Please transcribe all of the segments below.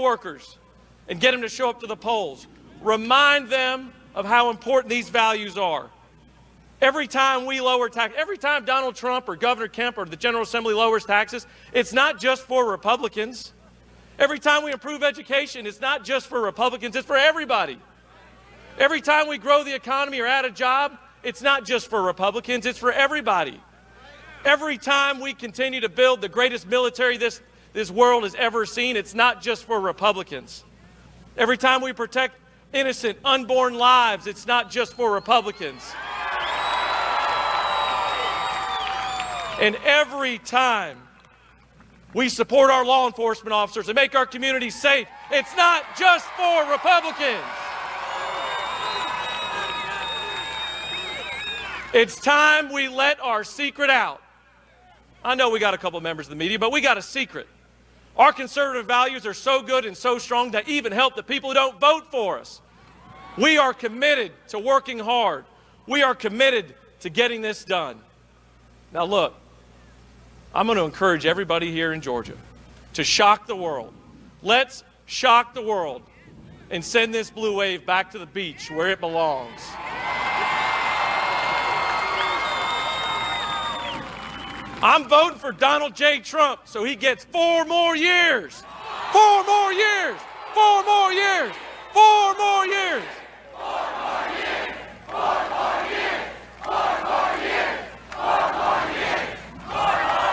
coworkers and get them to show up to the polls. Remind them of how important these values are. Every time we lower tax, every time Donald Trump or Governor Kemp or the General Assembly lowers taxes, it's not just for Republicans. Every time we improve education, it's not just for Republicans, it's for everybody. Every time we grow the economy or add a job, it's not just for Republicans, it's for everybody. Every time we continue to build the greatest military this world has ever seen, it's not just for Republicans. Every time we protect innocent, unborn lives, it's not just for Republicans. And every time we support our law enforcement officers and make our communities safe, it's not just for Republicans. It's time we let our secret out. I know we got a couple members of the media, but we got a secret. Our conservative values are so good and so strong that even help the people who don't vote for us. We are committed to working hard. We are committed to getting this done. Now look, I'm going to encourage everybody here in Georgia to shock the world. Let's shock the world and send this blue wave back to the beach where it belongs. I'm voting for Donald J. Trump so he gets 4 more years. 4 more years. 4 more years. 4 more years. 4 more years. 4 more years. 4 more years. 4 more years. 4 more years.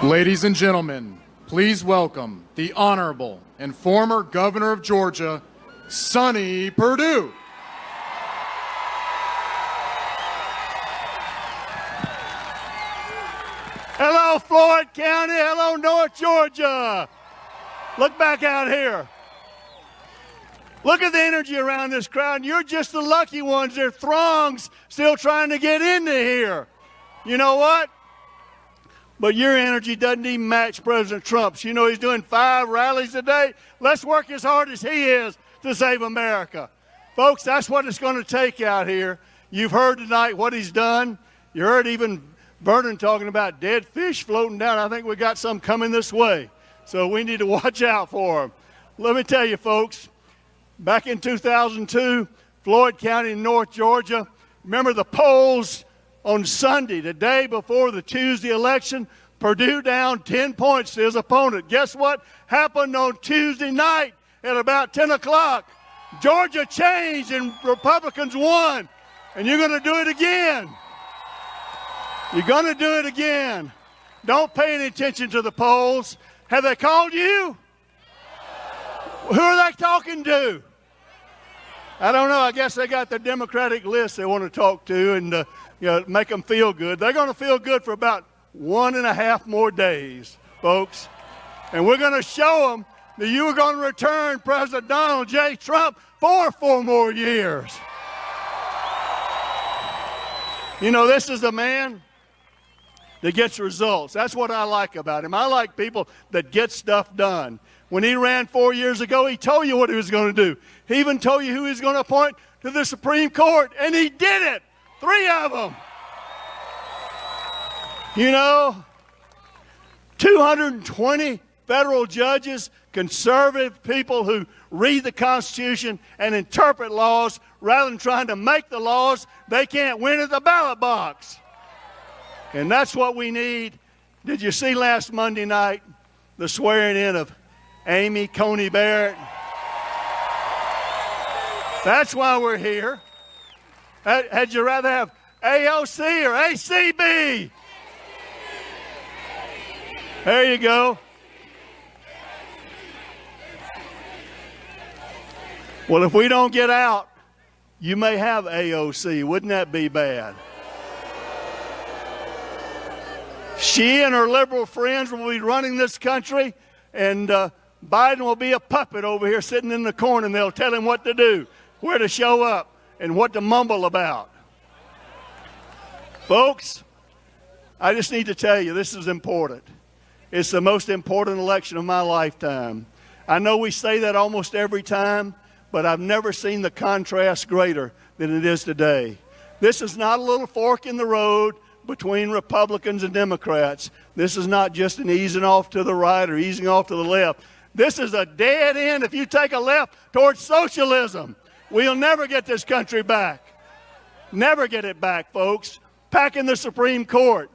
Ladies and gentlemen, please welcome the Honorable and former Governor of Georgia, Sonny Perdue. Hello, Floyd County. Hello, North Georgia. Look back out here. Look at the energy around this crowd. You're just the lucky ones. There are throngs still trying to get into here. You know what? But your energy doesn't even match President Trump's. You know he's doing 5 rallies a day. Let's work as hard as he is to save America. Folks, that's what it's going to take out here. You've heard tonight what he's done. You heard even Vernon talking about dead fish floating down. I think we got some coming this way. So we need to watch out for them. Let me tell you, folks, back in 2002, Floyd County in North Georgia, remember the polls on Sunday, the day before the Tuesday election, Perdue down 10 points to his opponent. Guess what happened on Tuesday night at about 10 o'clock? Georgia changed and Republicans won. And you're going to do it again. You're going to do it again. Don't pay any attention to the polls. Have they called you? Who are they talking to? I don't know. I guess they got their Democratic list they want to talk to and make them feel good. They're going to feel good for about 1.5 more days, folks. And we're going to show them that you are going to return President Donald J. Trump for 4 more years. You know, this is a man that gets results. That's what I like about him. I like people that get stuff done. When he ran 4 years ago, he told you what he was going to do. He even told you who he was going to appoint to the Supreme Court, and he did it. 3 of them. You know, 220 federal judges, conservative people who read the Constitution and interpret laws rather than trying to make the laws they can't win at the ballot box. And that's what we need. Did you see last Monday night the swearing in of Amy Coney Barrett? That's why we're here. Had you rather have AOC or ACB? There you go. Well, if we don't get out, you may have AOC. Wouldn't that be bad? She and her liberal friends will be running this country, and Biden will be a puppet over here sitting in the corner, and they'll tell him what to do, where to show up, and what to mumble about. Folks, I just need to tell you, this is important. It's the most important election of my lifetime. I know we say that almost every time, but I've never seen the contrast greater than it is today. This is not a little fork in the road between Republicans and Democrats. This is not just an easing off to the right or easing off to the left. This is a dead end if you take a left towards socialism. We'll never get this country back. Never get it back, folks. Packing the Supreme Court,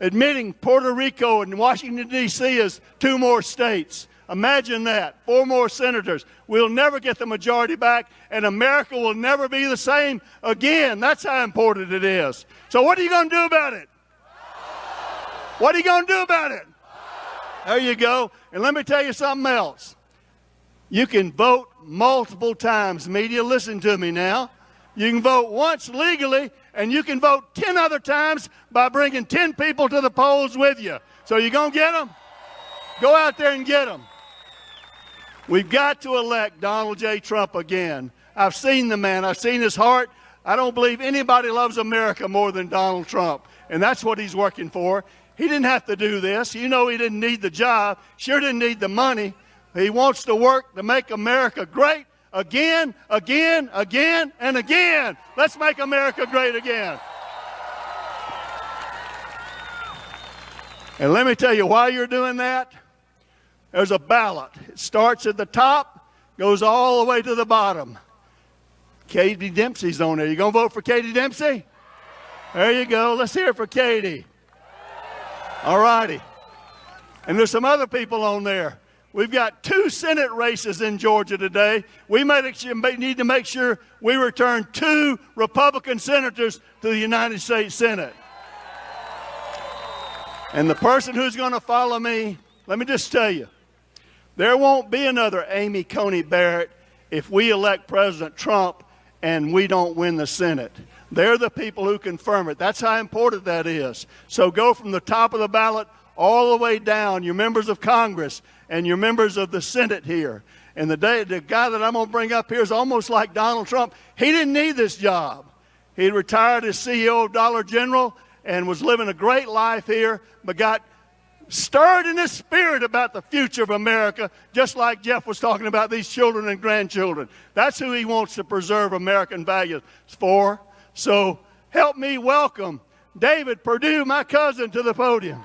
admitting Puerto Rico and Washington, D.C. as 2 more states. Imagine that, 4 more senators. We'll never get the majority back, and America will never be the same again. That's how important it is. So what are you going to do about it? What are you going to do about it? There you go. And let me tell you something else. You can vote multiple times. Media, listen to me now. You can vote once legally, and you can vote 10 other times by bringing 10 people to the polls with you. So you going to get them? Go out there and get them. We've got to elect Donald J. Trump again. I've seen the man. I've seen his heart. I don't believe anybody loves America more than Donald Trump, and that's what he's working for. He didn't have to do this. You know he didn't need the job. Sure didn't need the money. He wants to work to make America great again, again, again, and again. Let's make America great again. And let me tell you why you're doing that. There's a ballot. It starts at the top, goes all the way to the bottom. Katie Dempsey's on there. You going to vote for Katie Dempsey? There you go. Let's hear it for Katie. All righty. And there's some other people on there. We've got 2 Senate races in Georgia today. We need to make sure we return 2 Republican senators to the United States Senate. And the person who's going to follow me, let me just tell you, there won't be another Amy Coney Barrett if we elect President Trump and we don't win the Senate. They're the people who confirm it. That's how important that is. So go from the top of the ballot all the way down, your members of Congress and your members of the Senate here. And the guy that I'm going to bring up here is almost like Donald Trump. He didn't need this job. He retired as CEO of Dollar General and was living a great life here, but got stirred in his spirit about the future of America, just like Jeff was talking about these children and grandchildren. That's who he wants to preserve American values for. So help me welcome David Perdue, my cousin, to the podium.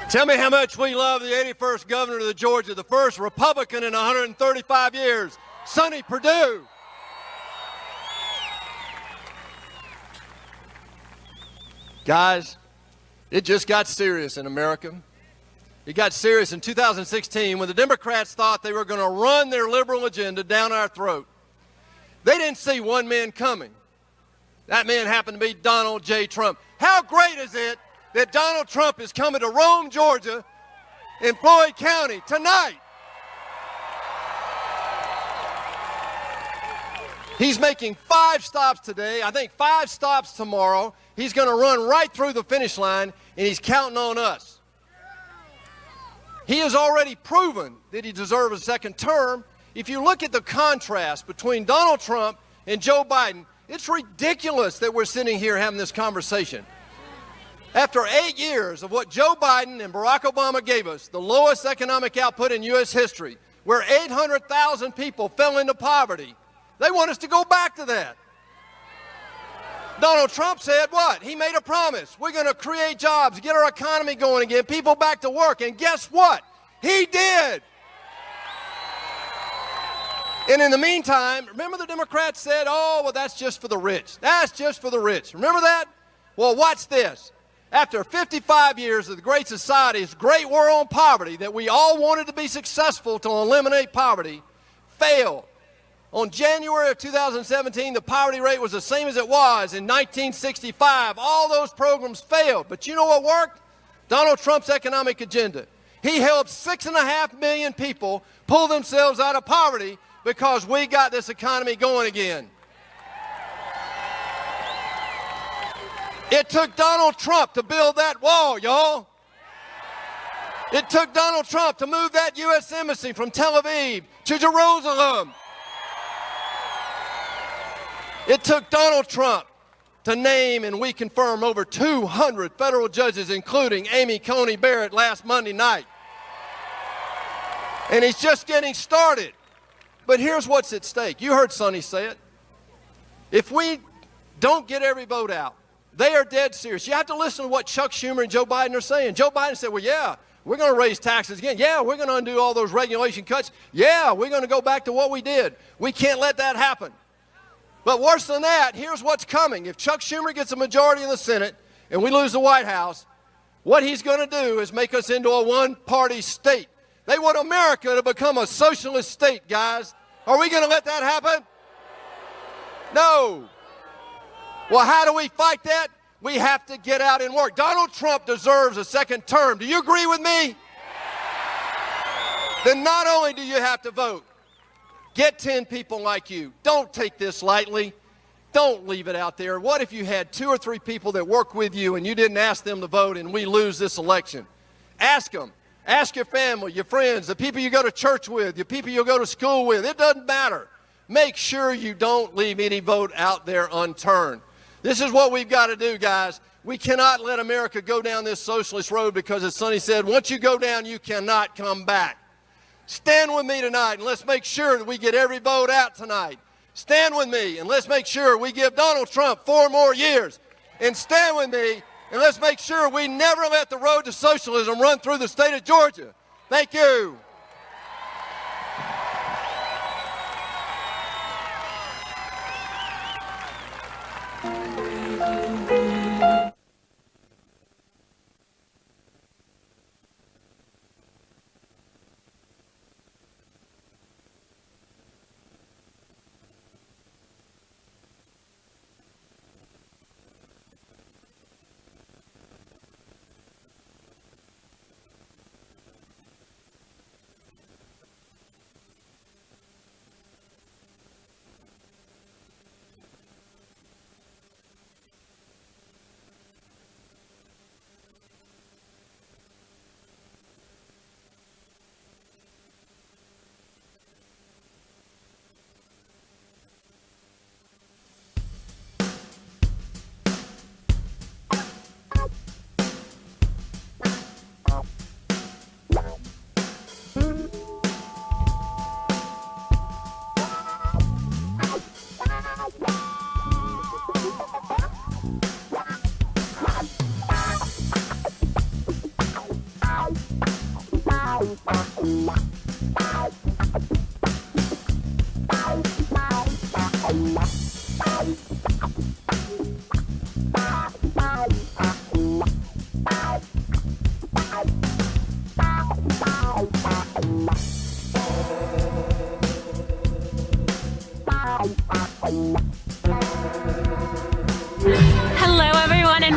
Tell me how much we love the 81st governor of Georgia, the first Republican in 135 years, Sonny Perdue. Guys, it just got serious in America. It got serious in 2016 when the Democrats thought they were going to run their liberal agenda down our throat. They didn't see one man coming. That man happened to be Donald J. Trump. How great is it that Donald Trump is coming to Rome, Georgia, in Floyd County tonight? He's making 5 stops today, I think 5 stops tomorrow. He's going to run right through the finish line, and he's counting on us. He has already proven that he deserves a second term. If you look at the contrast between Donald Trump and Joe Biden, it's ridiculous that we're sitting here having this conversation. After 8 years of what Joe Biden and Barack Obama gave us, the lowest economic output in U.S. history, where 800,000 people fell into poverty, they want us to go back to that. Donald Trump said what? He made a promise. We're going to create jobs, get our economy going again, people back to work. And guess what? He did. And in the meantime, remember the Democrats said, oh, well, that's just for the rich. That's just for the rich. Remember that? Well, watch this. After 55 years of the Great Society's great war on poverty, that we all wanted to be successful to eliminate poverty, failed. On January of 2017, the poverty rate was the same as it was in 1965. All those programs failed. But you know what worked? Donald Trump's economic agenda. He helped 6.5 million people pull themselves out of poverty because we got this economy going again. It took Donald Trump to build that wall, y'all. It took Donald Trump to move that U.S. embassy from Tel Aviv to Jerusalem. It took Donald Trump to name and we confirm over 200 federal judges, including Amy Coney Barrett last Monday night. And he's just getting started. But here's what's at stake. You heard Sonny say it. If we don't get every vote out, they are dead serious. You have to listen to what Chuck Schumer and Joe Biden are saying. Joe Biden said, well, yeah, we're going to raise taxes again. Yeah, we're going to undo all those regulation cuts. Yeah, we're going to go back to what we did. We can't let that happen. But worse than that, here's what's coming. If Chuck Schumer gets a majority in the Senate and we lose the White House, what he's going to do is make us into a one-party state. They want America to become a socialist state, guys. Are we going to let that happen? No. Well, how do we fight that? We have to get out and work. Donald Trump deserves a second term. Do you agree with me? Then not only do you have to vote, get 10 people like you. Don't take this lightly. Don't leave it out there. What if you had 2 or 3 people that work with you and you didn't ask them to vote and we lose this election? Ask them. Ask your family, your friends, the people you go to church with, the people you go to school with. It doesn't matter. Make sure you don't leave any vote out there unturned. This is what we've got to do, guys. We cannot let America go down this socialist road because, as Sonny said, once you go down, you cannot come back. Stand with me tonight, and let's make sure that we get every vote out tonight. Stand with me, and let's make sure we give Donald Trump 4 more years. And stand with me, and let's make sure we never let the road to socialism run through the state of Georgia. Thank you.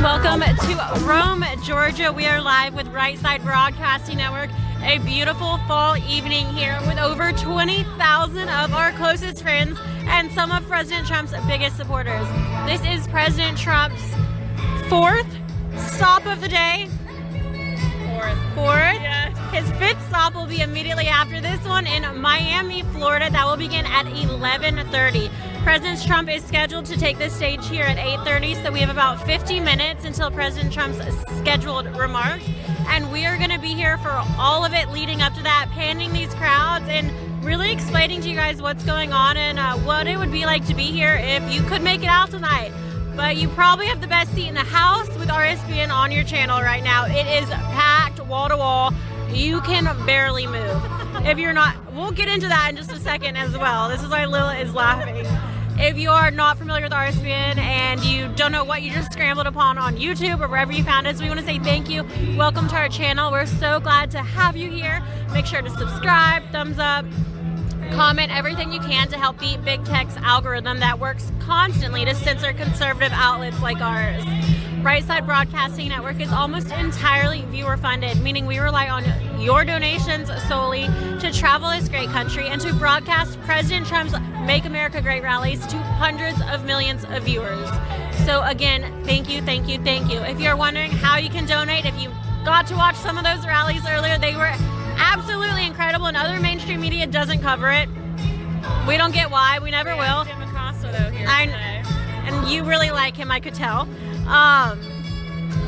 Welcome to Rome, Georgia. We are live with Right Side Broadcasting Network. A beautiful fall evening here with over 20,000 of our closest friends and some of President Trump's biggest supporters. This is President Trump's 4th stop of the day. Fourth. Yes. His 5th stop will be immediately after this one in Miami, Florida. That will begin at 11:30. President Trump is scheduled to take the stage here at 8:30, so we have about 50 minutes until President Trump's scheduled remarks. And we are going to be here for all of it leading up to that, panning these crowds and really explaining to you guys what's going on and what it would be like to be here if you could make it out tonight. But you probably have the best seat in the house with RSBN on your channel right now. It is packed wall to wall. You can barely move. If you're not, we'll get into that in just a second as well. This is why Lila is laughing. If you are not familiar with RSBN and you don't know what you just scrambled upon on YouTube or wherever you found us, we want to say thank you. Welcome to our channel. We're so glad to have you here. Make sure to subscribe, thumbs up, comment everything you can to help beat Big Tech's algorithm that works constantly to censor conservative outlets like ours. Right Side Broadcasting Network is almost entirely viewer funded, meaning we rely on your donations solely to travel this great country and to broadcast President Trump's Make America Great rallies to hundreds of millions of viewers. So again, thank you, thank you, thank you. If you're wondering how you can donate, if you got to watch some of those rallies earlier. They were absolutely incredible, and other mainstream media doesn't cover it. We don't get why. We never will. Jim Acosta, though, here today. And you really like him, I could tell.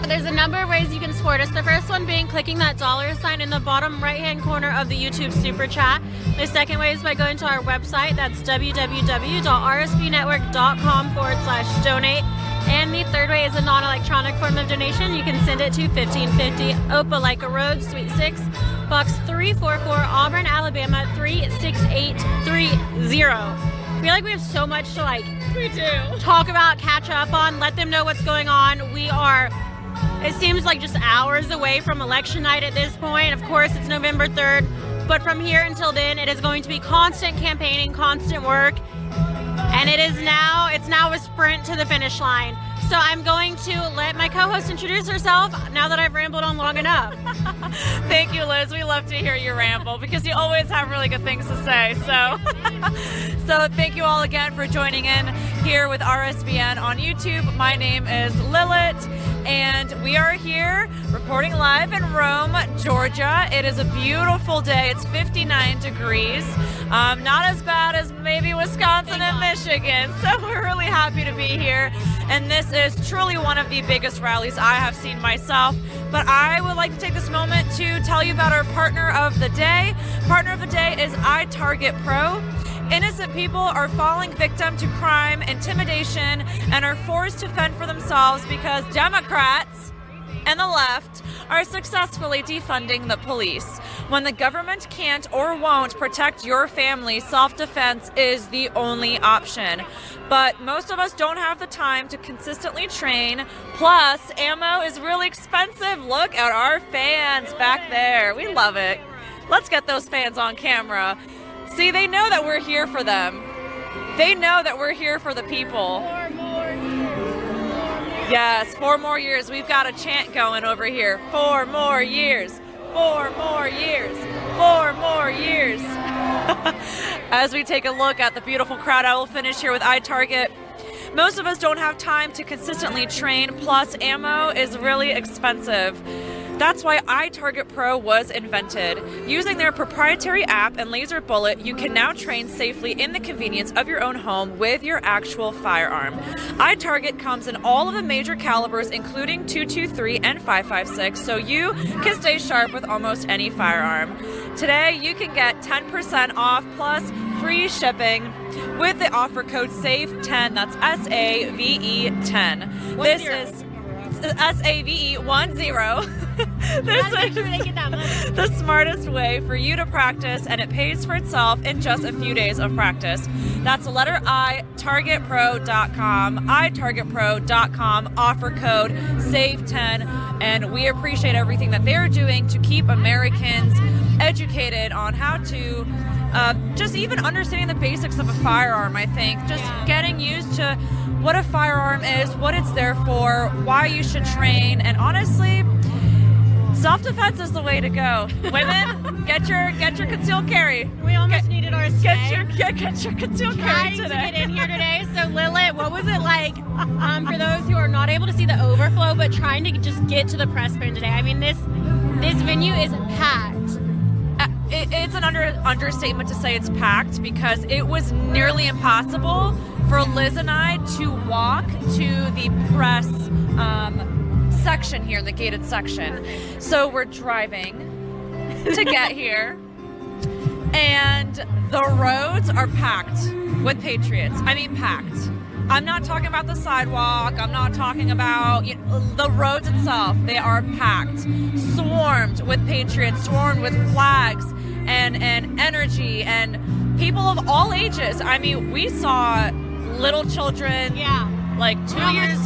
There's a number of ways you can support us. The first one being clicking that $sign in the bottom right-hand corner of the YouTube Super Chat. The second way is by going to our website. That's www.rsbnetwork.com/donate. And the third way is a non-electronic form of donation. You can send it to 1550 Opelika Road, Suite 6, Box 344, Auburn, Alabama 36830. I feel like we have so much to We do. talk about, catch up on, let them know what's going on. We are, it seems like just hours away from election night at this point. Of course, it's November 3rd, but from here until then, it is going to be constant campaigning, constant work, and it's now a sprint to the finish line. So I'm going to let my co-host introduce herself now that I've rambled on long enough. Thank you, Liz. We love to hear you ramble because you always have really good things to say. So thank you all again for joining in here with RSBN on YouTube. My name is Lilith, and we are here reporting live in Rome, Georgia. It is a beautiful day. It's 59 degrees. Not as bad as maybe Wisconsin and Michigan. So we're really happy to be here. And this is truly one of the biggest rallies I have seen myself. But I would like to take this moment to tell you about our partner of the day. Partner of the day is iTarget Pro. Innocent people are falling victim to crime, intimidation, and are forced to fend for themselves because Democrats and the left are successfully defunding the police. When the government can't or won't protect your family, self-defense is the only option. But most of us don't have the time to consistently train. Plus, ammo is really expensive. Look at our fans back there. We love it. Let's get those fans on camera. See, they know that we're here for them. They know that we're here for the people. 4 more years. Yes, 4 more years. We've got a chant going over here. 4 more years. 4 more years. 4 more years. As we take a look at the beautiful crowd, I will finish here with iTarget. Most of us don't have time to consistently train, plus ammo is really expensive. That's why iTarget Pro was invented. Using their proprietary app and laser bullet, you can now train safely in the convenience of your own home with your actual firearm. iTarget comes in all of the major calibers, including .223 and .556, so you can stay sharp with almost any firearm. Today, you can get 10% off plus free shipping with the offer code SAVE10. That's SAVE10. This is SAVE10. This is the smartest way for you to practice, and it pays for itself in just a few days of practice. That's the letter I, targetpro.com, itargetpro.com, offer code SAVE10, and we appreciate everything that they're doing to keep Americans educated on how to just even understanding the basics of a firearm. I think just getting used to what a firearm is, what it's there for, why you should train, and honestly, self-defense is the way to go. Women, get your concealed carry. We almost needed our stay. Get your concealed carry today. To get in here today. So Lilith, what was it like for those who are not able to see the overflow, but trying to just get to the press bin today? I mean, this venue is packed. It's an understatement to say it's packed because it was nearly impossible for Liz and I to walk to the press section here, the gated section. So we're driving to get here, and the roads are packed with patriots. I mean, packed. I'm not talking about the sidewalk. I'm not talking about the roads itself. They are packed, swarmed with patriots, swarmed with flags and energy, and people of all ages. I mean, we saw little children. Yeah. Like 2 years.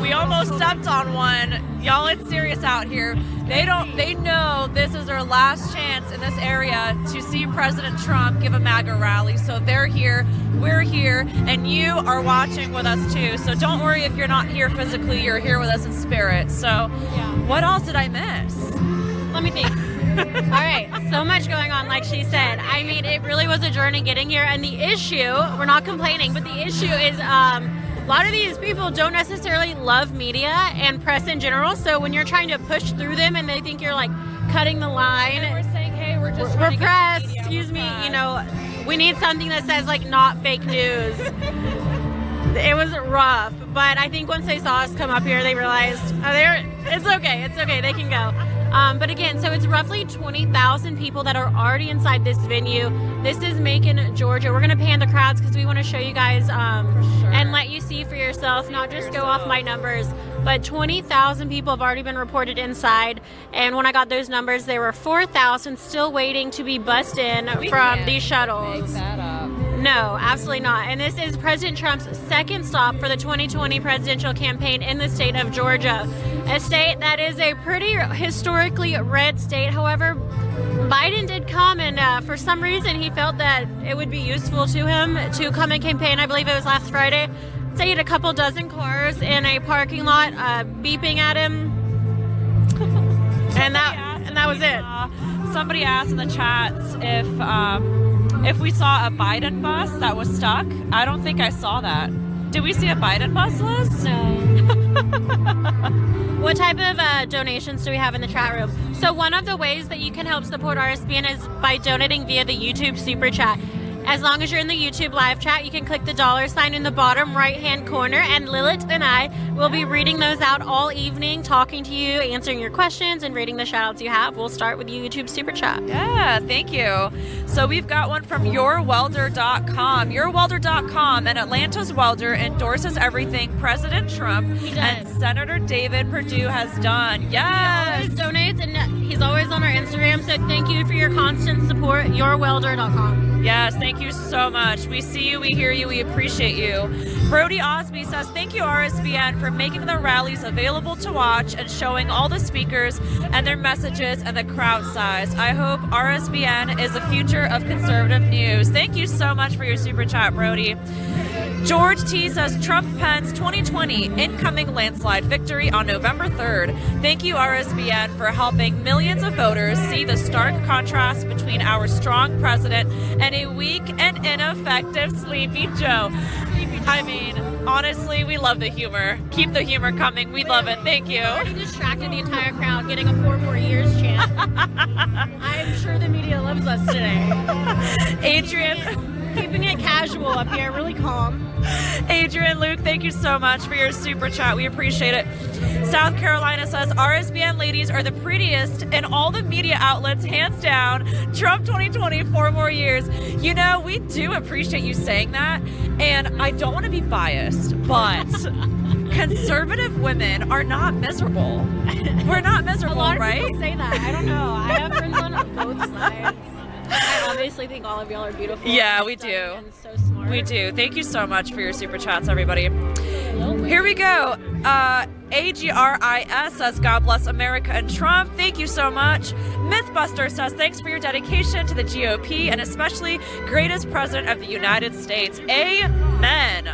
We almost stepped on one. Y'all, it's serious out here. They know this is their last chance in this area to see President Trump give a MAGA rally. So they're here, we're here, and you are watching with us too. So don't worry if you're not here physically, you're here with us in spirit. So what else did I miss? Let me think. All right, so much going on, like she said. I mean, it really was a journey getting here, and the issue, we're not complaining, but the issue is a lot of these people don't necessarily love media and press in general. So when you're trying to push through them and they think you're like cutting the line, And we're saying, hey, we're press, media, excuse me, press. you know, we need something that says like not fake news. It was rough, but I think once they saw us come up here, they realized, it's okay, they can go. But again, so it's roughly 20,000 people that are already inside this venue. This is Macon, Georgia. We're going to pan the crowds because we want to show you guys and let you see for yourself, not just go off my numbers. But 20,000 people have already been reported inside. And when I got those numbers, there were 4,000 still waiting to be bussed in from these shuttles. Make that up. No, absolutely not. And this is President Trump's second stop for the 2020 presidential campaign in the state of Georgia, a state that is a pretty historically red state. However, Biden did come, and for some reason he felt that it would be useful to him to come and campaign. I believe it was last Friday. So he had a couple dozen cars in a parking lot beeping at him, and that was it. Somebody asked in the chats if we saw a Biden bus that was stuck. I don't think I saw that. Did we see a Biden bus, Liz? No. What type of donations do we have in the chat room? So one of the ways that you can help support RSBN is by donating via the YouTube Super Chat. As long as you're in the YouTube live chat, you can click the $sign in the bottom right-hand corner, and Lilith and I will be reading those out all evening, talking to you, answering your questions, and reading the shout-outs you have. We'll start with YouTube Super Chat. Yeah, thank you. So we've got one from yourwelder.com. Yourwelder.com, and Atlanta's welder endorses everything President Trump and Senator David Perdue has done. Yes. He always donates, and he's always on our Instagram, so thank you for your constant support. Yourwelder.com. Yes, thank you so much. We see you, we hear you, we appreciate you. Brody Osby says, thank you, RSBN, for making the rallies available to watch and showing all the speakers and their messages and the crowd size. I hope RSBN is the future of conservative news. Thank you so much for your super chat, Brody. George T says, Trump-Pence 2020 incoming landslide victory on November 3rd. Thank you, RSBN, for helping millions of voters see the stark contrast between our strong president and a weak and ineffective Sleepy Joe. I mean, honestly, we love the humor. Keep the humor coming. We love it. Thank you. Already distracted the entire crowd getting a 4 more years chant. I'm sure the media loves us today. Adrian. Keeping it casual up here, really calm. Adrian, Luke, thank you so much for your super chat. We appreciate it. South Carolina says, RSBN ladies are the prettiest in all the media outlets, hands down. Trump 2020, 4 more years. You know, we do appreciate you saying that, and I don't want to be biased, but conservative women are not miserable. We're not miserable, right? A lot of people say that. I don't know. I have friends on both sides. I obviously think all of y'all are beautiful. Yeah, we do. And so smart. We do. Thank you so much for your super chats, everybody. Here we go. AGRIS says, God bless America and Trump. Thank you so much. Mythbuster says, thanks for your dedication to the GOP and especially greatest president of the United States. Amen.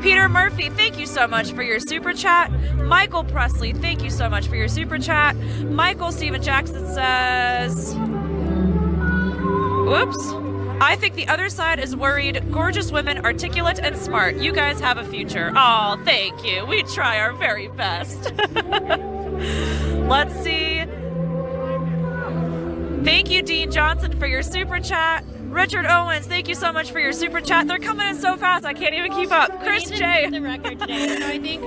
Peter Murphy, thank you so much for your super chat. Michael Presley, thank you so much for your super chat. Michael Steven Jackson says, whoops. I think the other side is worried. Gorgeous women, articulate and smart. You guys have a future. Oh, thank you. We try our very best. Let's see. Thank you, Dean Johnson, for your super chat. Richard Owens, thank you so much for your super chat. They're coming in so fast, I can't even keep up. Chris J. The record today. So I think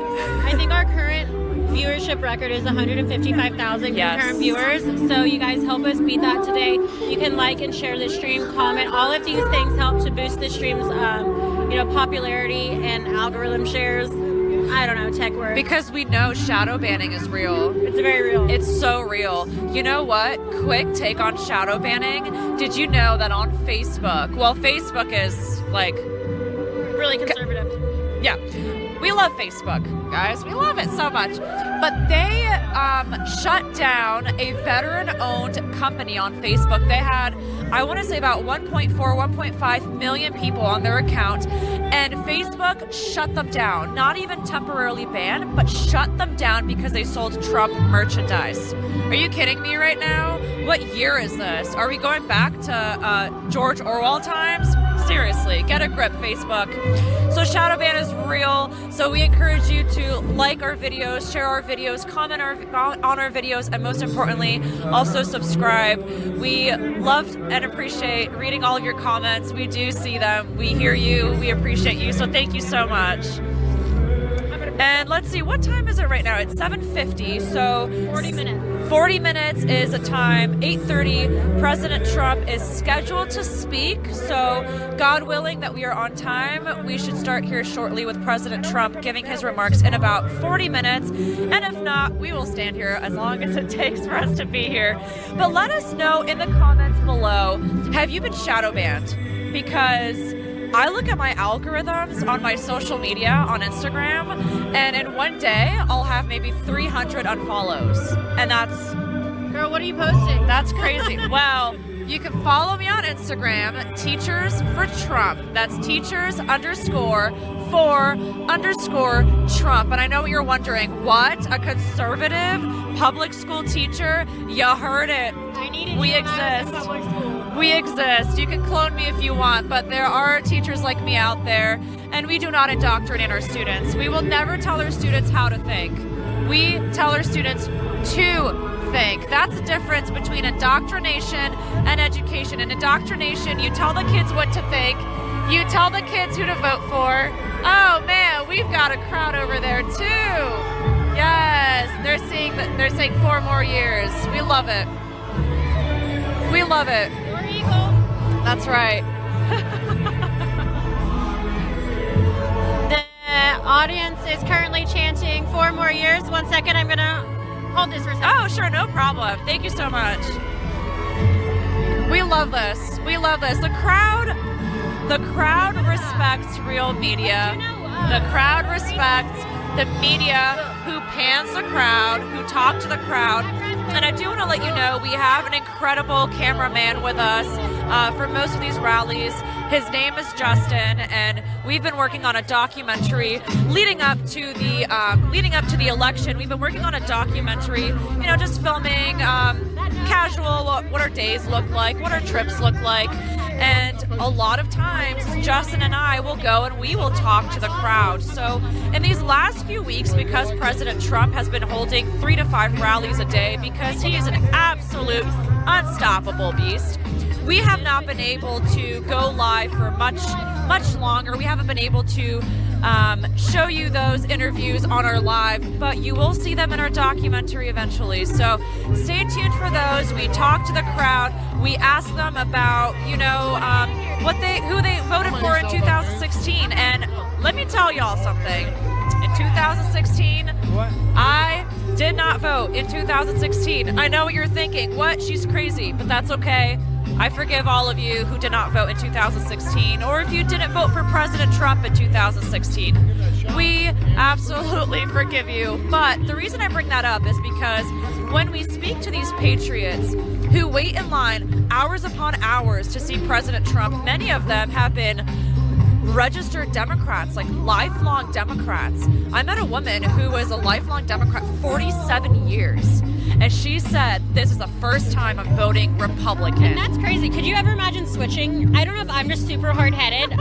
our current viewership record is 155,000 concurrent viewers. So you guys help us beat that today. You can like and share the stream, comment. All of these things help to boost the stream's, popularity and algorithm shares. I don't know, tech words. Because we know shadow banning is real. It's very real. It's so real. You know what? Quick take on shadow banning. Did you know that on Facebook, well, Facebook is like really conservative. Yeah. We love Facebook, guys. We love it so much. But they shut down a veteran-owned company on Facebook. They had, I want to say, about 1.5 million people on their account. And Facebook shut them down. Not even temporarily banned, but shut them down because they sold Trump merchandise. Are you kidding me right now? What year is this? Are we going back to George Orwell times? Seriously, get a grip, Facebook. So shadow ban is real. So we encourage you to like our videos, share our videos, comment on our videos, and most importantly, also subscribe. We love and appreciate reading all of your comments. We do see them. We hear you. We appreciate you. So thank you so much. And let's see, what time is it right now? It's 7:50, so 40 minutes. 40 minutes is the time. 8:30, President Trump is scheduled to speak. So God willing that we are on time, we should start here shortly with President Trump giving his remarks in about 40 minutes. And if not, we will stand here as long as it takes for us to be here. But let us know in the comments below, have you been shadow banned? Because I look at my algorithms on my social media on Instagram, and in one day I'll have maybe 300 unfollows, and that's, Girl, what are you posting? that's crazy. Well, you can follow me on Instagram, Teachers for Trump. That's teachers_for_Trump. And I know what you're wondering, what? A conservative public school teacher? You heard it. I needed We you when I was in exist. public school. We exist. You can clone me if you want, but there are teachers like me out there, and we do not indoctrinate our students. We will never tell our students how to think. We tell our students to think. That's the difference between indoctrination and education. In indoctrination, you tell the kids what to think. You tell the kids who to vote for. Oh man, we've got a crowd over there too. Yes, they're saying 4 more years. We love it. We love it. War Eagle. That's right. The audience is currently chanting 4 more years. 1 second, I'm gonna hold this for a second. Oh, sure, no problem. Thank you so much. We love this. We love this. The crowd respects real media. The crowd respects the media who pans the crowd, who talk to the crowd. And I do want to let you know we have an incredible cameraman with us for most of these rallies. His name is Justin, and we've been working on a documentary leading up to the election. We've been working on a documentary, just filming casual what our days look like, what our trips look like. And a lot of times, Justin and I will go and we will talk to the crowd. So in these last few weeks, because President Trump has been holding 3 to 5 rallies a day, because he is an absolute unstoppable beast, we have not been able to go live for much longer. We haven't been able to show you those interviews on our live, but you will see them in our documentary eventually. So stay tuned for those. We talk to the crowd. We ask them about, who they voted for in 2016. And let me tell y'all something. In 2016, I did not vote in 2016. I know what you're thinking. What? She's crazy, but that's okay. I forgive all of you who did not vote in 2016, or if you didn't vote for President Trump in 2016. We absolutely forgive you. But the reason I bring that up is because when we speak to these patriots who wait in line hours upon hours to see President Trump, many of them have been registered Democrats, like lifelong Democrats. I met a woman who was a lifelong Democrat for 47 years, and she said, this is the first time I'm voting Republican. And that's crazy. Could you ever imagine switching? I don't know if I'm just super hard-headed.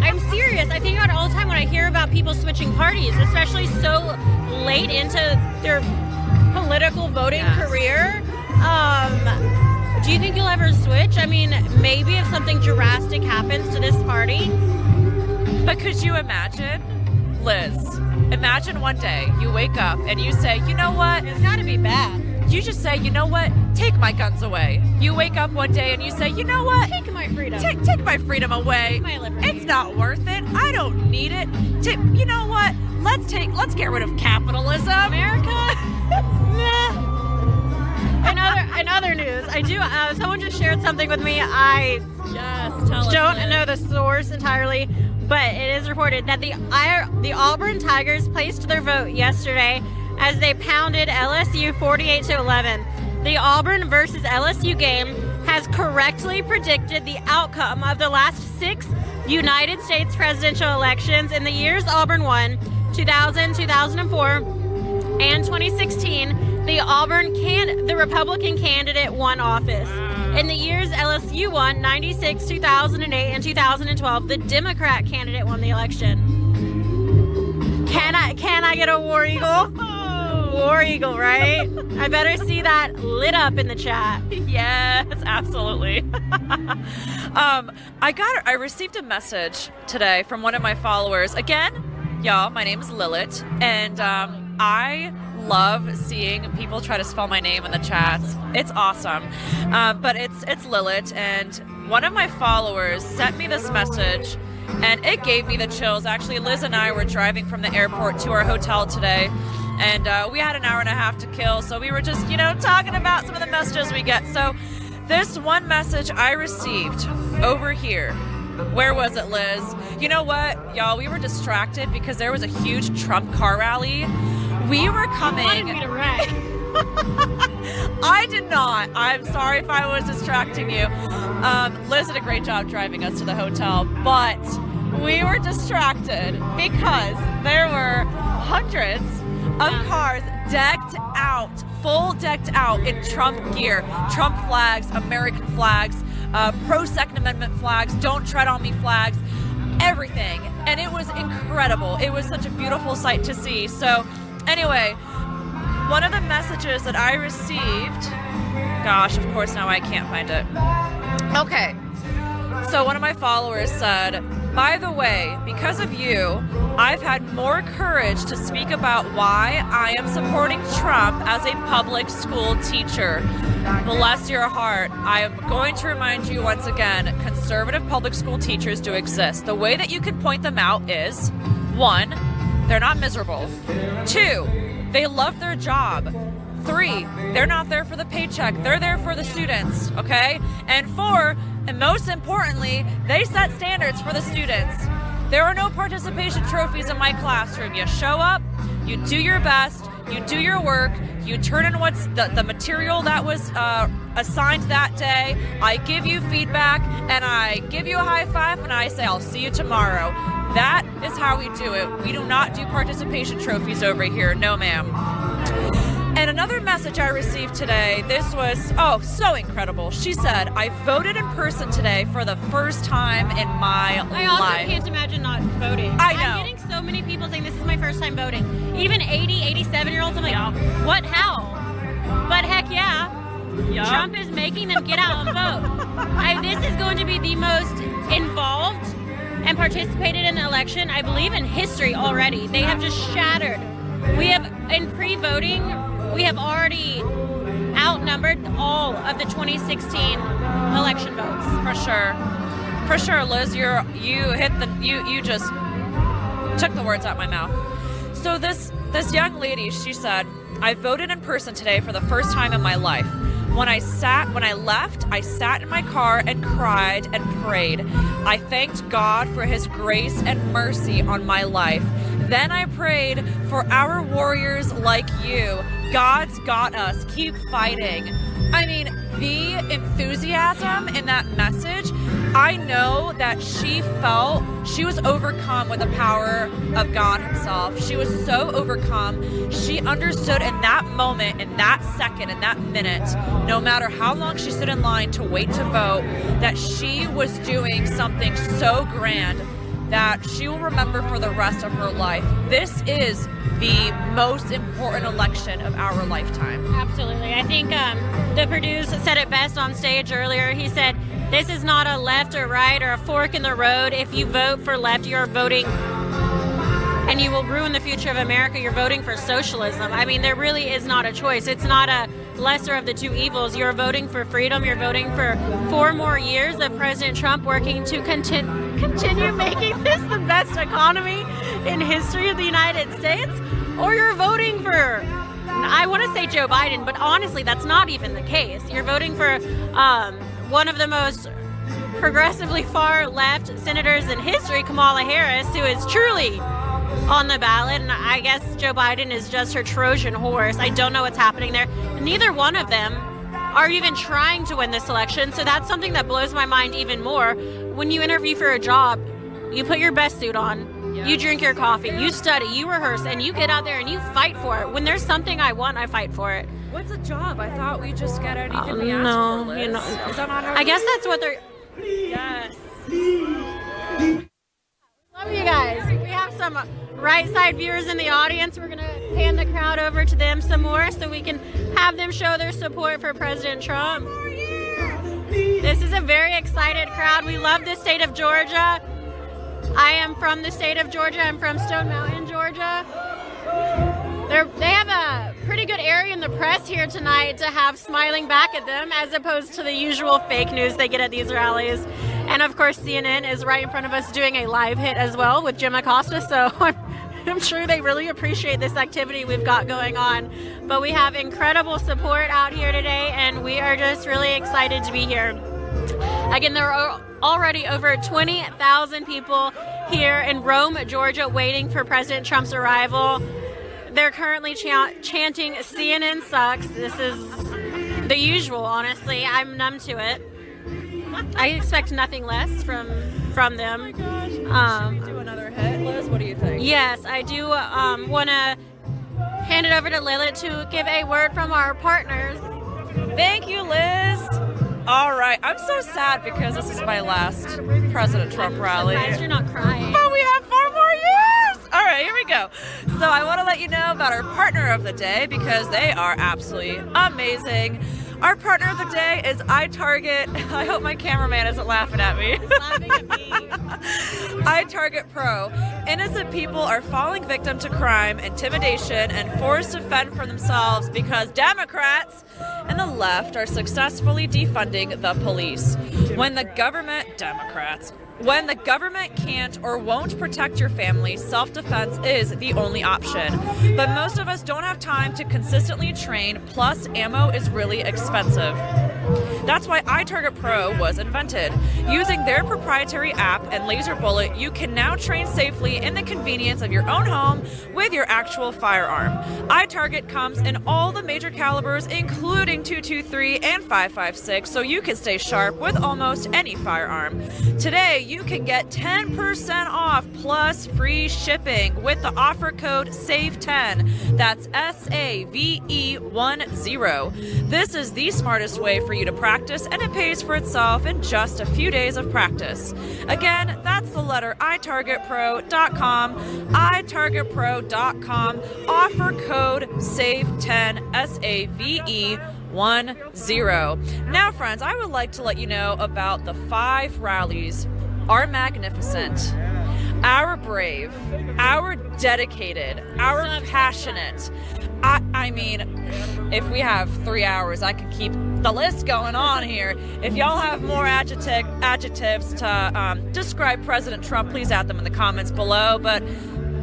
I'm serious. I think about it all the time when I hear about people switching parties, especially so late into their political voting career. Do you think you'll ever switch? I mean, maybe if something drastic happens to this party. But could you imagine, Liz, imagine one day you wake up and you say, you know what? It's got to be bad. You just say, you know what? Take my guns away. You wake up one day and you say, you know what? Take my freedom. Take my freedom away. Take my liberty. It's not worth it. I don't need it. You know what? Let's get rid of capitalism. America? In other news, I do. Someone just shared something with me. I don't know the source entirely, but it is reported that the Auburn Tigers placed their vote yesterday as they pounded LSU 48-11. The Auburn versus LSU game has correctly predicted the outcome of the last 6 United States presidential elections in the years Auburn won, 2000, 2004, and 2016. The Republican candidate won office. In the years LSU won, 96, 2008, and 2012, the Democrat candidate won the election. Can I get a War Eagle? War Eagle, right? I better see that lit up in the chat. Yes, absolutely. I received a message today from one of my followers. Again, y'all, my name is Lilith, and I love seeing people try to spell my name in the chats. It's awesome. But it's Lilith, and one of my followers sent me this message, and it gave me the chills. Actually, Liz and I were driving from the airport to our hotel today, and we had an hour and a half to kill, so we were just, talking about some of the messages we get. So this one message I received over here. Where was it, Liz? You know what, y'all? We were distracted because there was a huge Trump car rally. We were coming. You wanted me to wreck. I did not. I'm sorry if I was distracting you. Liz did a great job driving us to the hotel, but we were distracted because there were hundreds of cars decked out, full decked out in Trump gear, Trump flags, American flags, pro-Second Amendment flags, don't tread on me flags, everything. And it was incredible. It was such a beautiful sight to see. So anyway, one of the messages that I received, gosh, of course now I can't find it. Okay, so one of my followers said, by the way, because of you, I've had more courage to speak about why I am supporting Trump as a public school teacher. Bless your heart. I am going to remind you once again, conservative public school teachers do exist. The way that you can point them out is, 1, they're not miserable. 2, they love their job. 3, they're not there for the paycheck. They're there for the students, okay? And 4, and most importantly, they set standards for the students. There are no participation trophies in my classroom. You show up, you do your best, you do your work, you turn in what's the material that was assigned that day. I give you feedback, and I give you a high five, and I say, I'll see you tomorrow. That is how we do it. We do not do participation trophies over here. No, ma'am. And another message I received today, this was, so incredible. She said, I voted in person today for the first time in my life. I also can't imagine not voting. I know. I'm getting so many people saying this is my first time voting. Even 80, 87-year-olds, I'm like, what hell? But heck yeah. Yep. Trump is making them get out and vote. This is going to be the most involved and participated in an election, I believe, in history already. They have just shattered. We have, in pre-voting, we have already outnumbered all of the 2016 election votes. For sure, Liz. You just took the words out of my mouth. So this young lady, she said, I voted in person today for the first time in my life. When I left, I sat in my car and cried and prayed. I thanked God for his grace and mercy on my life. Then I prayed for our warriors like you. God's got us. Keep fighting. I mean, the enthusiasm in that message, I know that she was overcome with the power of God himself. She was so overcome. She understood in that moment, in that second, in that minute, no matter how long she stood in line to wait to vote, that she was doing something so grand that she will remember for the rest of her life. This is the most important election of our lifetime. Absolutely. I think the Perdue said it best on stage earlier. He said, this is not a left or right or a fork in the road. If you vote for left, you're voting and you will ruin the future of America. You're voting for socialism. I mean, there really is not a choice. It's not a lesser of the two evils. You're voting for freedom. You're voting for 4 more years of President Trump working to continue making this the best economy in history of the United States. Or you're voting for, I want to say Joe Biden, but honestly, that's not even the case. You're voting for one of the most progressively far left senators in history, Kamala Harris, who is truly on the ballot, and I guess Joe Biden is just her Trojan horse. I don't know what's happening there. Neither one of them are even trying to win this election, so that's something that blows my mind even more. When you interview for a job, you put your best suit on, You drink your coffee, you study, you rehearse, and you get out there and you fight for it. When there's something I want, I fight for it. What's a job? I thought we just get anything we ask No, for, Liz. you know, Is that not how I guess that's what they're. Yes. Love you guys. We have some right side viewers in the audience. We're gonna pan the crowd over to them some more so we can have them show their support for President Trump. This is a very excited crowd. We love the state of Georgia. I am from the state of Georgia. I'm from Stone Mountain, Georgia. They have a pretty good area in the press here tonight to have smiling back at them, as opposed to the usual fake news they get at these rallies. And of course, CNN is right in front of us doing a live hit as well with Jim Acosta, so I'm sure they really appreciate this activity we've got going on. But we have incredible support out here today, and we are just really excited to be here. Again, there are already over 20,000 people here in Rome, Georgia, waiting for President Trump's arrival. They're currently chanting CNN sucks. This is the usual, honestly. I'm numb to it. I expect nothing less from them. Oh my gosh. Should we do another hit, Liz? What do you think? Yes, I do want to hand it over to Lilith to give a word from our partners. Thank you, Liz. All right. I'm so sad because this is my last President Trump rally. Surprised you're not crying. But we have 4 more years. All right, here we go. So I want to let you know about our partner of the day because they are absolutely amazing. Our partner of the day is iTarget. I hope my cameraman isn't laughing at me. He's laughing at me. iTarget Pro. Innocent people are falling victim to crime, intimidation, and forced to fend for themselves because Democrats and the left are successfully defunding the police. When the government can't or won't protect your family, self-defense is the only option. But most of us don't have time to consistently train, plus ammo is really expensive. That's why iTarget Pro was invented. Using their proprietary app and laser bullet, you can now train safely in the convenience of your own home with your actual firearm. iTarget comes in all the major calibers, including .223 and .556, so you can stay sharp with almost any firearm. Today, you can get 10% off plus free shipping with the offer code SAVE10. That's SAVE10. This is the smartest way for you to practice, and it pays for itself in just a few days of practice. Again, that's the letter itargetpro.com, itargetpro.com, offer code SAVE10, SAVE10. Now, friends, I would like to let you know about the 5 rallies. Our magnificent, our brave, our dedicated, our passionate. I mean, if we have 3 hours, I can keep the list going on here. If y'all have more adjectives to describe President Trump, please add them in the comments below. But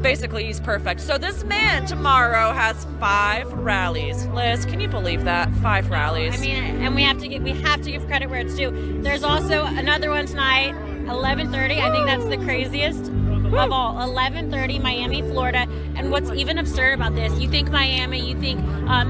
basically, he's perfect. So this man tomorrow has 5 rallies. Liz, can you believe that? 5 rallies. I mean, and we have to give credit where it's due. There's also another one tonight, 11:30. I think that's the craziest of all. 11:30, Miami, Florida. And what's even absurd about this, you think Miami, you think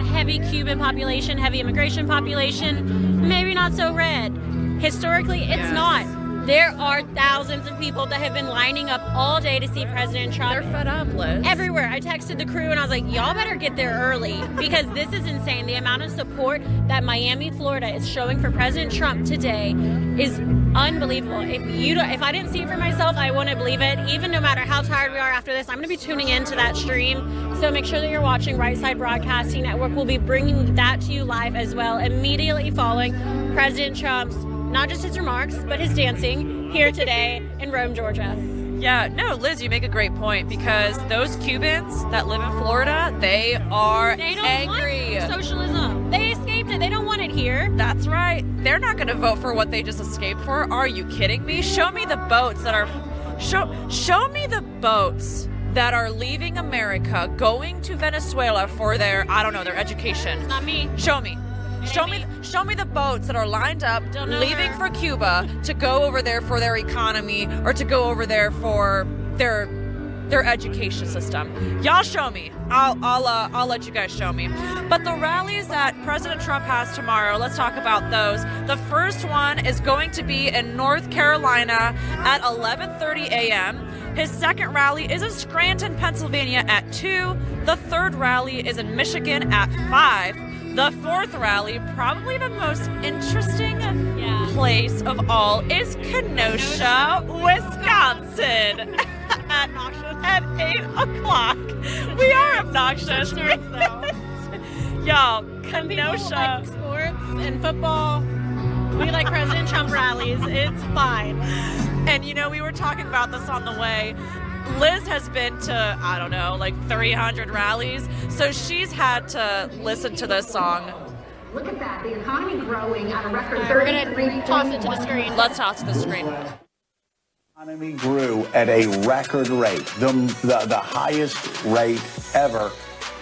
heavy Cuban population, heavy immigration population, maybe not so red. Historically, it's not. There are thousands of people that have been lining up all day to see President Trump. They're fed up, Liz. Everywhere. I texted the crew and I was like, y'all better get there early because this is insane. The amount of support that Miami, Florida is showing for President Trump today is unbelievable. If I didn't see it for myself, I wouldn't believe it. Even no matter how tired we are after this, I'm going to be tuning into that stream. So make sure that you're watching Right Side Broadcasting Network. We'll be bringing that to you live as well, immediately following President Trump's, not just his remarks, but his dancing here today in Rome, Georgia. Yeah, no, Liz, you make a great point because those Cubans that live in Florida, they are angry. Want socialism. They escaped it. They don't want it here. That's right. They're not going to vote for what they just escaped for. Are you kidding me? Show me the boats that are show me the boats that are leaving America, going to Venezuela for their, I don't know, their education. It's not me. Show me. Show me the boats that are lined up, leaving for Cuba to go over there for their economy or to go over there for their education system. Y'all show me. I'll let you guys show me. But the rallies that President Trump has tomorrow, let's talk about those. The first one is going to be in North Carolina at 11:30 a.m. His second rally is in Scranton, Pennsylvania at 2. The third rally is in Michigan at 5. The fourth rally, probably the most interesting place of all, is Kenosha, Wisconsin. At 8 o'clock. We are obnoxious. Y'all, Kenosha. Like sports and football. We like President Trump rallies. It's fine. And you know, we were talking about this on the way. Liz has been to, I don't know, like 300 rallies. So she's had to listen to this song. Look at that, the economy growing at a record. We're going to toss it to the screen. Let's toss to the screen. Economy grew at a record rate, the highest rate ever,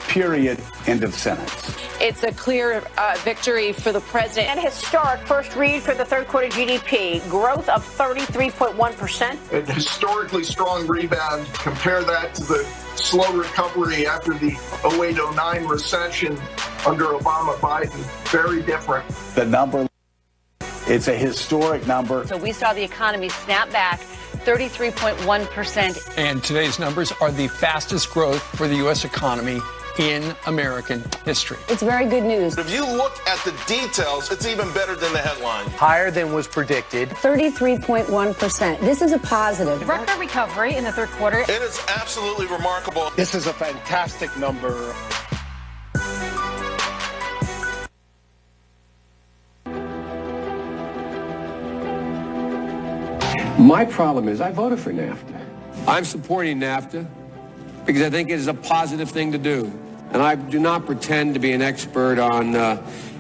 period, end of sentence. It's a clear victory for the president. And historic first read for the third quarter GDP, growth of 33.1%. A historically strong rebound. Compare that to the slow recovery after the 08-09 recession under Obama-Biden. Very different. The number, it's a historic number. So we saw the economy snap back 33.1%. And today's numbers are the fastest growth for the U.S. economy in American history. It's very good news. If you look at the details, it's even better than the headline. Higher than was predicted. 33.1%. This is a positive. Record recovery in the third quarter. It is absolutely remarkable. This is a fantastic number. My problem is I voted for NAFTA. I'm supporting NAFTA because I think it is a positive thing to do. And I do not pretend to be an expert on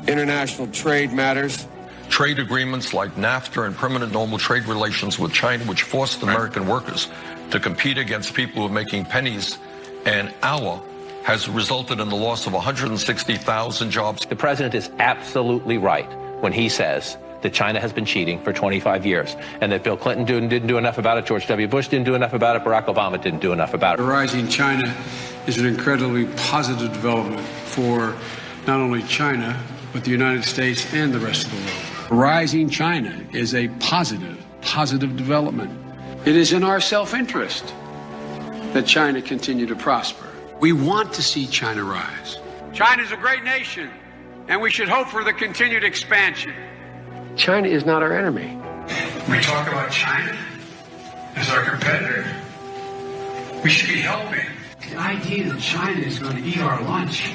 international trade matters. Trade agreements like NAFTA and permanent normal trade relations with China, which forced American workers to compete against people who are making pennies an hour, has resulted in the loss of 160,000 jobs. The president is absolutely right when he says that China has been cheating for 25 years and that Bill Clinton didn't do enough about it, George W. Bush didn't do enough about it, Barack Obama didn't do enough about it. Rising China is an incredibly positive development for not only China, but the United States and the rest of the world. Rising China is a positive development. It is in our self-interest that China continue to prosper. We want to see China rise. China is a great nation, and we should hope for the continued expansion. China is not our enemy. We talk about China as our competitor. We should be helping. The idea that China is going to eat our lunch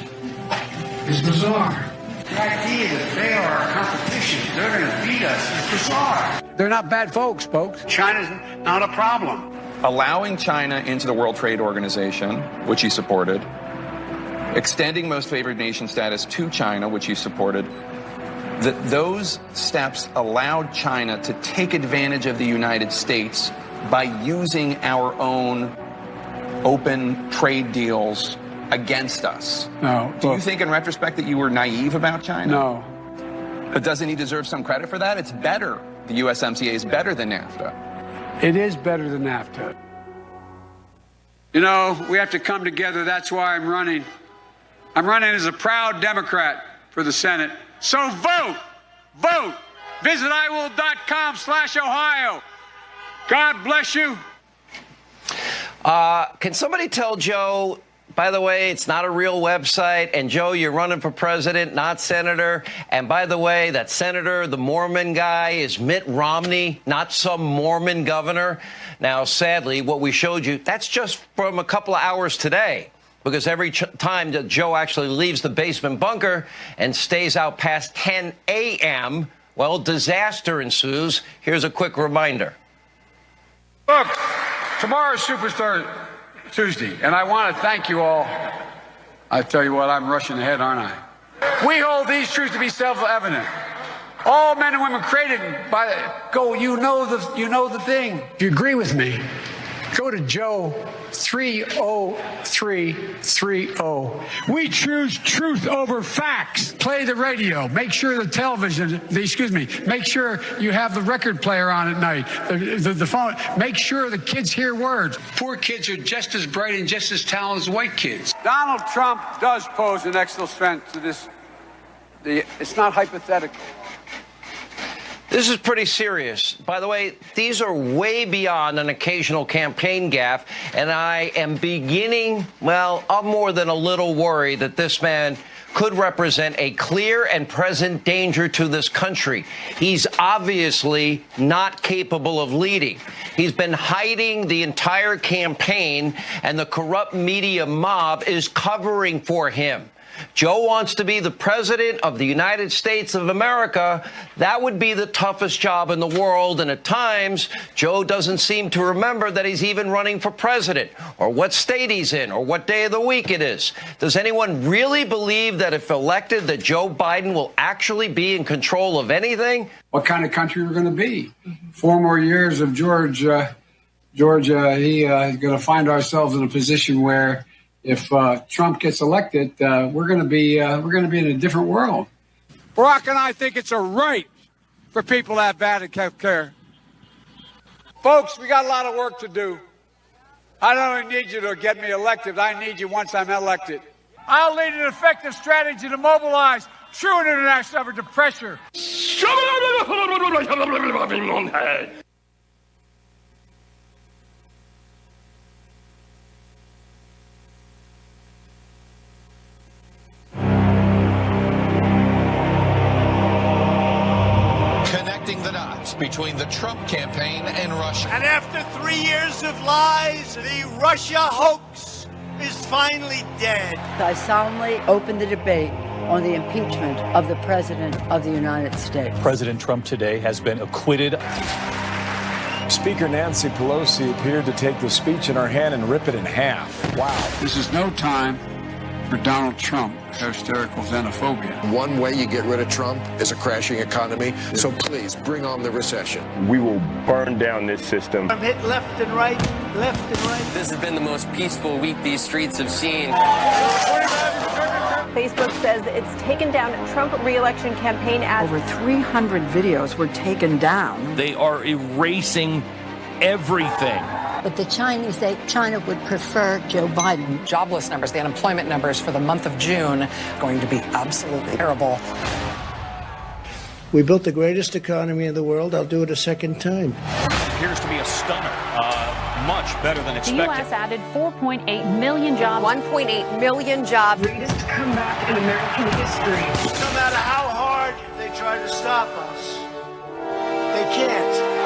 is bizarre. The idea that they are our competition, they're going to beat us, is bizarre. They're not bad folks. China's not a problem. Allowing China into the World Trade Organization, which he supported, extending most favored nation status to China, which he supported, those steps allowed China to take advantage of the United States by using our own open trade deals against us. No. Do you think in retrospect that you were naive about China? No. But doesn't he deserve some credit for that? It's better. The USMCA is better than NAFTA. It is better than NAFTA. You know, we have to come together. That's why I'm running. I'm running as a proud Democrat for the Senate. So vote! Vote! Visit iwill.com/Ohio. God bless you. Can somebody tell Joe, by the way, it's not a real website, and Joe, you're running for president, not senator, and by the way, that senator, the Mormon guy, is Mitt Romney, not some Mormon governor. Now, sadly, what we showed you, that's just from a couple of hours today, because every time that Joe actually leaves the basement bunker and stays out past 10 a.m., well, disaster ensues. Here's a quick reminder. Look, tomorrow's Superstar Tuesday, and I want to thank you all. I tell you what, I'm rushing ahead, aren't I? We hold these truths to be self-evident. All men and women created by you know the thing. If you agree with me, go to Joe 30330. We choose truth over facts. Play the radio. Make sure the television, make sure you have the record player on at night. The phone. Make sure the kids hear words. Poor kids are just as bright and just as talented as white kids. Donald Trump does pose an extra threat to this. It's not hypothetical. This is pretty serious. By the way, these are way beyond an occasional campaign gaffe, and I am beginning, well, I'm more than a little worried that this man could represent a clear and present danger to this country. He's obviously not capable of leading. He's been hiding the entire campaign, and the corrupt media mob is covering for him. Joe wants to be the president of the United States of America. That would be the toughest job in the world. And at times, Joe doesn't seem to remember that he's even running for president, or what state he's in, or what day of the week it is. Does anyone really believe that if elected, that Joe Biden will actually be in control of anything? What kind of country we're going to be? 4 more years of Georgia, he's going to find ourselves in a position where if Trump gets elected, we're going to be in a different world. Barack and I think it's a right for people to have bad health care. Folks, we got a lot of work to do. I don't need you to get me elected. I need you once I'm elected. I'll lead an effective strategy to mobilize true international effort to pressure. The dots between the Trump campaign and Russia. And after 3 years of lies, the Russia hoax is finally dead. I solemnly open the debate on the impeachment of the President of the United States. President Trump today has been acquitted. Speaker Nancy Pelosi appeared to take the speech in her hand and rip it in half. Wow. This is no time for Donald Trump hysterical xenophobia. One way you get rid of Trump is a crashing economy. So please bring on the recession. We will burn down this system. I'm hit left and right, left and right. This has been the most peaceful week these streets have seen. Facebook says it's taken down Trump re-election campaign ads. Over 300 videos were taken down. They are erasing everything. But the Chinese say China would prefer Joe Biden. Jobless numbers, the unemployment numbers for the month of June, going to be absolutely terrible. We built the greatest economy in the world. I'll do it a second time. Appears to be a stunner. Much better than expected. The U.S. added 4.8 million jobs. 1.8 million jobs. Greatest comeback in American history. No matter how hard they try to stop us, they can't.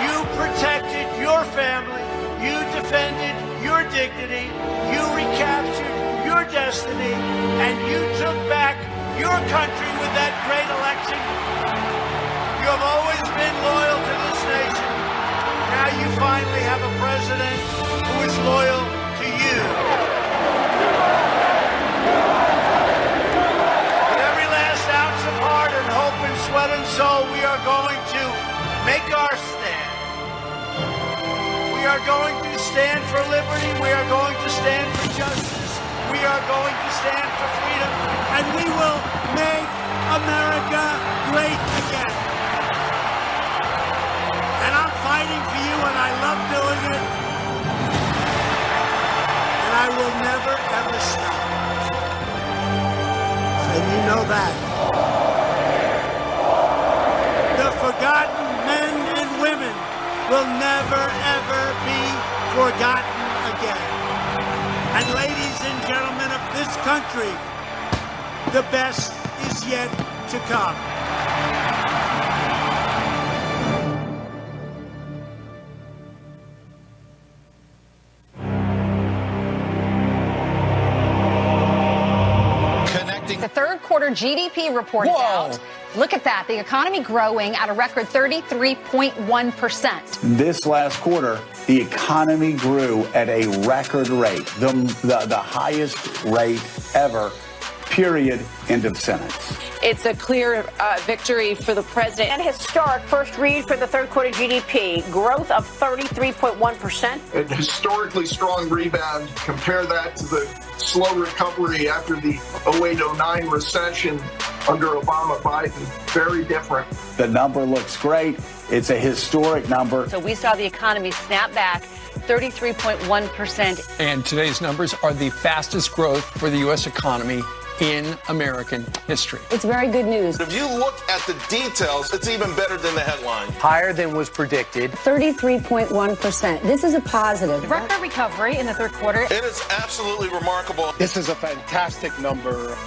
You protected your family. You defended your dignity. You recaptured your destiny. And you took back your country with that great election. You have always been loyal to this nation. Now you finally have a president who is loyal to you. With every last ounce of heart and hope and sweat and soul, we are going to make our stand. We are going to stand for liberty. We are going to stand for justice. We are going to stand for freedom. And we will make America great again. And I'm fighting for you, and I love doing it. And I will never, ever stop. And you know that. The forgotten men and women will never, ever be forgotten again. And ladies and gentlemen of this country, the best is yet to come. The third quarter GDP report is out. Look at that. The economy growing at a record 33.1%. This last quarter, the economy grew at a record rate, the highest rate ever, period, end of sentence. It's a clear victory for the president. And historic first read for the third quarter GDP, growth of 33.1%. A historically strong rebound. Compare that to the slow recovery after the 08-09 recession under Obama-Biden. Very different. The number looks great. It's a historic number. So we saw the economy snap back 33.1%. And today's numbers are the fastest growth for the U.S. economy in American history. It's very good news. If you look at the details, it's even better than the headline. Higher than was predicted. 33.1%. This is a positive. Record recovery in the third quarter. It is absolutely remarkable. This is a fantastic number.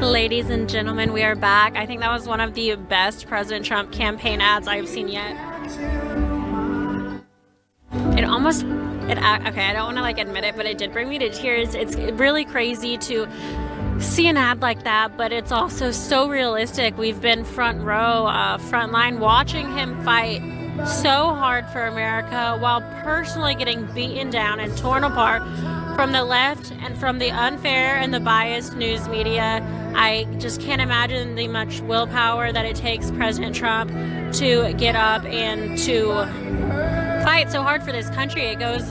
Ladies and gentlemen, we are back. I think that was one of the best President Trump campaign ads I've seen yet. Okay, I don't want to admit it, but it did bring me to tears. It's really crazy to see an ad like that, but it's also so realistic. We've been front row, front line, watching him fight so hard for America while personally getting beaten down and torn apart from the left and from the unfair and the biased news media. I just can't imagine the much willpower that it takes President Trump to get up and to fight so hard for this country. It goes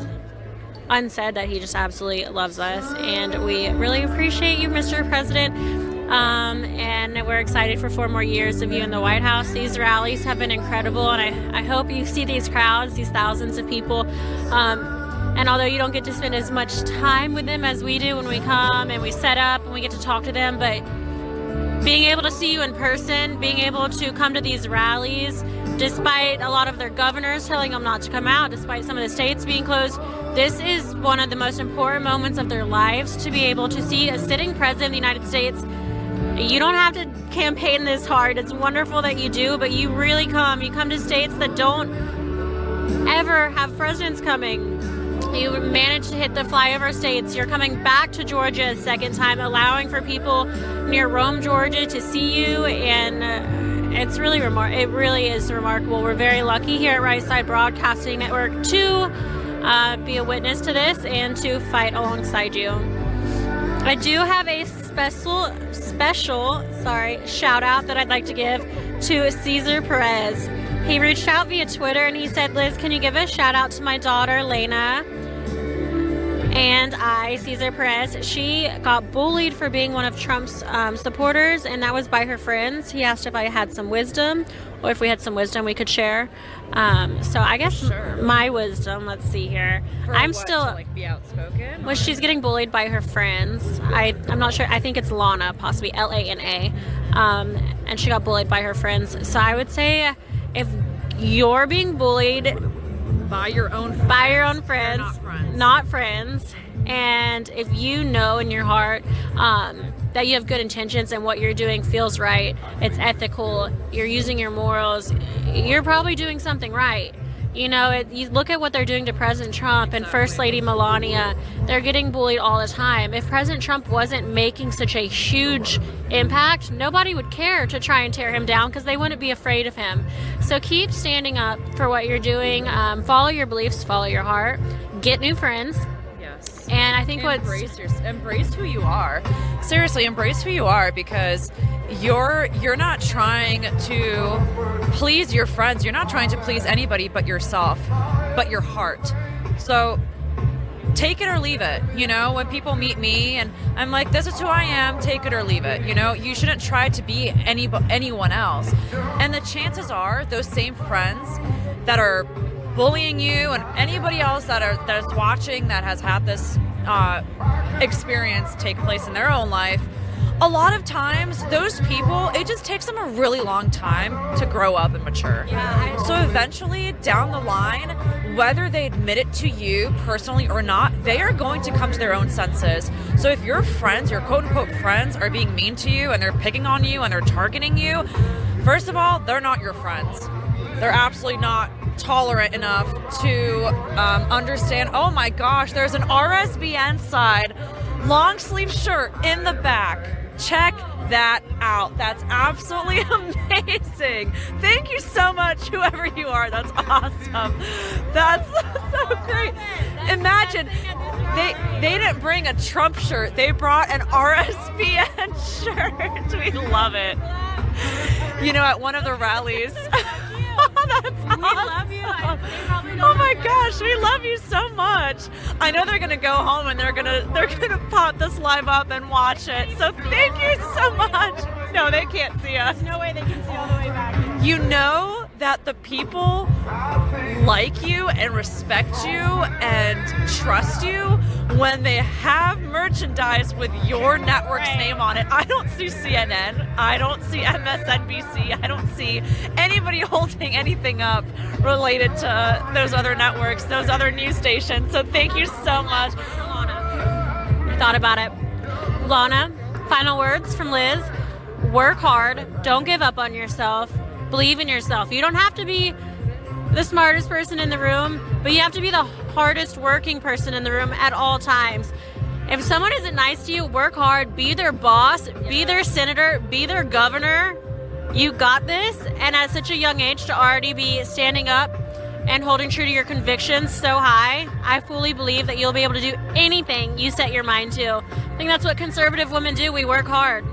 unsaid that he just absolutely loves us, and we really appreciate you, Mr. President. And we're excited for 4 more years of you in the White House. These rallies have been incredible, and I hope you see these crowds, these thousands of people. And although you don't get to spend as much time with them as we do when we come and we set up and we get to talk to them, but being able to see you in person, being able to come to these rallies, despite a lot of their governors telling them not to come out, despite some of the states being closed, this is one of the most important moments of their lives, to be able to see a sitting president of the United States. You don't have to campaign this hard. It's wonderful that you do, but you really come. You come to states that don't ever have presidents coming. You managed to hit the flyover states. You're coming back to Georgia a second time, allowing for people near Rome, Georgia to see you, and it's really it really is remarkable. We're very lucky here at Right Side Broadcasting Network to be a witness to this and to fight alongside you. I do have a special shout out that I'd like to give to Cesar Perez. He reached out via Twitter and he said, "Liz, can you give a shout out to my daughter, Lena?" And Cesar Perez, she got bullied for being one of Trump's supporters, and that was by her friends. He asked if I had some wisdom, or if we had some wisdom we could share. So I guess my wisdom, let's see here. I'm still to be outspoken. Well, she's getting bullied by her friends. I'm not sure. I think it's Lana, possibly Lana. And she got bullied by her friends. So I would say, if you're being bullied by your own friends, not friends, and if you know in your heart that you have good intentions and what you're doing feels right, it's ethical, you're using your morals, you're probably doing something right. You know, you look at what they're doing to President Trump and First Lady Melania. They're getting bullied all the time. If President Trump wasn't making such a huge impact, nobody would care to try and tear him down because they wouldn't be afraid of him. So keep standing up for what you're doing. Follow your beliefs, follow your heart, get new friends. Yes. And I think embrace who you are. Seriously, embrace who you are, because you're not trying to please your friends. You're not trying to please anybody but yourself, but your heart. So take it or leave it. You know, when people meet me and I'm like, this is who I am, take it or leave it. You know, you shouldn't try to be anyone else. And the chances are those same friends that are bullying you and anybody else that is watching that has had this experience take place in their own life, a lot of times those people, it just takes them a really long time to grow up and mature. So eventually down the line, whether they admit it to you personally or not, they are going to come to their own senses. So if your friends, your quote unquote friends, are being mean to you and they're picking on you and they're targeting you, first of all, they're not your friends. They're absolutely not tolerant enough to understand, oh my gosh, there's an RSBN side long sleeve shirt in the back. Check that out. That's absolutely amazing. Thank you so much, whoever you are. That's awesome. That's so great. Imagine They didn't bring a Trump shirt. They brought an RSBN shirt. We love it. You know, at one of the rallies. That's awesome. We love you. Oh my gosh, we love you so much. I know they're gonna go home and they're gonna pop this live up and watch it. So thank you so much. No, they can't see us. There's no way they can see all the way back here. You know that the people like you and respect you and trust you when they have merchandise with your network's name on it. I don't see CNN. I don't see MSNBC. I don't see anybody holding anything up related to those other networks, those other news stations. So thank you so much. I thought about it. Lana, final words from Liz. Work hard. Don't give up on yourself. Believe in yourself. You don't have to be the smartest person in the room, but you have to be the hardest working person in the room at all times. If someone isn't nice to you, work hard. Be their boss. Be their senator. Be their governor. You got this. And at such a young age to already be standing up and holding true to your convictions so high, I fully believe that you'll be able to do anything you set your mind to. I think that's what conservative women do. We work hard.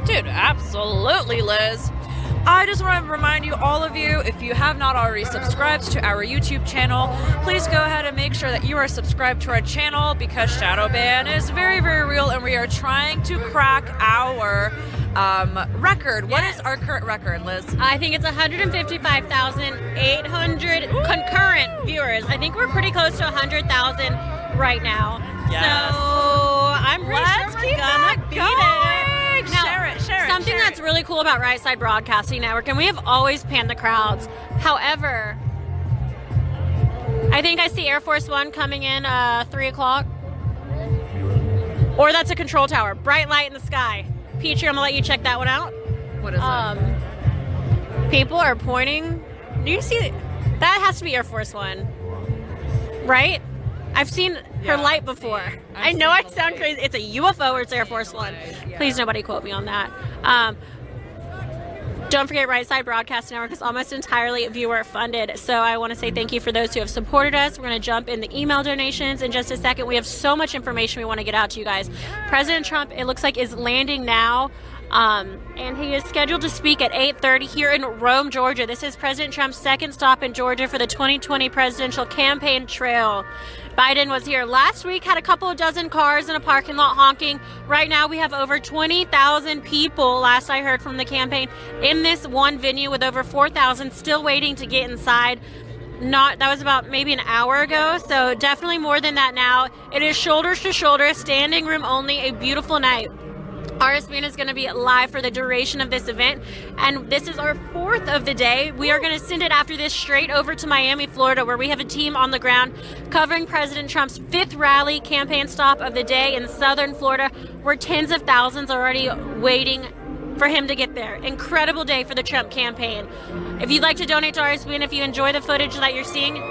Dude, absolutely, Liz. I just want to remind you, all of you, if you have not already subscribed to our YouTube channel, please go ahead and make sure that you are subscribed to our channel, because shadow ban is very, very real, and we are trying to crack our record. What is our current record, Liz? I think it's 155,800 concurrent viewers. I think we're pretty close to 100,000 right now. Yes. So I'm pretty sure we're gonna beat it. Now, Share it. Something that's really cool about Right Side Broadcasting Network, and we have always panned the crowds. However, I think I see Air Force One coming in 3 o'clock. Or that's a control tower. Bright light in the sky. Petrie, I'm going to let you check that one out. What is it? People are pointing. Do you see? That has to be Air Force One. Right? I've seen her light before. I know I sound crazy. It's a UFO or it's Air Force One. Please, nobody quote me on that. Don't forget, Right Side Broadcast Network is almost entirely viewer funded. So I want to say thank you for those who have supported us. We're going to jump in the email donations in just a second. We have so much information we want to get out to you guys. President Trump, it looks like, is landing now. And he is scheduled to speak at 8:30 here in Rome, Georgia. This is President Trump's second stop in Georgia for the 2020 presidential campaign trail. Biden was here last week, had a couple of dozen cars in a parking lot honking. Right now we have over 20,000 people, last I heard from the campaign, in this one venue, with over 4,000 still waiting to get inside. That was about maybe an hour ago, so definitely more than that now. It is shoulder to shoulder, standing room only, a beautiful night. RSBN is going to be live for the duration of this event, and this is our fourth of the day. We are going to send it after this straight over to Miami, Florida, where we have a team on the ground covering President Trump's fifth rally campaign stop of the day in southern Florida, where tens of thousands are already waiting for him to get there. Incredible day for the Trump campaign. If you'd like to donate to RSBN, if you enjoy the footage that you're seeing,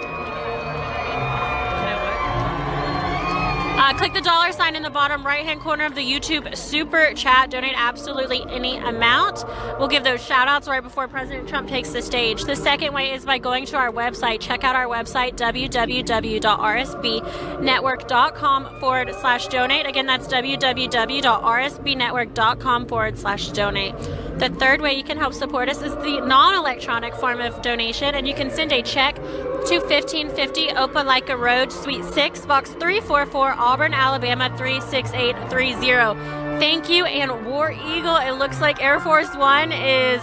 click the $sign in the bottom right-hand corner of the YouTube Super Chat. Donate absolutely any amount. We'll give those shout-outs right before President Trump takes the stage. The second way is by going to our website. Check out our website, www.rsbnetwork.com/donate. Again, that's www.rsbnetwork.com/donate. The third way you can help support us is the non-electronic form of donation, and you can send a check to 1550 Opelika Road, Suite 6, Box 344, Auburn, Alabama 36830. Thank you, and War Eagle. It looks like Air Force One is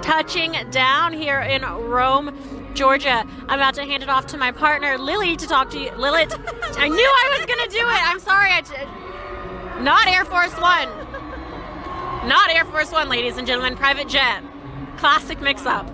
touching down here in Rome, Georgia. I'm about to hand it off to my partner, Lily, to talk to you. Lilith, I knew I was going to do it. I'm sorry. Not Air Force One. Not Air Force One, ladies and gentlemen. Private jet. Classic mix-up.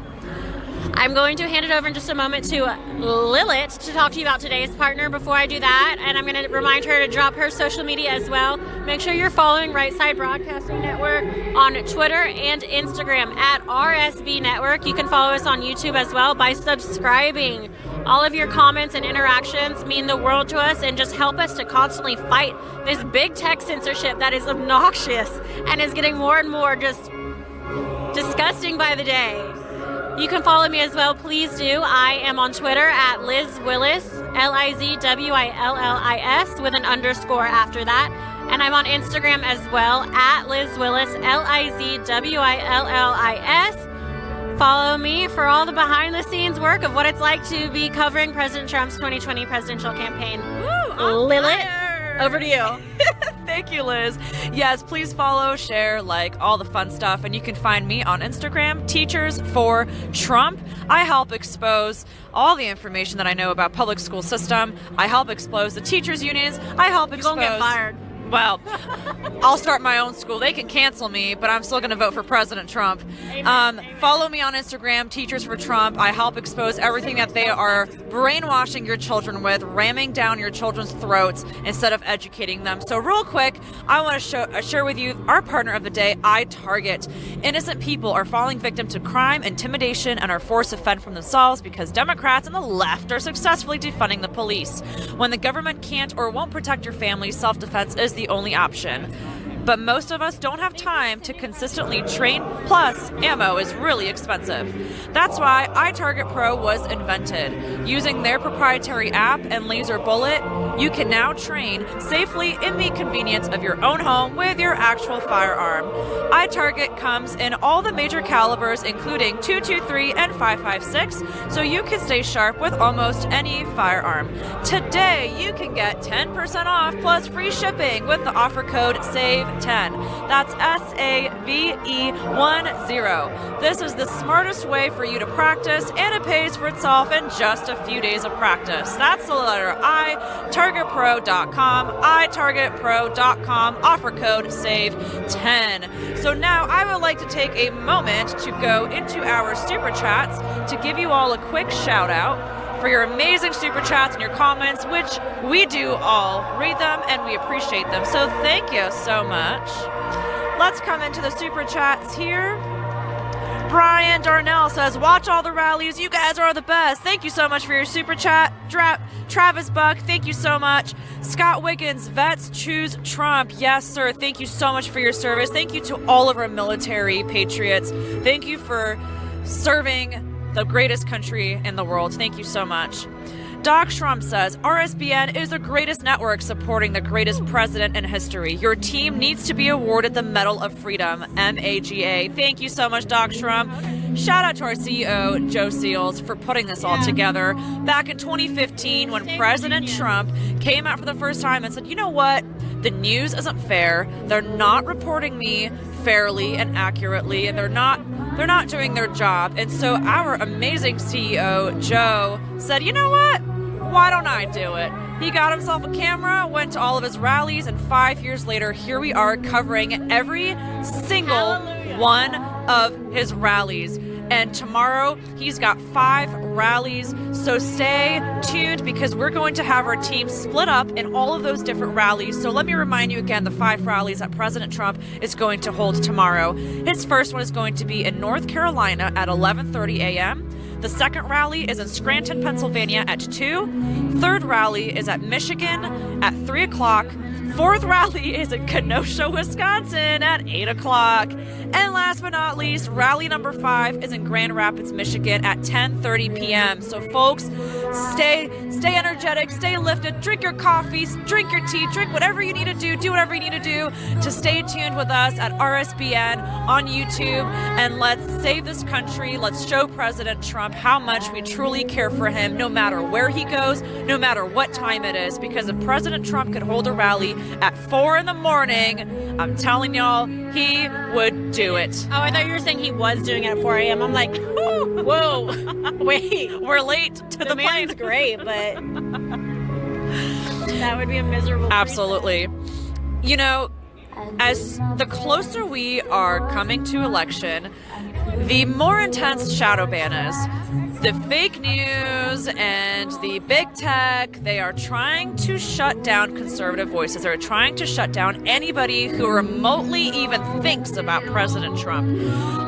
I'm going to hand it over in just a moment to Lilith to talk to you about today's partner. Before I do that, and I'm going to remind her to drop her social media as well. Make sure you're following Right Side Broadcasting Network on Twitter and Instagram at RSB Network. You can follow us on YouTube as well by subscribing. All of your comments and interactions mean the world to us and just help us to constantly fight this big tech censorship that is obnoxious and is getting more and more just disgusting by the day. You can follow me as well. Please do. I am on Twitter at Liz Willis, LIZWILLIS, with an underscore after that. And I'm on Instagram as well, at Liz Willis, LIZWILLIS. Follow me for all the behind-the-scenes work of what it's like to be covering President Trump's 2020 presidential campaign. Woo, Lilith, over to you. Thank you, Liz. Yes, please follow, share, like, all the fun stuff. And you can find me on Instagram, Teachers for Trump. I help expose all the information that I know about public school system. I help expose the teachers' unions. I help expose... You're gonna get fired. Well, I'll start my own school. They can cancel me, but I'm still going to vote for President Trump. Follow me on Instagram, Teachers for Trump. I help expose everything that they are brainwashing your children with, ramming down your children's throats instead of educating them. So real quick, I want to share with you our partner of the day, iTarget. Innocent people are falling victim to crime, intimidation, and are forced to fend for themselves because Democrats and the left are successfully defunding the police. When the government can't or won't protect your family, self-defense is the only option. But most of us don't have time to consistently train, plus ammo is really expensive. That's why iTarget Pro was invented. Using their proprietary app and laser bullet, you can now train safely in the convenience of your own home with your actual firearm. iTarget comes in all the major calibers, including .223 and .556, so you can stay sharp with almost any firearm. Today, you can get 10% off plus free shipping with the offer code SAVE10. That's SAVE10. This is the smartest way for you to practice, and it pays for itself in just a few days of practice. That's the letter I, targetpro.com, itargetpro.com, offer code SAVE10. So now I would like to take a moment to go into our super chats to give you all a quick shout out for your amazing super chats and your comments, which we do all read them and we appreciate them. So thank you so much. Let's come into the super chats here. Brian Darnell says, watch all the rallies. You guys are the best. Thank you so much for your super chat. Travis Buck, thank you so much. Scott Wiggins, vets choose Trump. Yes, sir. Thank you so much for your service. Thank you to all of our military patriots. Thank you for serving the greatest country in the world. Thank you so much. Doc Schrum says, RSBN is the greatest network supporting the greatest president in history. Your team needs to be awarded the Medal of Freedom, MAGA. Thank you so much, Doc Schrum. Shout out to our CEO, Joe Seals, for putting this all together. Back in 2015, when President Trump came out for the first time and said, you know what? The news isn't fair. They're not reporting me fairly and accurately, and they're not doing their job. And so our amazing CEO, Joe, said, you know what? Why don't I do it? He got himself a camera, went to all of his rallies, and 5 years later, here we are covering every single one of his rallies. And tomorrow, he's got 5 rallies. So stay tuned because we're going to have our team split up in all of those different rallies. So let me remind you again, the 5 rallies that President Trump is going to hold tomorrow. His first one is going to be in North Carolina at 11:30 a.m. The second rally is in Scranton, Pennsylvania at 2. Third rally is at Michigan at 3 o'clock. Fourth rally is in Kenosha, Wisconsin at 8 o'clock. And last but not least, rally number 5 is in Grand Rapids, Michigan at 10:30 p.m. So folks, stay energetic, stay lifted, drink your coffee, drink your tea, drink whatever you need to do whatever you need to do to stay tuned with us at RSBN on YouTube. And let's save this country. Let's show President Trump how much we truly care for him, no matter where he goes, no matter what time it is. Because if President Trump could hold a rally at 4 in the morning, I'm telling y'all, he would do it. Oh, I thought you were saying he was doing it at 4 a.m. I'm like, whoa, wait, we're late to the plane. Man's great, but that would be a miserable. Absolutely. You know, as the closer we are coming to election, the more intense shadow ban is. The fake news and the big tech, they are trying to shut down conservative voices. They're trying to shut down anybody who remotely even thinks about President Trump.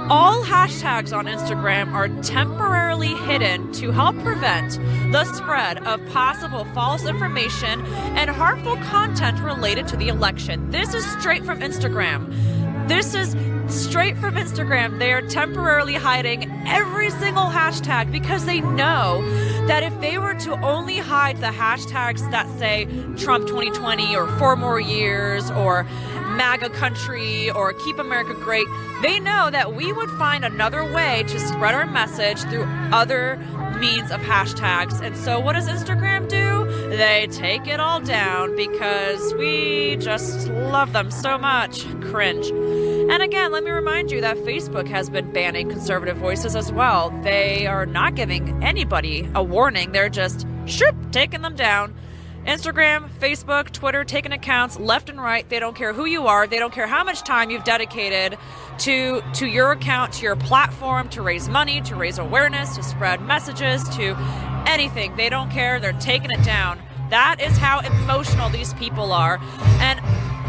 All hashtags on Instagram are temporarily hidden to help prevent the spread of possible false information and harmful content related to the election. This is straight from Instagram. This is straight from Instagram. They are temporarily hiding every single hashtag because they know that if they were to only hide the hashtags that say Trump 2020 or 4 more years or MAGA country or Keep America Great, they know that we would find another way to spread our message through other means of hashtags. And so what does Instagram do? They take it all down because we just love them so much. Cringe. And again, let me remind you that Facebook has been banning conservative voices as well. They are not giving anybody a warning. They're just taking them down. Instagram, Facebook, Twitter, taking accounts left and right. They don't care who you are. They don't care how much time you've dedicated to your account, to your platform, to raise money, to raise awareness, to spread messages, to anything. They don't care. They're taking it down. That is how emotional these people are. And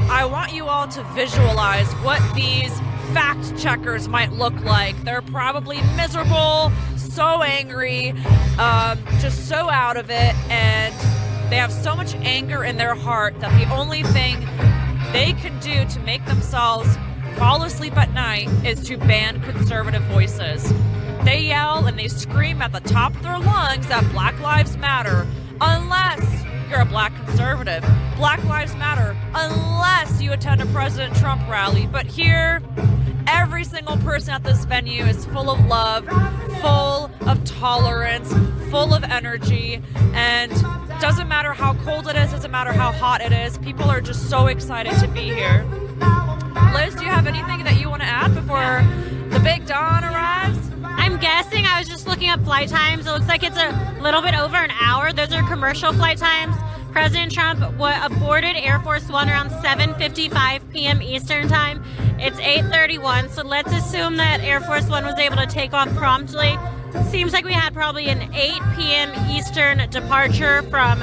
I want you all to visualize what these fact checkers might look like. They're probably miserable, so angry, just so out of it, and they have so much anger in their heart that the only thing they can do to make themselves fall asleep at night is to ban conservative voices. They yell and they scream at the top of their lungs that Black Lives Matter, unless you're a black conservative. Black Lives Matter, unless you attend a President Trump rally. But here, every single person at this venue is full of love, full of tolerance, full of energy, and doesn't matter how cold it is, doesn't matter how hot it is, people are just so excited to be here. Liz, do you have anything that you want to add before the big dawn arrives? I'm guessing, I was just looking up flight times. It looks like it's a little bit over an hour. Those are commercial flight times. President Trump aborted Air Force One around 7:55 p.m. Eastern time. It's 8:31, so let's assume that Air Force One was able to take off promptly. Seems like we had probably an 8 p.m. Eastern departure from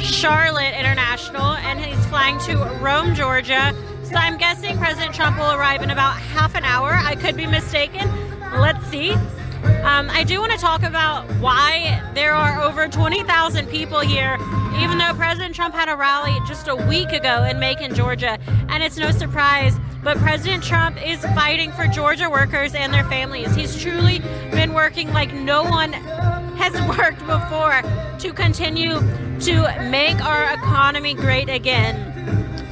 Charlotte International, and he's flying to Rome, Georgia. So I'm guessing President Trump will arrive in about half an hour. I could be mistaken. Let's see. I do want to talk about why there are over 20,000 people here, even though President Trump had a rally just a week ago in Macon, Georgia. And it's no surprise, but President Trump is fighting for Georgia workers and their families. He's truly been working like no one has worked before to continue to make our economy great again.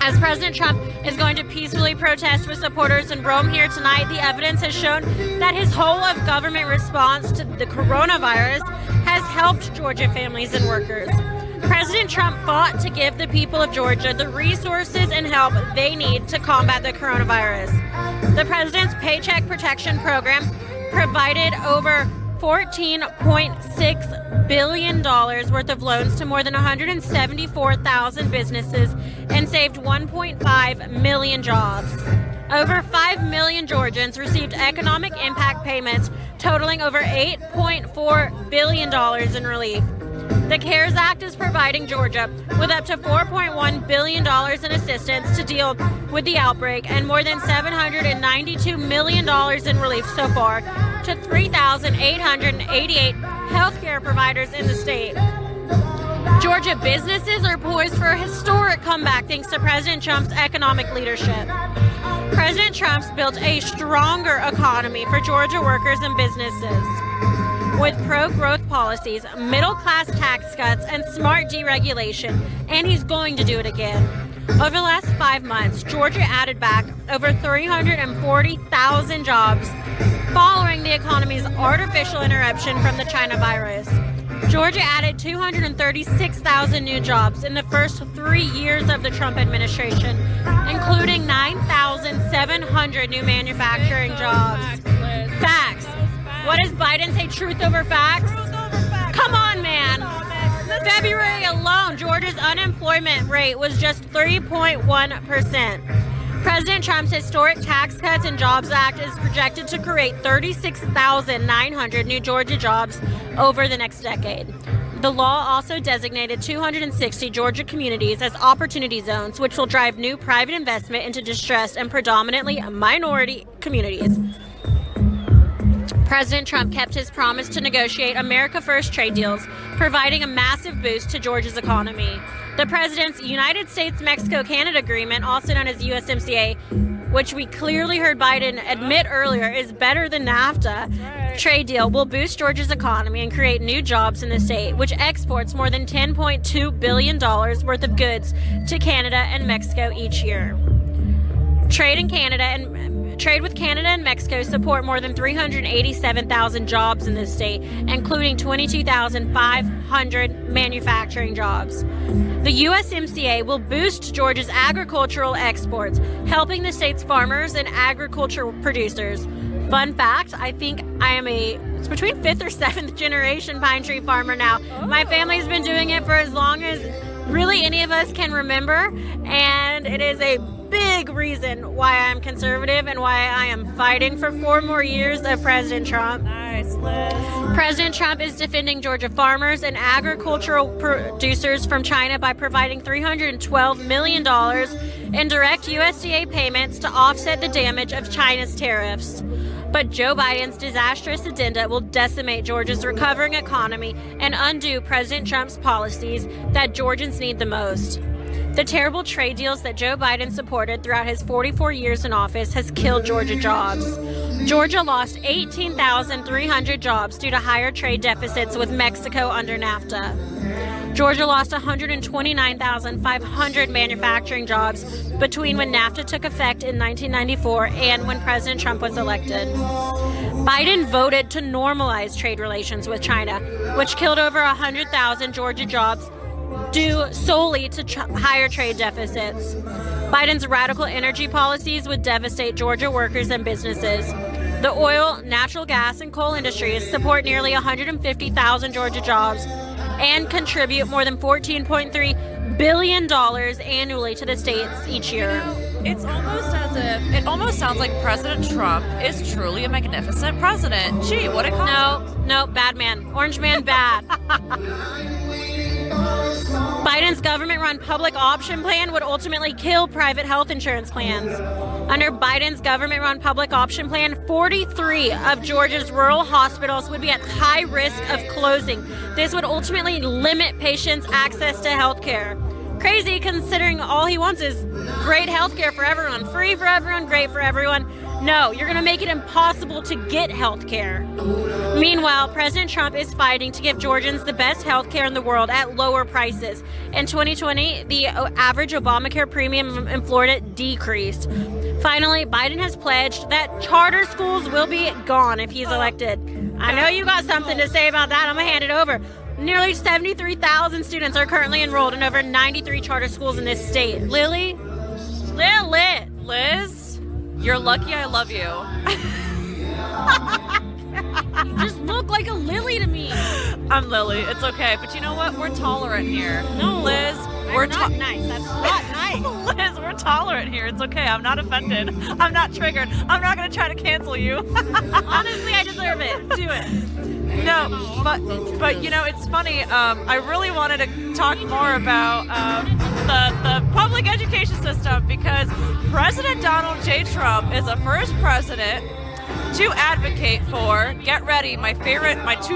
As President Trump is going to peacefully protest with supporters in Rome here tonight, the evidence has shown that his whole of government response to the coronavirus has helped Georgia families and workers. President Trump fought to give the people of Georgia the resources and help they need to combat the coronavirus. The president's Paycheck Protection Program provided over $14.6 billion worth of loans to more than 174,000 businesses and saved 1.5 million jobs. Over 5 million Georgians received economic impact payments totaling over $8.4 billion in relief. The CARES Act is providing Georgia with up to $4.1 billion in assistance to deal with the outbreak and more than $792 million in relief so far to 3,888 healthcare providers in the state. Georgia businesses are poised for a historic comeback thanks to President Trump's economic leadership. President Trump's built a stronger economy for Georgia workers and businesses. With pro-growth policies, middle-class tax cuts, and smart deregulation, and he's going to do it again. Over the last 5 months, Georgia added back over 340,000 jobs following the economy's artificial interruption from the China virus. Georgia added 236,000 new jobs in the first 3 years of the Trump administration, including 9,700 new manufacturing jobs. Facts. What does Biden say, truth over facts? Come on, man. February alone, Georgia's unemployment rate was just 3.1%. President Trump's historic Tax Cuts and Jobs Act is projected to create 36,900 new Georgia jobs over the next decade. The law also designated 260 Georgia communities as opportunity zones, which will drive new private investment into distressed and predominantly minority communities. President Trump kept his promise to negotiate America First trade deals, providing a massive boost to Georgia's economy. The president's United States-Mexico-Canada agreement, also known as USMCA, which we clearly heard Biden admit earlier is better than NAFTA, trade deal will boost Georgia's economy and create new jobs in the state, which exports more than $10.2 billion worth of goods to Canada and Mexico each year. Trade with Canada and Mexico support more than 387,000 jobs in this state, including 22,500 manufacturing jobs. The USMCA will boost Georgia's agricultural exports, helping the state's farmers and agricultural producers. Fun fact, I think I am it's between 5th or 7th generation pine tree farmer now. My family's been doing it for as long as really any of us can remember, and it is a big reason why I'm conservative and why I am fighting for 4 more years of President Trump. Nice, Liz. President Trump is defending Georgia farmers and agricultural producers from China by providing $312 million in direct USDA payments to offset the damage of China's tariffs. But Joe Biden's disastrous agenda will decimate Georgia's recovering economy and undo President Trump's policies that Georgians need the most. The terrible trade deals that Joe Biden supported throughout his 44 years in office has killed Georgia jobs. Georgia lost 18,300 jobs due to higher trade deficits with Mexico under NAFTA. Georgia lost 129,500 manufacturing jobs between when NAFTA took effect in 1994 and when President Trump was elected. Biden voted to normalize trade relations with China, which killed over 100,000 Georgia jobs due solely to higher trade deficits. Biden's radical energy policies would devastate Georgia workers and businesses. The oil, natural gas, and coal industries support nearly 150,000 Georgia jobs and contribute more than $14.3 billion annually to the states each year. It's almost as if it almost sounds like President Trump is truly a magnificent president. Gee, what a compliment. No, bad man. Orange man bad. Biden's government-run public option plan would ultimately kill private health insurance plans. Under Biden's government-run public option plan, 43 of Georgia's rural hospitals would be at high risk of closing. This would ultimately limit patients' access to health care. Crazy, considering all he wants is great health care for everyone, free for everyone, great for everyone. No, you're going to make it impossible to get health care. Meanwhile, President Trump is fighting to give Georgians the best health care in the world at lower prices. In 2020, the average Obamacare premium in Florida decreased. Finally, Biden has pledged that charter schools will be gone if he's elected. I know you got something to say about that. I'm going to hand it over. Nearly 73,000 students are currently enrolled in over 93 charter schools in this state. Liz, you're lucky I love you. You just look like a Lily to me. I'm Lily. It's okay. But you know what? We're tolerant here. No, Liz, we're not nice. That's not nice. Liz, we're tolerant here. It's okay. I'm not offended. I'm not triggered. I'm not going to try to cancel you. Honestly, I deserve it. Do it. No, but you know, it's funny. I really wanted to talk more about the public education system because President Donald J. Trump is the first president to advocate for, get ready, my 2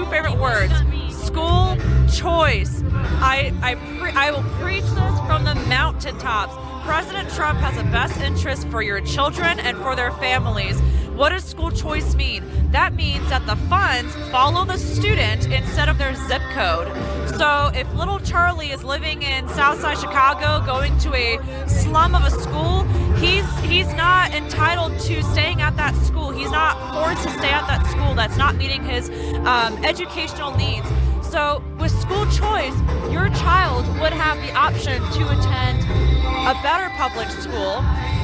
favorite words, school choice. I will preach this from the mountaintops. President Trump has a best interest for your children and for their families. What does school choice mean? That means that the funds follow the student instead of their zip code. So if little Charlie is living in Southside Chicago, going to a slum of a school, he's not entitled to staying at that school. He's not forced to stay at that school that's not meeting his educational needs. So with school choice, your child would have the option to attend a better public school,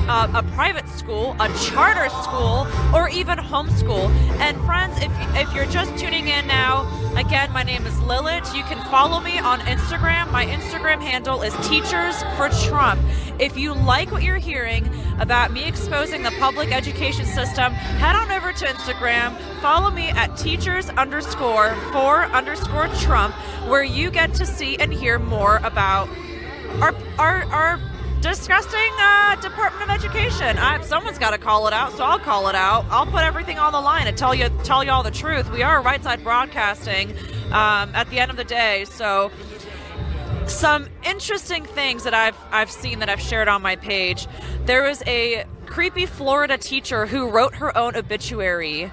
a private school, a charter school, or even homeschool. And friends, if you're just tuning in now, again, my name is Lilith. You can follow me on Instagram. My Instagram handle is Teachers for Trump. If you like what you're hearing about me exposing the public education system, head on over to Instagram. Follow me at teachers_for_Trump, where you get to see and hear more about our disgusting Department of Education. Someone's got to call it out, so I'll call it out. I'll put everything on the line and tell you all the truth. We are Right Side Broadcasting at the end of the day. So some interesting things that I've seen that I've shared on my page. There was a creepy Florida teacher who wrote her own obituary.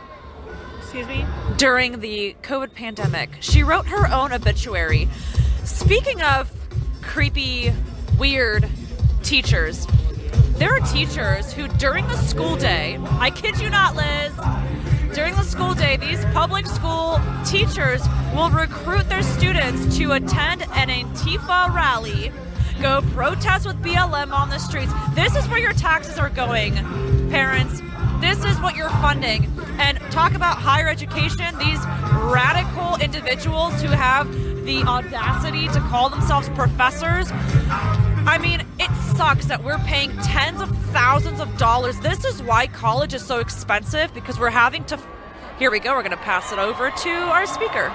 Excuse me? During the COVID pandemic. She wrote her own obituary. Speaking of creepy, weird teachers, there are teachers who during the school day, I kid you not, Liz, during the school day, these public school teachers will recruit their students to attend an Antifa rally, go protest with BLM on the streets. This is where your taxes are going, parents. This is what you're funding. And talk about higher education, these radical individuals who have the audacity to call themselves professors. I mean, it sucks that we're paying tens of thousands of dollars. This is why college is so expensive, because we're having to... Here we go, we're going to pass it over to our speaker.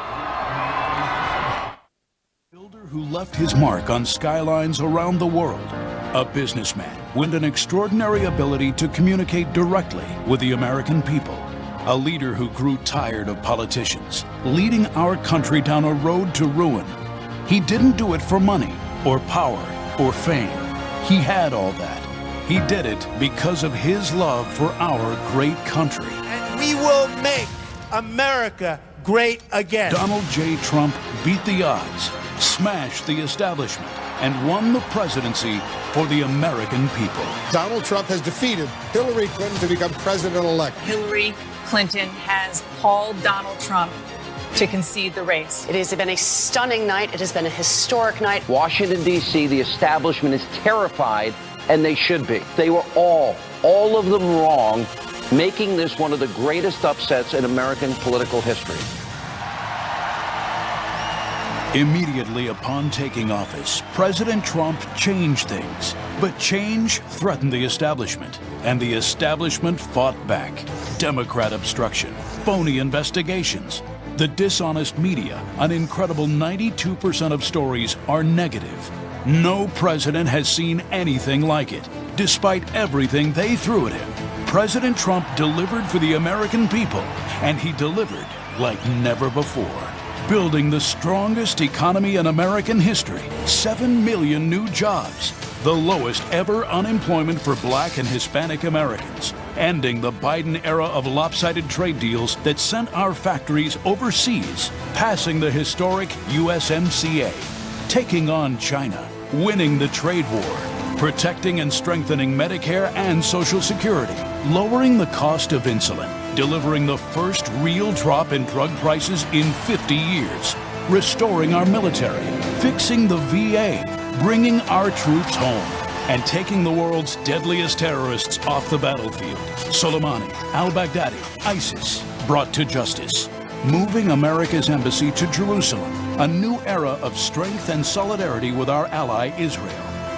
Who left his mark on skylines around the world. A businessman with an extraordinary ability to communicate directly with the American people. A leader who grew tired of politicians, leading our country down a road to ruin. He didn't do it for money or power or fame. He had all that. He did it because of his love for our great country. And we will make America great again. Donald J. Trump beat the odds, smashed the establishment, and won the presidency for the American people. Donald Trump has defeated Hillary Clinton to become president-elect. Hillary Clinton has called Donald Trump to concede the race. It has been a stunning night. It has been a historic night. Washington, D.C., the establishment is terrified, and they should be. They were all of them wrong, making this one of the greatest upsets in American political history. Immediately upon taking office, President Trump changed things. But change threatened the establishment, and the establishment fought back. Democrat obstruction, phony investigations, the dishonest media, an incredible 92% of stories are negative. No president has seen anything like it. Despite everything they threw at him, President Trump delivered for the American people, and he delivered like never before. Building the strongest economy in American history, 7 million new jobs, the lowest ever unemployment for Black and Hispanic Americans, ending the Biden era of lopsided trade deals that sent our factories overseas, passing the historic USMCA, taking on China, winning the trade war, protecting and strengthening Medicare and Social Security, lowering the cost of insulin, delivering the first real drop in drug prices in 50 years, restoring our military, fixing the VA, bringing our troops home, and taking the world's deadliest terrorists off the battlefield. Soleimani, al-Baghdadi, ISIS, brought to justice. Moving America's embassy to Jerusalem, a new era of strength and solidarity with our ally Israel.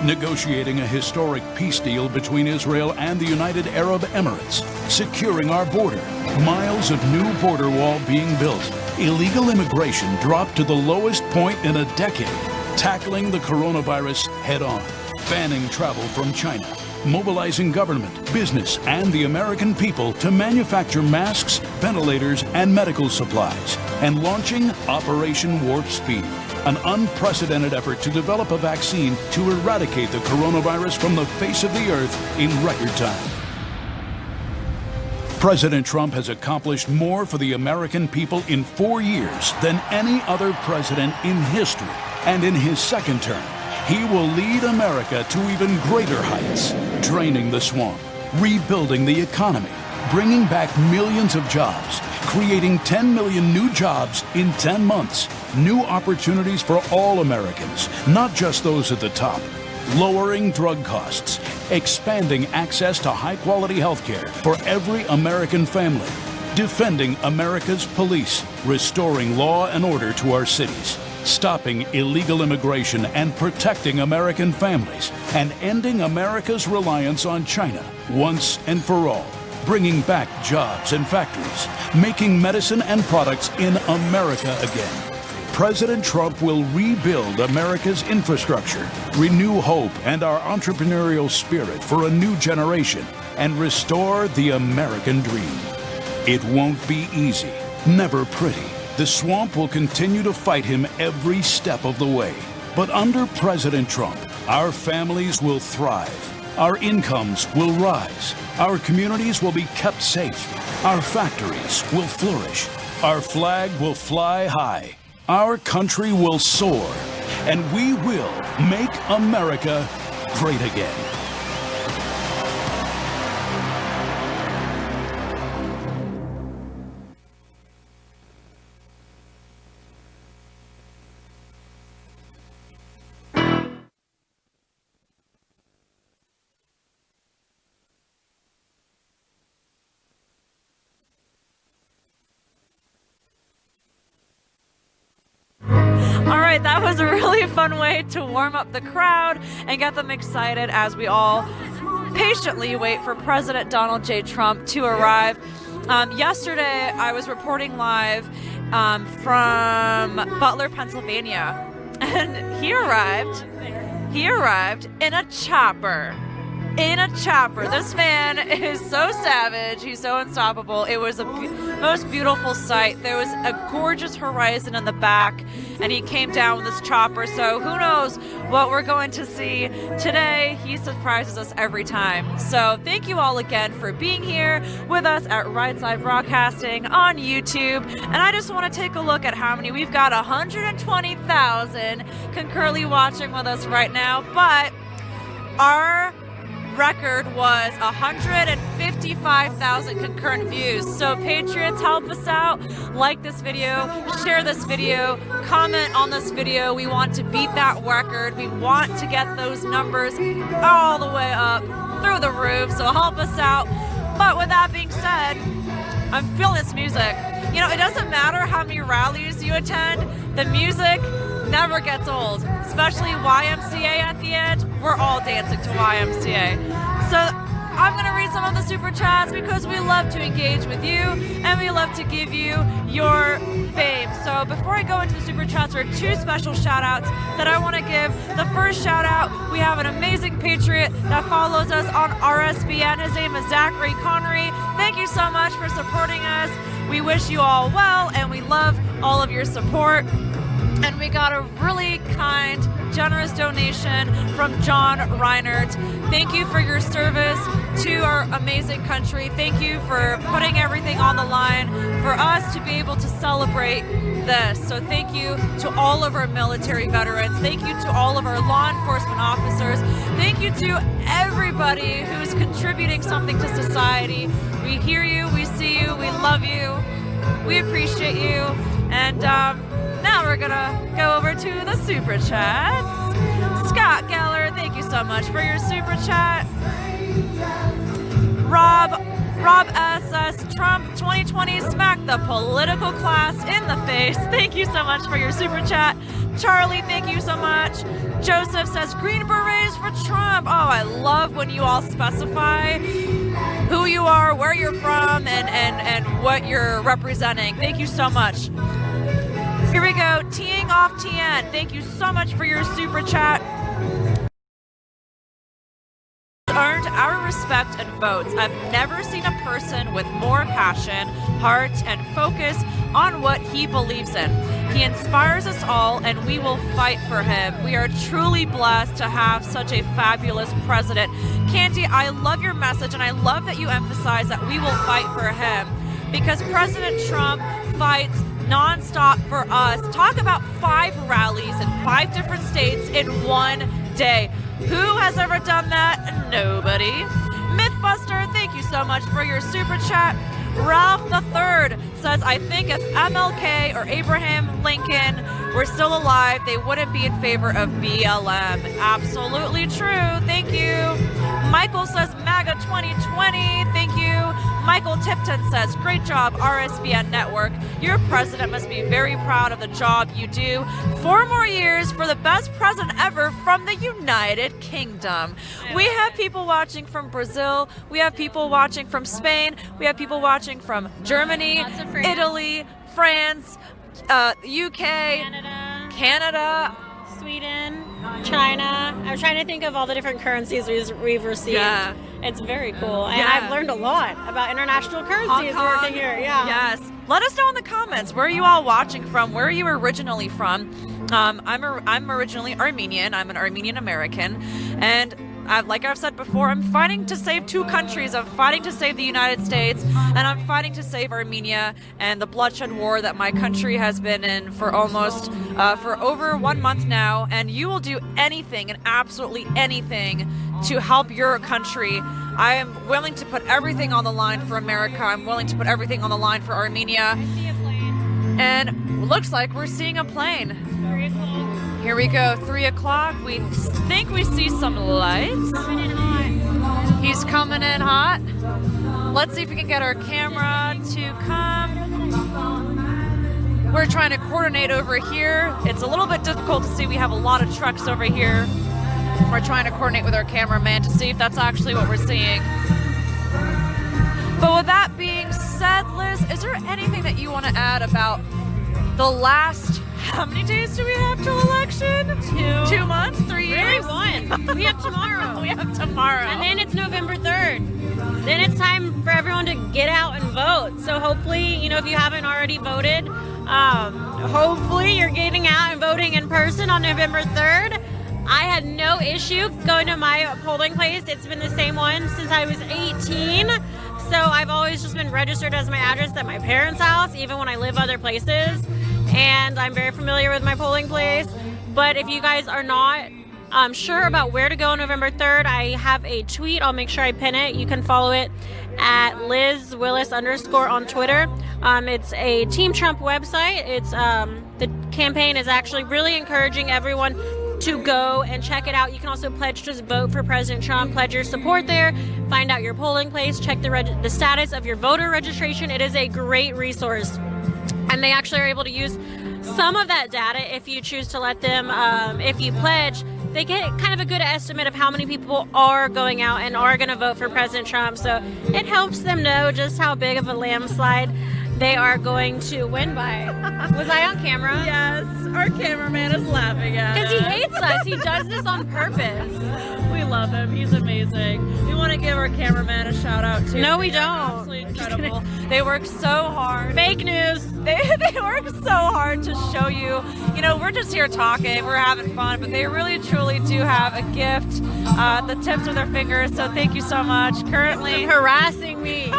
Negotiating a historic peace deal between Israel and the United Arab Emirates, securing our border, miles of new border wall being built, illegal immigration dropped to the lowest point in a decade, tackling the coronavirus head-on, banning travel from China, mobilizing government, business, and the American people to manufacture masks, ventilators, and medical supplies, and launching Operation Warp Speed, an unprecedented effort to develop a vaccine to eradicate the coronavirus from the face of the earth in record time. President Trump has accomplished more for the American people in 4 years than any other president in history. And in his second term, he will lead America to even greater heights, draining the swamp, rebuilding the economy, bringing back millions of jobs, creating 10 million new jobs in 10 months, new opportunities for all Americans, not just those at the top, lowering drug costs, expanding access to high-quality health care for every American family, defending America's police, restoring law and order to our cities, stopping illegal immigration and protecting American families, and ending America's reliance on China once and for all, bringing back jobs and factories, making medicine and products in America again. President Trump will rebuild America's infrastructure, renew hope and our entrepreneurial spirit for a new generation, and restore the American dream. It won't be easy, never pretty. The swamp will continue to fight him every step of the way. But under President Trump, our families will thrive. Our incomes will rise. Our communities will be kept safe. Our factories will flourish. Our flag will fly high. Our country will soar. And we will make America great again. That was a really fun way to warm up the crowd and get them excited as we all patiently wait for President Donald J. Trump to arrive. Yesterday, I was reporting live from Butler, Pennsylvania, and he arrived in a chopper. This man is so savage. He's so unstoppable. It was a most beautiful sight. There was a gorgeous horizon in the back, and he came down with this chopper. So who knows what we're going to see today. He surprises us every time. So thank you all again for being here with us at Right Side Broadcasting on YouTube. And I just want to take a look at how many. We've got 120,000 concurrently watching with us right now, but our record was 155,000 concurrent views. So Patriots, help us out. Like this video, share this video, comment on this video. We want to beat that record. We want to get those numbers all the way up through the roof. So help us out. But with that being said, I'm feeling this music. You know, it doesn't matter how many rallies you attend, the music never gets old, especially YMCA at the end. We're all dancing to YMCA. So I'm going to read some of the super chats because we love to engage with you and we love to give you your fame. So before I go into the super chats, there are two special shout outs that I want to give. The first shout out, we have an amazing patriot that follows us on RSBN. His name is Zachary Connery. Thank you so much for supporting us. We wish you all well and we love all of your support. And we got a really kind, generous donation from John Reinert. Thank you for your service to our amazing country. Thank you for putting everything on the line for us to be able to celebrate this. So thank you to all of our military veterans. Thank you to all of our law enforcement officers. Thank you to everybody who's contributing something to society. We hear you, we see you, we love you, we appreciate you. And now we're gonna go over to the super chats. Scott Geller, thank you so much for your super chat. Rob SS, Trump 2020 smacked the political class in the face. Thank you so much for your super chat. Charlie, thank you so much. Joseph says, Green Berets for Trump. Oh, I love when you all specify who you are, where you're from, and what you're representing. Thank you so much. Here we go, Teeing Off TN. Thank you so much for your super chat. Earned our respect and votes. I've never seen a person with more passion, heart, and focus on what he believes in. He inspires us all, and we will fight for him. We are truly blessed to have such a fabulous president. Candy, I love your message, and I love that you emphasize that we will fight for him, because President Trump fights nonstop for us. Talk about 5 rallies in 5 different states in one day. Who has ever done that? Nobody. Mythbuster, thank you so much for your super chat. Ralph III says, I think if MLK or Abraham Lincoln were still alive, they wouldn't be in favor of BLM. Absolutely true. Thank you. Michael says, MAGA 2020. Thank you. Michael Tipton says, great job, RSBN Network. Your president must be very proud of the job you do. 4 more years for the best president ever from the United Kingdom. We have people watching from Brazil. We have people watching from Spain. We have people watching from Germany, Italy, France, UK, Canada, Sweden, China. I'm trying to think of all the different currencies we've received. Yeah. It's very cool. And I've learned a lot about international currencies working here. Yeah. Yes. Let us know in the comments, where are you all watching from? Where are you originally from? I'm originally Armenian. I'm an Armenian American. And like I've said before, I'm fighting to save two countries. I'm fighting to save the United States, and I'm fighting to save Armenia and the bloodshed war that my country has been in for almost for over 1 month now. And you will do anything and absolutely anything to help your country. I am willing to put everything on the line for America. I'm willing to put everything on the line for Armenia. And looks like we're seeing a plane. Here we go, 3 o'clock. We think we see some lights. He's coming in hot. Let's see if we can get our camera to come. We're trying to coordinate over here. It's a little bit difficult to see. We have a lot of trucks over here. We're trying to coordinate with our cameraman to see if that's actually what we're seeing. But with that being said, Liz, is there anything that you want to add about the last, how many days do we have till election? 2 months, 3 years? Really, 1. We have tomorrow. We have tomorrow. And then it's November 3rd. Then it's time for everyone to get out and vote. So hopefully, if you haven't already voted, hopefully you're getting out and voting in person on November 3rd. I had no issue going to my polling place. It's been the same one since I was 18. So I've always just been registered as my address at my parents' house, even when I live other places. And I'm very familiar with my polling place. But if you guys are not sure about where to go on November 3rd, I have a tweet. I'll make sure I pin it. You can follow it at LizWillis_ on Twitter. It's a Team Trump website. It's the campaign is actually really encouraging everyone to go and check it out. You can also pledge to vote for President Trump, pledge your support there, find out your polling place, check the status of your voter registration. It is a great resource. And they actually are able to use some of that data if you choose to let them, if you pledge, they get kind of a good estimate of how many people are going out and are going to vote for President Trump. So it helps them know just how big of a landslide they are going to win by. Was I on camera? Yes, our cameraman is laughing at us. Because he hates us. He does this on purpose. We love him. He's amazing. We want to give our cameraman a shout out too. No, we don't. Absolutely incredible. They work so hard. Fake news. They work so hard to show you. We're just here talking. We're having fun, but they really truly do have a gift. The tips of their fingers. So thank you so much. Currently harassing me.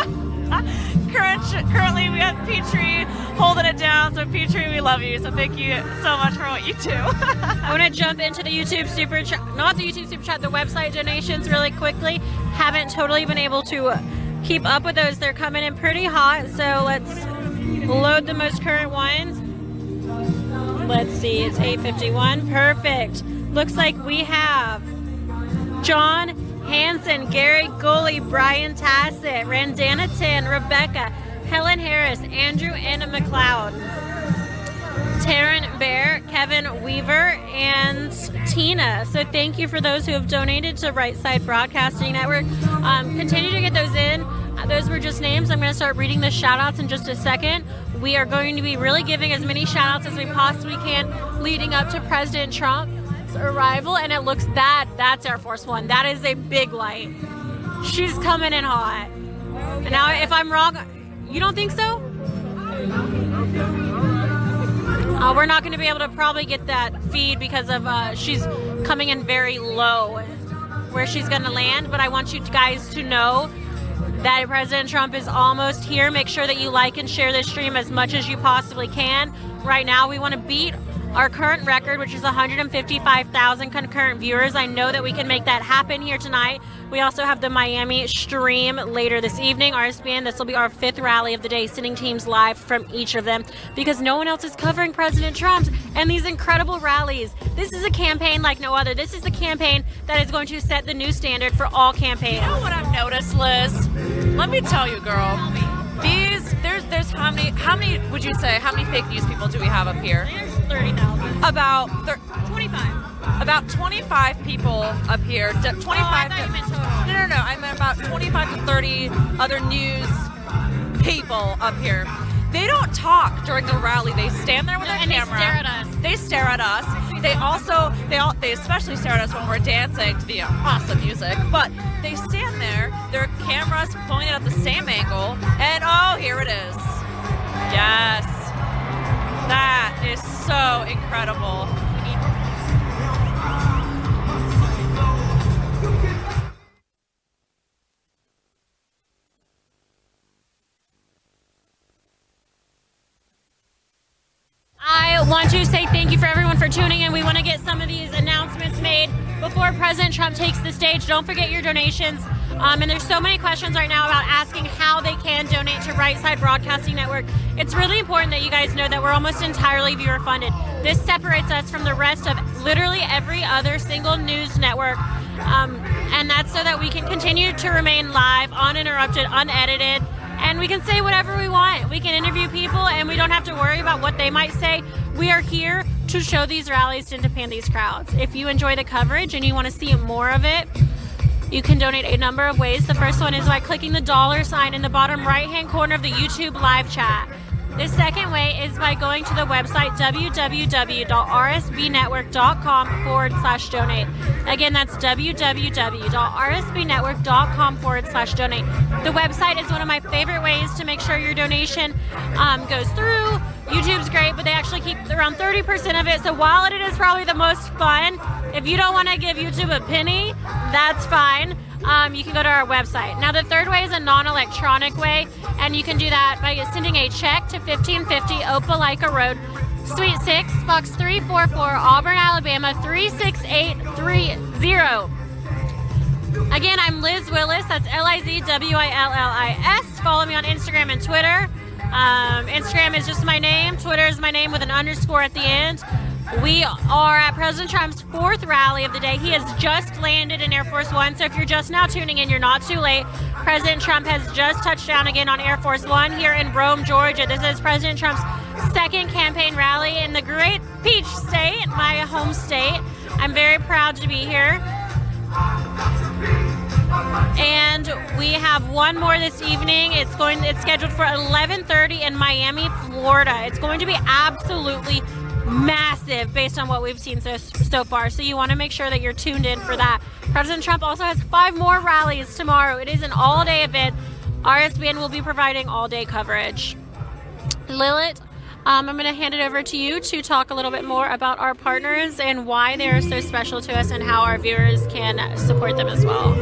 Currently, we have Petrie holding it down. So, Petrie, we love you. So, thank you so much for what you do. I want to jump into the YouTube Super Chat, not the YouTube Super Chat, the website donations really quickly. Haven't totally been able to keep up with those. They're coming in pretty hot. So, let's load the most current ones. Let's see. It's 8:51. Perfect. Looks like we have John Hanson, Gary Gooley, Brian Tassett, Randana Tin, Rebecca, Helen Harris, Andrew Anna McLeod, Taryn Bear, Kevin Weaver, and Tina. So thank you for those who have donated to Right Side Broadcasting Network. Continue to get those in. Those were just names. I'm going to start reading the shout outs in just a second. We are going to be really giving as many shout outs as we possibly can leading up to President Trump arrival, and it looks that's Air Force One. That is a big light. She's coming in hot. And now, if I'm wrong, you don't think so? We're not going to be able to probably get that feed because of she's coming in very low where she's going to land. But I want you guys to know that President Trump is almost here. Make sure that you like and share this stream as much as you possibly can. Right now, we want to beat our current record, which is 155,000 concurrent viewers. I know that we can make that happen here tonight. We also have the Miami stream later this evening, RSBN. This will be our 5th rally of the day, sending teams live from each of them because no one else is covering President Trump and these incredible rallies. This is a campaign like no other. This is the campaign that is going to set the new standard for all campaigns. You know what I've noticed, Liz? Let me tell you, girl. There's how many would you say, how many fake news people do we have up here? There's 30,000. About 25. About 25 people up here. 25 I thought you meant total. No. I meant about 25 to 30 other news people up here. They don't talk during the rally. They stand there with their camera. They stare at us. They stare at us. They especially stare at us when we're dancing to the awesome music. But they stand there, their cameras pointed at the same angle, and oh, here it is. Yes. That is so incredible. for tuning in. We want to get some of these announcements made before President Trump takes the stage. Don't forget your donations. And there's so many questions right now about asking how they can donate to Right Side Broadcasting Network. It's really important that you guys know that we're almost entirely viewer funded. This separates us from the rest of literally every other single news network. And that's so that we can continue to remain live, uninterrupted, unedited, and we can say whatever we want. We can interview people and we don't have to worry about what they might say. We are here to show these rallies, to entertain these crowds. If you enjoy the coverage and you want to see more of it, you can donate a number of ways. The first one is by clicking the $sign in the bottom right-hand corner of the YouTube live chat. The second way is by going to the website www.rsbnetwork.com/donate. Again, that's www.rsbnetwork.com/donate. The website is one of my favorite ways to make sure your donation goes through. YouTube's great, but they actually keep around 30% of it. So while it is probably the most fun, if you don't want to give YouTube a penny, that's fine. You can go to our website. Now, the third way is a non-electronic way, and you can do that by sending a check to 1550 Opelika Road, Suite 6, Box 344, Auburn, Alabama, 36830. Again, I'm Liz Willis. That's LIZWILLIS. Follow me on Instagram and Twitter. Instagram is just my name. Twitter is my name with an underscore at the end. We are at President Trump's 4th rally of the day. He has just landed in Air Force One, so if you're just now tuning in, you're not too late. President Trump has just touched down again on Air Force One here in Rome, Georgia. This is President Trump's second campaign rally in the great Peach State, my home state. I'm very proud to be here. And we have one more this evening. It's scheduled for 11:30 in Miami, Florida. It's going to be absolutely massive based on what we've seen so far. So you want to make sure that you're tuned in for that. President Trump also has 5 more rallies tomorrow. It is an all-day event. RSBN will be providing all-day coverage. Lilith, I'm going to hand it over to you to talk a little bit more about our partners and why they are so special to us and how our viewers can support them as well.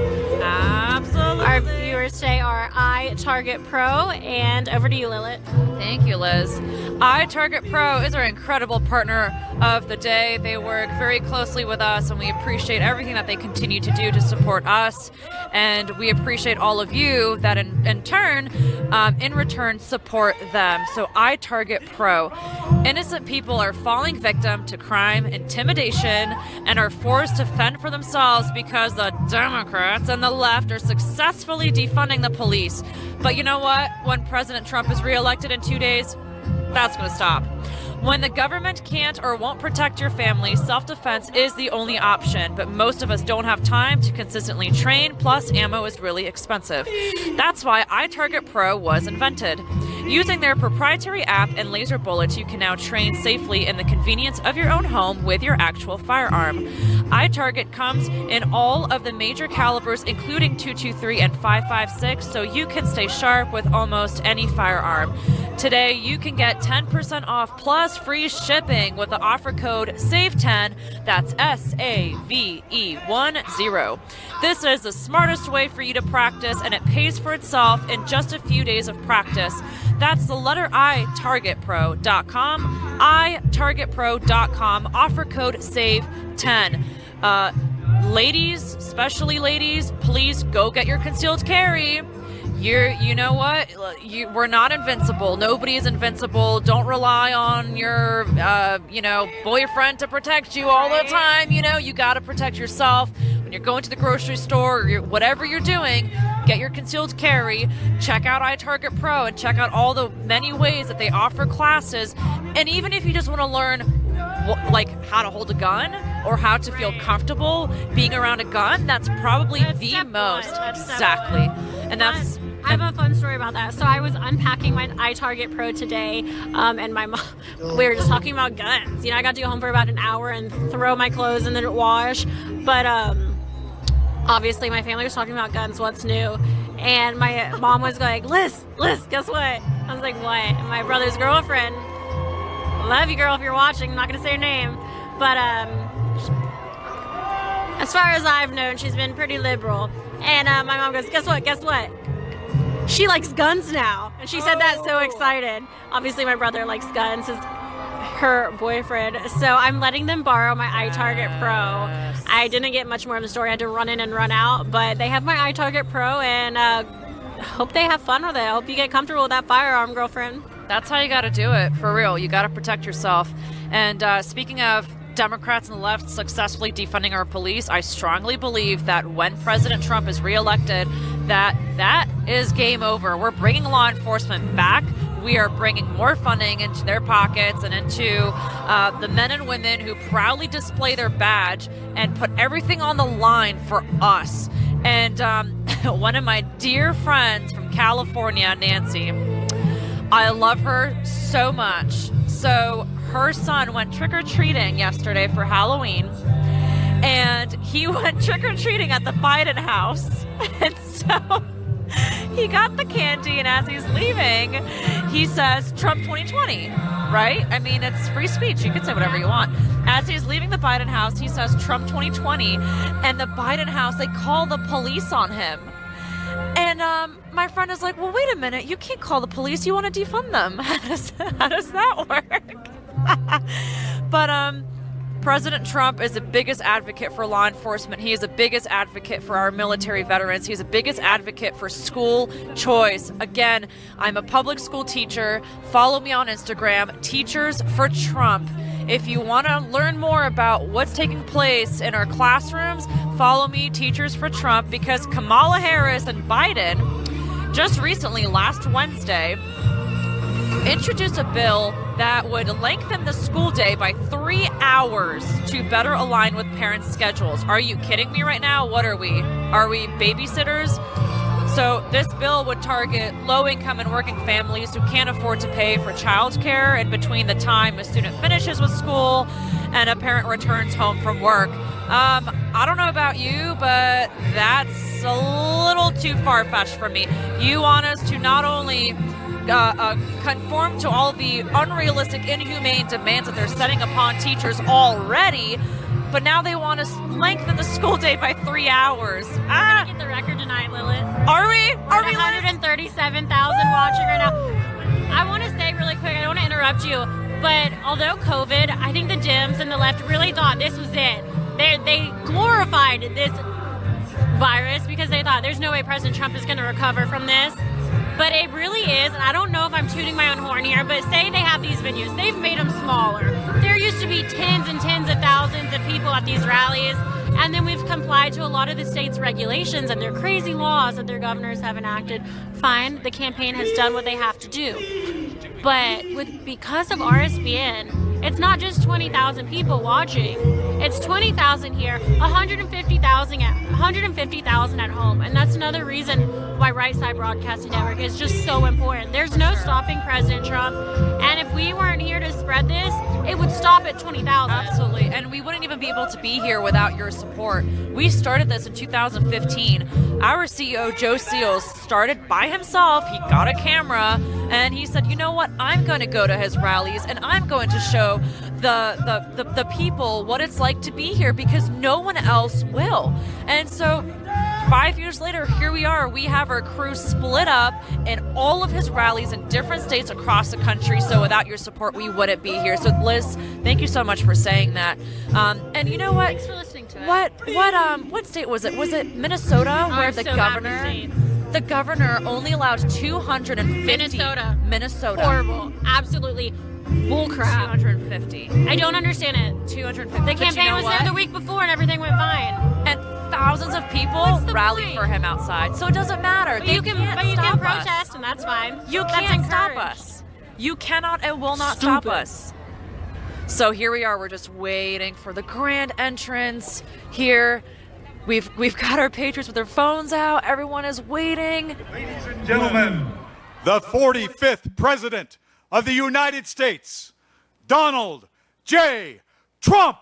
Absolutely. Our viewers today are iTarget Pro, and over to you, Lilith. Thank you, Liz. iTarget Pro is our incredible partner of the day. They work very closely with us, and we appreciate everything that they continue to do to support us. And we appreciate all of you that in return, support them. So iTarget Pro. Innocent people are falling victim to crime, intimidation, and are forced to fend for themselves because the Democrats and the left are successfully defunding the police. But you know what? When President Trump is reelected in 2 days, that's going to stop. When the government can't or won't protect your family, self-defense is the only option, but most of us don't have time to consistently train, plus ammo is really expensive. That's why iTarget Pro was invented. Using their proprietary app and laser bullets, you can now train safely in the convenience of your own home with your actual firearm. iTarget comes in all of the major calibers, including .223 and .556, so you can stay sharp with almost any firearm. Today, you can get 10% off plus free shipping with the offer code SAVE10. That's SAVE10. This is the smartest way for you to practice, and it pays for itself in just a few days of practice. That's the letter I, targetpro.com, itargetpro.com, offer code SAVE10. Ladies, especially ladies, please go get your concealed carry. You know what? We're not invincible. Nobody is invincible. Don't rely on your, boyfriend to protect you all the time. You got to protect yourself. When you're going to the grocery store or whatever you're doing, get your concealed carry. Check out iTarget Pro and check out all the many ways that they offer classes. And even if you just want to learn how to hold a gun or how to feel comfortable being around a gun, that's probably the most. Exactly. And that's... I have a fun story about that. So I was unpacking my iTarget Pro today, and my mom, we were just talking about guns. I got to go home for about an hour and throw my clothes and then wash. But obviously my family was talking about guns, what's new. And my mom was going, Liz, guess what? I was like, what? And my brother's girlfriend, love you, girl, if you're watching, I'm not going to say her name. But as far as I've known, she's been pretty liberal. And my mom goes, guess what? She likes guns now. And she said that so excited. Obviously, my brother likes guns. her boyfriend. So I'm letting them borrow my iTarget Pro. I didn't get much more of the story. I had to run in and run out, but they have my iTarget Pro, and hope they have fun with it. I hope you get comfortable with that firearm, girlfriend. That's how you got to do it, for real. You got to protect yourself. And speaking of Democrats and the left successfully defunding our police, I strongly believe that when President Trump is reelected, that is game over. We're bringing law enforcement back. We are bringing more funding into their pockets and into the men and women who proudly display their badge and put everything on the line for us. And one of my dear friends from California, Nancy, I love her so much. So her son went trick-or-treating yesterday for Halloween, and he went trick-or-treating at the Biden house. And so he got the candy, and as he's leaving, he says, Trump 2020, right? I mean, it's free speech. You can say whatever you want. As he's leaving the Biden house, he says, Trump 2020, and the Biden house, they call the police on him. And my friend is like, well, wait a minute. You can't call the police. You want to defund them. How does that work? But President Trump is the biggest advocate for law enforcement. He is the biggest advocate for our military veterans. He's the biggest advocate for school choice. Again, I'm a public school teacher. Follow me on Instagram, Teachers for Trump. If you want to learn more about what's taking place in our classrooms, follow me, Teachers for Trump, because Kamala Harris and Biden just recently, last Wednesday, introduced a bill that would lengthen the school day by 3 hours to better align with parents' schedules. Are you kidding me right now? What are we? Are we babysitters? So this bill would target low-income and working families who can't afford to pay for childcare in between the time a student finishes with school and a parent returns home from work. I don't know about you, but that's a little too far-fetched for me. You want us to not only conform to all the unrealistic, inhumane demands that they're setting upon teachers already, but now they want to lengthen the school day by 3 hours. We're gonna get the record tonight, Lilith. Are we? Are we? 137,000 watching right now. I want to say really quick, I don't want to interrupt you, but although COVID, I think the Dems and the left really thought this was it. They glorified this virus because they thought there's no way President Trump is going to recover from this. But it really is, and I don't know if I'm tooting my own horn here, but say they have these venues. They've made them smaller. There used to be tens and tens of thousands of people at these rallies, and then we've complied to a lot of the state's regulations and their crazy laws that their governors have enacted. Fine, the campaign has done what they have to do. But because of RSBN, it's not just 20,000 people watching. It's 20,000 here, 150,000 at home. And that's another reason why Right Side Broadcasting Network is just so important. There's no stopping President Trump. And if we weren't here to spread this, it would stop at 20,000. Absolutely. And we wouldn't even be able to be here without your support. We started this in 2015. Our CEO, Joe Seals, started by himself. He got a camera and he said, you know what? I'm going to go to his rallies and I'm going to show the people what it's like to be here because no one else will. And so 5 years later, here we are. We have our crew split up in all of his rallies in different states across the country. So without your support, we wouldn't be here. So Liz, thank you so much for saying that. And you know what? Thanks for listening to it. What state was it? Was it Minnesota where the governor only allowed 250? Minnesota. Horrible. Absolutely bullcrap. 250. I don't understand it. 250. The campaign was there the week before and everything went fine. And thousands of people rallied for him outside. So it doesn't matter. But you can protest, and that's fine. You can't stop us. You cannot and will not stop us. So here we are. We're just waiting for the grand entrance here. We've got our patriots with their phones out. Everyone is waiting. Ladies and gentlemen, the 45th President of the United States, Donald J. Trump.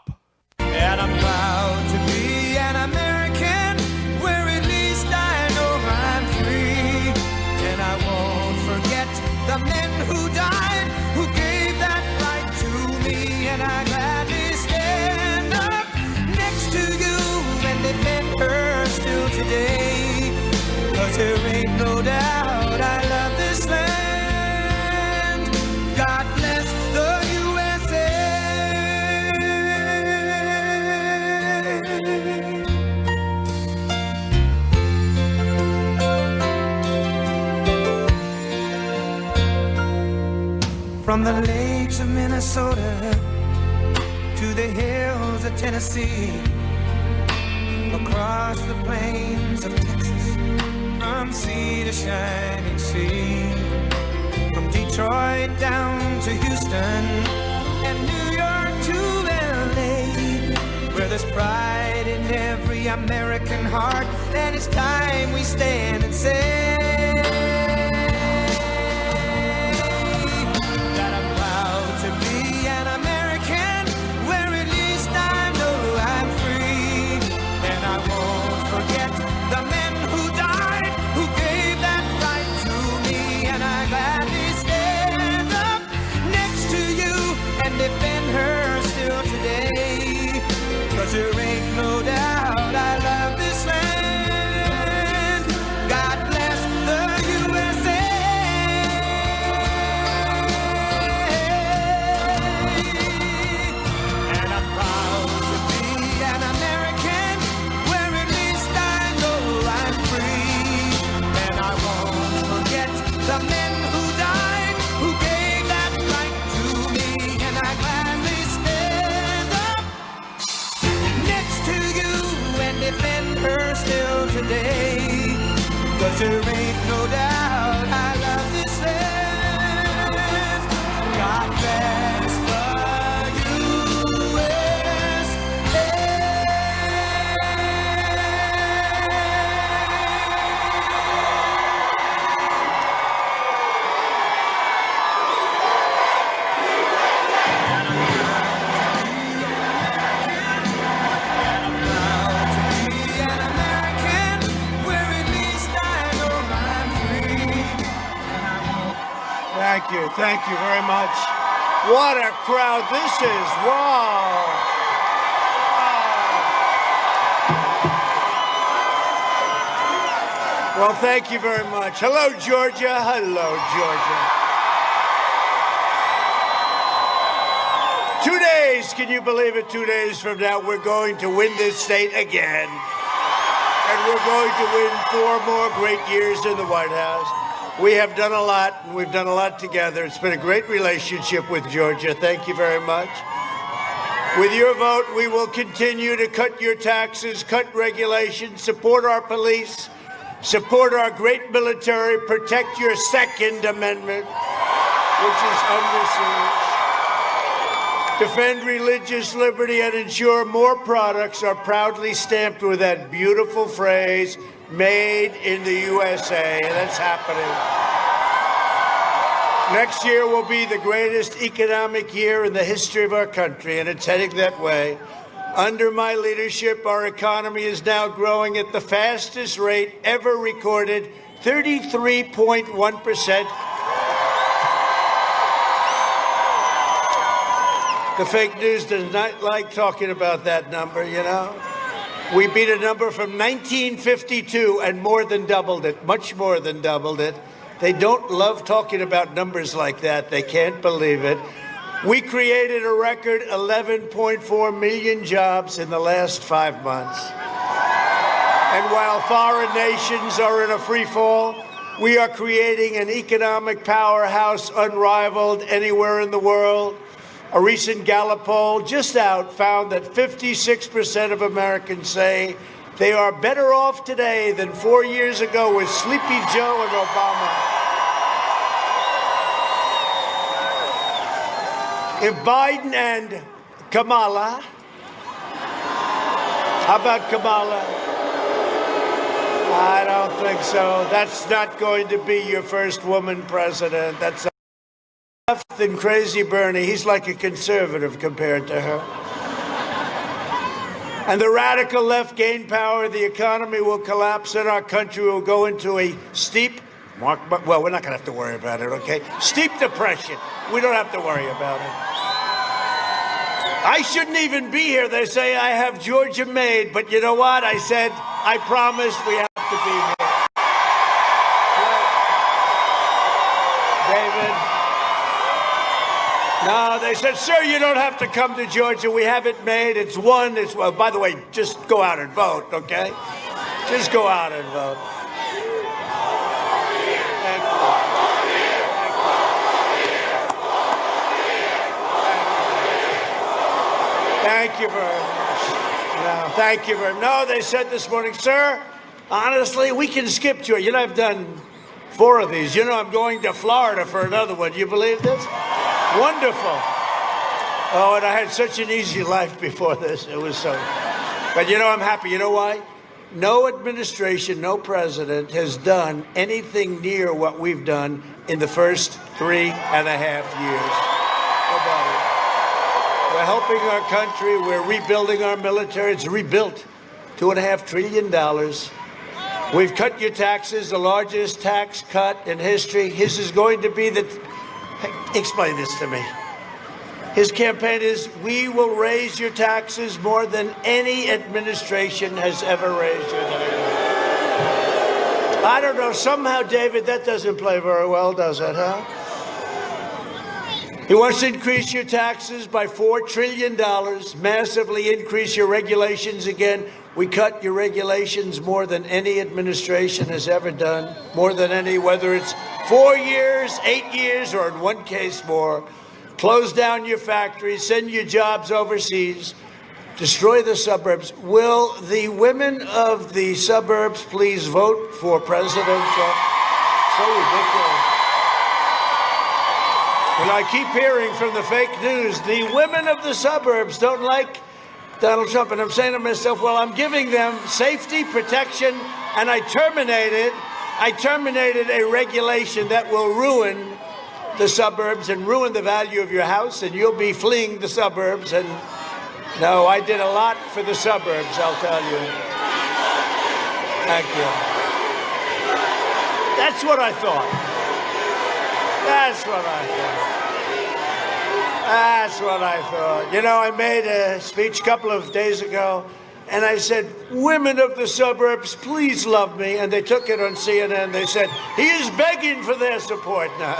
And I'm proud to be an American, where at least I know I'm free. And I won't forget the men who died, who gave that right to me. And I gladly stand up next to you and defend her still today. 'Cause there ain't no doubt I love this land. God bless the USA. From the lakes of Minnesota to the hills of Tennessee, across the plains of Texas, from sea to shining sea, from Detroit down to Houston and New York to LA, where there's pride in every American heart, and it's time we stand and say that I'm proud to be an American, where at least I know I'm free, and I won't forget the men who died, who gave that right to me, and I gladly stand up next to you and defend her still today, 'cause there ain't no doubt I love this land. God bless the USA. And I'm proud to be an American, where at least I know I'm free, and I won't forget the men who died, who gave that right to me, and I gladly stand up next to you and defend her still today, 'cause there ain't no doubt I love this land. God bless the Thank you very much. What a crowd this is. Wow. Well, thank you very much. Hello, Georgia. Hello, Georgia. 2 days, can you believe it? 2 days from now, we're going to win this state again. And we're going to win 4 more great years in the White House. We have done a lot, and we've done a lot together. It's been a great relationship with Georgia. Thank you very much. With your vote, we will continue to cut your taxes, cut regulations, support our police, support our great military, protect your Second Amendment, which is under siege, defend religious liberty, and ensure more products are proudly stamped with that beautiful phrase, made in the USA, and that's happening. Next year will be the greatest economic year in the history of our country, and it's heading that way. Under my leadership, our economy is now growing at the fastest rate ever recorded, 33.1%. The fake news does not like talking about that number, you know. We beat a number from 1952 and more than doubled it, much more than doubled it. They don't love talking about numbers like that. They can't believe it. We created a record 11.4 million jobs in the last 5 months. And while foreign nations are in a free fall, we are creating an economic powerhouse unrivaled anywhere in the world. A recent Gallup poll just out found that 56% of Americans say they are better off today than 4 years ago with Sleepy Joe and Obama. If Biden and Kamala, how about Kamala? I don't think so. That's not going to be your first woman president. That's left than crazy Bernie. He's like a conservative compared to her. And the radical left gain power, the economy will collapse, and our country will go into a steep, well, we're not going to have to worry about it, okay? Steep depression. We don't have to worry about it. I shouldn't even be here. They say I have Georgia made, but you know what? I said, I promised we have to be here. David. No, they said, sir, you don't have to come to Georgia. We have it made. It's won. It's, well, by the way, just go out and vote, okay? Just go out and vote. Thank you. Thank you very much. No, thank you very much. No, they said this morning, sir, honestly, we can skip to it. You know, I've done 4 of these. You know, I'm going to Florida for another one. You believe this? Wonderful. Oh, and I had such an easy life before this. It was so. But you know, I'm happy. You know why? No administration, no president has done anything near what we've done in the first 3.5 years. Nobody. We're helping our country. We're rebuilding our military. It's rebuilt. $2.5 trillion. We've cut your taxes, the largest tax cut in history. His is going to be the... Explain this to me. His campaign is, we will raise your taxes more than any administration has ever raised your taxes. I don't know, somehow, David, that doesn't play very well, does it, huh? He wants to increase your taxes by $4 trillion, massively increase your regulations again. We cut your regulations more than any administration has ever done, more than any, whether it's 4 years, 8 years, or in one case more. Close down your factories, send your jobs overseas, destroy the suburbs. Will the women of the suburbs please vote for President Trump? So ridiculous. And I keep hearing from the fake news, the women of the suburbs don't like Donald Trump. And I'm saying to myself, well, I'm giving them safety, protection, and I terminated a regulation that will ruin the suburbs and ruin the value of your house, and you'll be fleeing the suburbs. And no, I did a lot for the suburbs, I'll tell you. Thank you. That's what I thought. That's what I thought. That's what I thought. You know, I made a speech a couple of days ago, and I said, women of the suburbs, please love me. And they took it on CNN. They said, he is begging for their support now.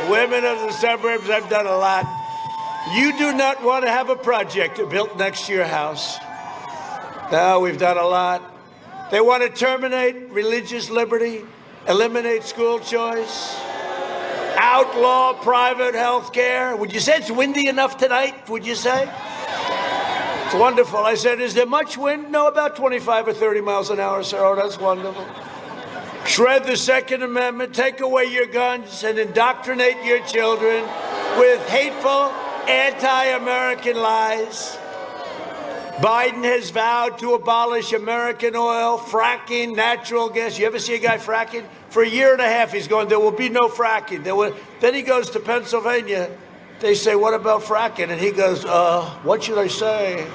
Women of the suburbs, I've done a lot. You do not want to have a project built next to your house. No, we've done a lot. They want to terminate religious liberty, eliminate school choice, outlaw private health care. Would you say it's windy enough tonight? Would you say? It's wonderful. I said, is there much wind? No, about 25 or 30 miles an hour, sir. Oh, that's wonderful. Shred the Second Amendment, take away your guns, and indoctrinate your children with hateful, anti-American lies. Biden has vowed to abolish American oil, fracking, natural gas. You ever see a guy fracking? For a year and a half, he's going, there will be no fracking. Then he goes to Pennsylvania. They say, what about fracking? And he goes, what should I say?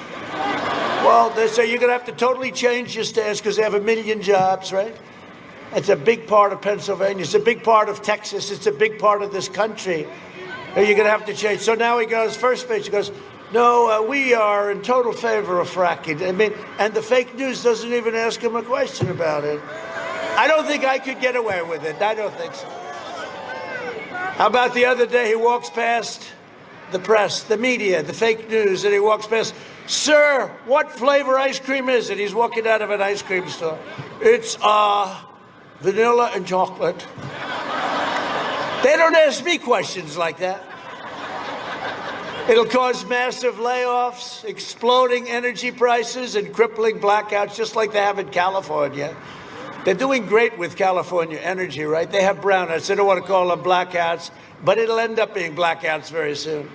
Well, they say, you're going to have to totally change your stance because they have 1 million jobs, right? It's a big part of Pennsylvania. It's a big part of Texas. It's a big part of this country. You're going to have to change. So now he goes, first speech, he goes, no, we are in total favor of fracking. I mean, and the fake news doesn't even ask him a question about it. I don't think I could get away with it. I don't think so. How about the other day he walks past the press, the media, the fake news, and he walks past, sir, what flavor ice cream is it? He's walking out of an ice cream store. It's, vanilla and chocolate. They don't ask me questions like that. It'll cause massive layoffs, exploding energy prices, and crippling blackouts, just like they have in California. They're doing great with California energy, right? They have brownouts. They don't want to call them blackouts, but it'll end up being blackouts very soon.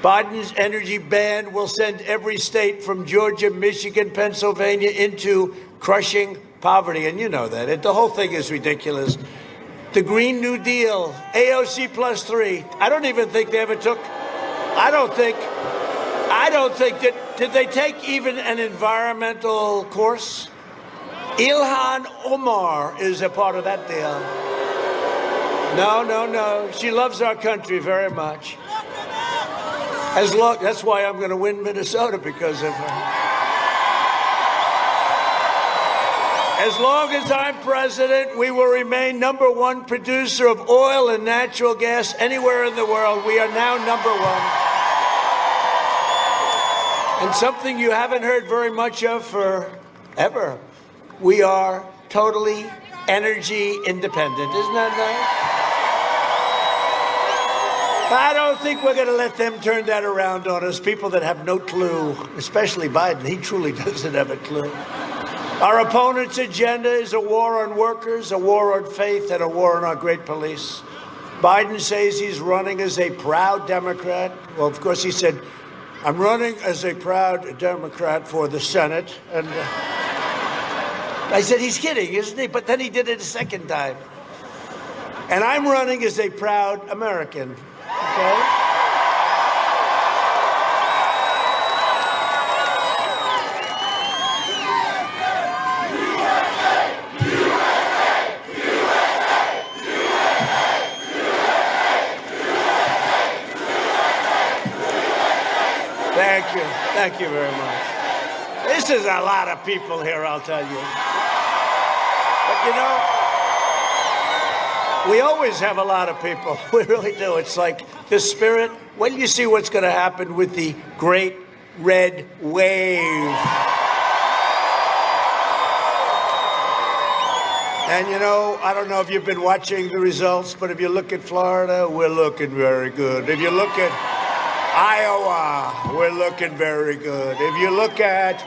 Biden's energy ban will send every state from Georgia, Michigan, Pennsylvania into crushing poverty, and you know that. The whole thing is ridiculous. The Green New Deal, AOC +3. I don't even think they ever took, I don't think, did they take even an environmental course? Ilhan Omar is a part of that deal. No. She loves our country very much. That's why I'm going to win Minnesota, because of her. As long as I'm president, we will remain #1 producer of oil and natural gas anywhere in the world. We are now #1. And something you haven't heard very much of forever. We are totally energy independent. Isn't that I don't think we're going to let them turn that around on us, people that have no clue, especially Biden. He truly doesn't have a clue. Our opponent's agenda is a war on workers, a war on faith, and a war on our great police. Biden says he's running as a proud Democrat. Well, of course, he said, I'm running as a proud Democrat for the Senate. And I said, he's kidding, isn't he? But then he did it a second time. And I'm running as a proud American. Okay? Thank you. Thank you very much. This is a lot of people here, I'll tell you. But you know, we always have a lot of people. We really do. It's like the spirit. When you see what's going to happen with the great red wave. And you know, I don't know if you've been watching the results, but if you look at Florida, we're looking very good. If you look at Iowa, we're looking very good. If you look at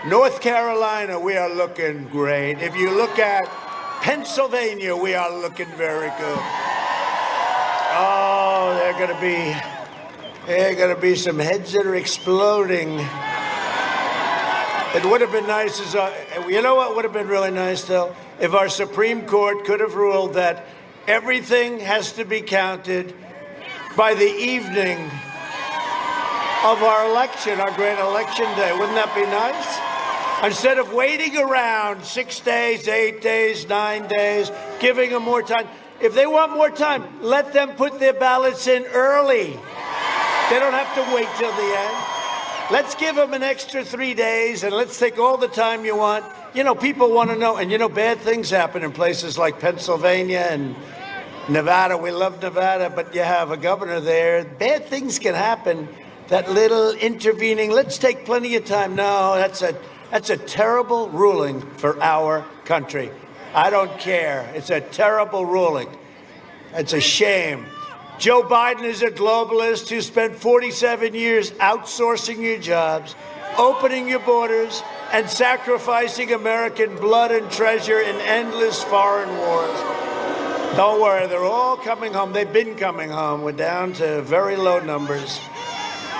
North Carolina, we are looking great. If you look at Pennsylvania, we are looking very good. Oh, there are going to be some heads that are exploding. It would have been nice you know what would have been really nice, though? If our Supreme Court could have ruled that everything has to be counted by the evening of our election, our great election day. Wouldn't that be nice? Instead of waiting around 6 days, 8 days, 9 days, giving them more time. If they want more time, let them put their ballots in early. They don't have to wait till the end. Let's give them an extra 3 days, and let's take all the time you want. You know, people want to know, and you know, bad things happen in places like Pennsylvania and Nevada. We love Nevada, but you have a governor there. Bad things can happen. That little intervening, let's take plenty of time. No, that's a terrible ruling for our country. I don't care. It's a terrible ruling. It's a shame. Joe Biden is a globalist who spent 47 years outsourcing your jobs, opening your borders, and sacrificing American blood and treasure in endless foreign wars. Don't worry, they're all coming home. They've been coming home. We're down to very low numbers.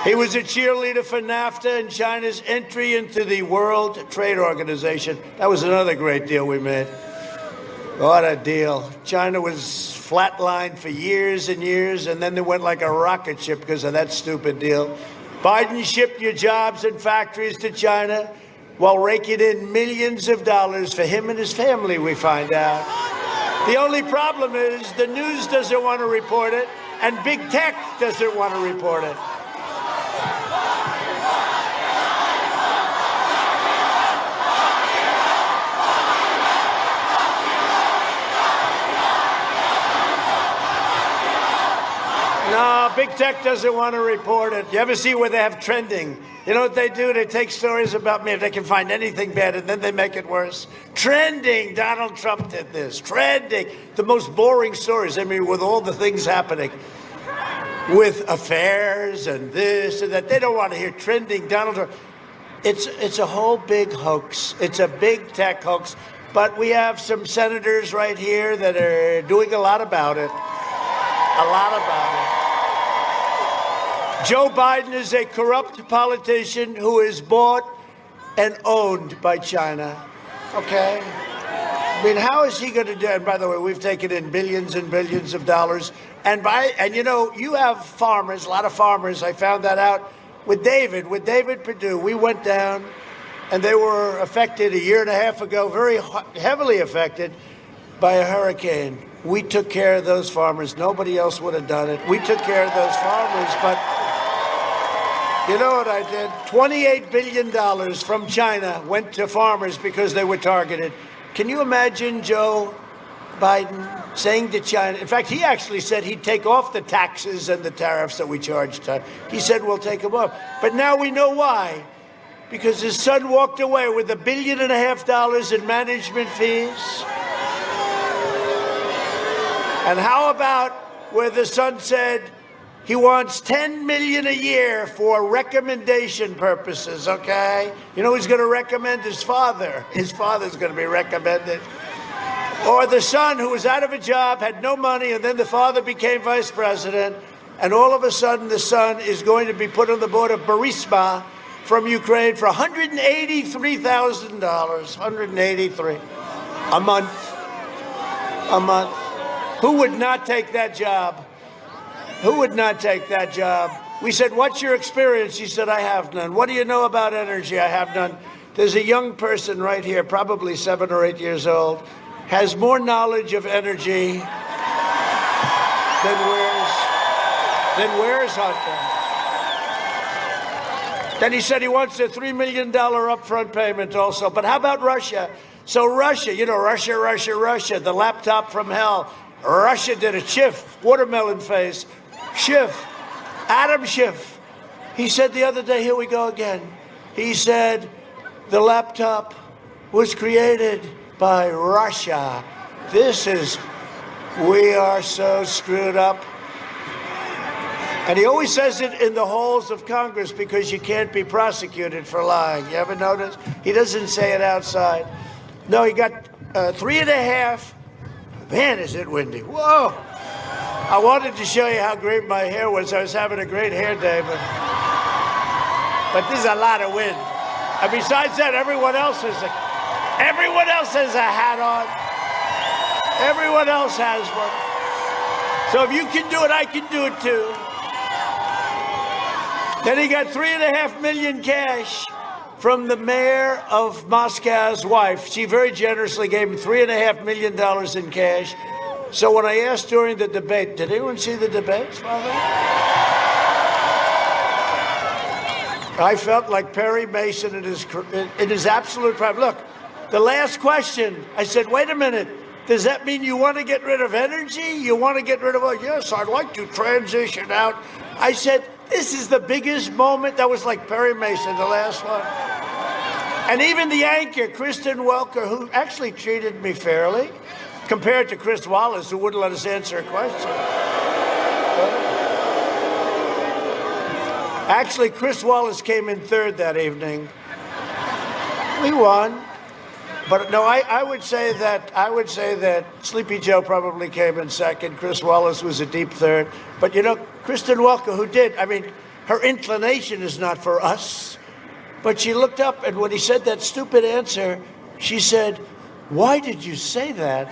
He was a cheerleader for NAFTA and China's entry into the World Trade Organization. That was another great deal we made. What a deal. China was flatlined for years and years, and then they went like a rocket ship because of that stupid deal. Biden shipped your jobs and factories to China while raking in millions of dollars for him and his family, we find out. The only problem is the news doesn't want to report it, and big tech doesn't want to report it. No, big tech doesn't want to report it. You ever see where they have trending? You know what they do? They take stories about me if they can find anything bad, and then they make it worse. Trending. Donald Trump did this. Trending. The most boring stories. I mean, with all the things happening. With affairs and this and that. They don't want to hear trending. Donald Trump. It's a whole big hoax. It's a big tech hoax. But we have some senators right here that are doing a lot about it. A lot about it. Joe Biden is a corrupt politician who is bought and owned by China. Okay? I mean, how is he going to do it? And by the way, we've taken in billions and billions of dollars. And you know, you have farmers, a lot of farmers. I found that out with David Perdue. We went down, and they were affected a year and a half ago, very heavily affected by a hurricane. We took care of those farmers. Nobody else would have done it. We took care of those farmers, but you know what I did? $28 billion from China went to farmers because they were targeted. Can you imagine Joe Biden saying to China, in fact, he actually said he'd take off the taxes and the tariffs that we charged. He said, we'll take them off. But now we know why. Because his son walked away with $1.5 billion in management fees. And how about where the son said, He wants $10 million a year for recommendation purposes, okay? You know who's going to recommend? His father. His father's going to be recommended. Or the son who was out of a job, had no money, and then the father became vice president, and all of a sudden the son is going to be put on the board of Burisma from Ukraine for $183,000. $183 a month. A month. Who would not take that job? Who would not take that job? We said, what's your experience? He said, I have none. What do you know about energy? I have none. There's a young person right here, probably 7 or 8 years old, has more knowledge of energy than wears Hunter. Then he said he wants a $3 million upfront payment also. But how about Russia? So Russia, you know, Russia, the laptop from hell. Russia did a Schiff, watermelon face. Schiff, Adam Schiff. He said the other day, here we go again. He said the laptop was created by Russia. We are so screwed up. And he always says it in the halls of Congress because you can't be prosecuted for lying. You ever notice? He doesn't say it outside. No, he got 3.5. Man, is it windy. Whoa. I wanted to show you how great my hair was. I was having a great hair day, but there's a lot of wind. And besides that, everyone else has a hat on. Everyone else has one. So if you can do it, I can do it too. Then he got $3.5 million cash from the mayor of Moscow's wife. She very generously gave him $3.5 million in cash. So when I asked during the debate, did anyone see the debates, Father? I felt like Perry Mason in his absolute prime. Look, the last question, I said, wait a minute. Does that mean you want to get rid of energy? You want to get rid of, yes, I'd like to transition out. I said, this is the biggest moment. That was like Perry Mason, the last one. And even the anchor, Kristen Welker, who actually treated me fairly, compared to Chris Wallace, who wouldn't let us answer a question. Actually, Chris Wallace came in third that evening. We won. But no, I would say that Sleepy Joe probably came in second. Chris Wallace was a deep third. But you know, Kristen Welker, who did, I mean, her inclination is not for us. But she looked up, and when he said that stupid answer, she said, why did you say that?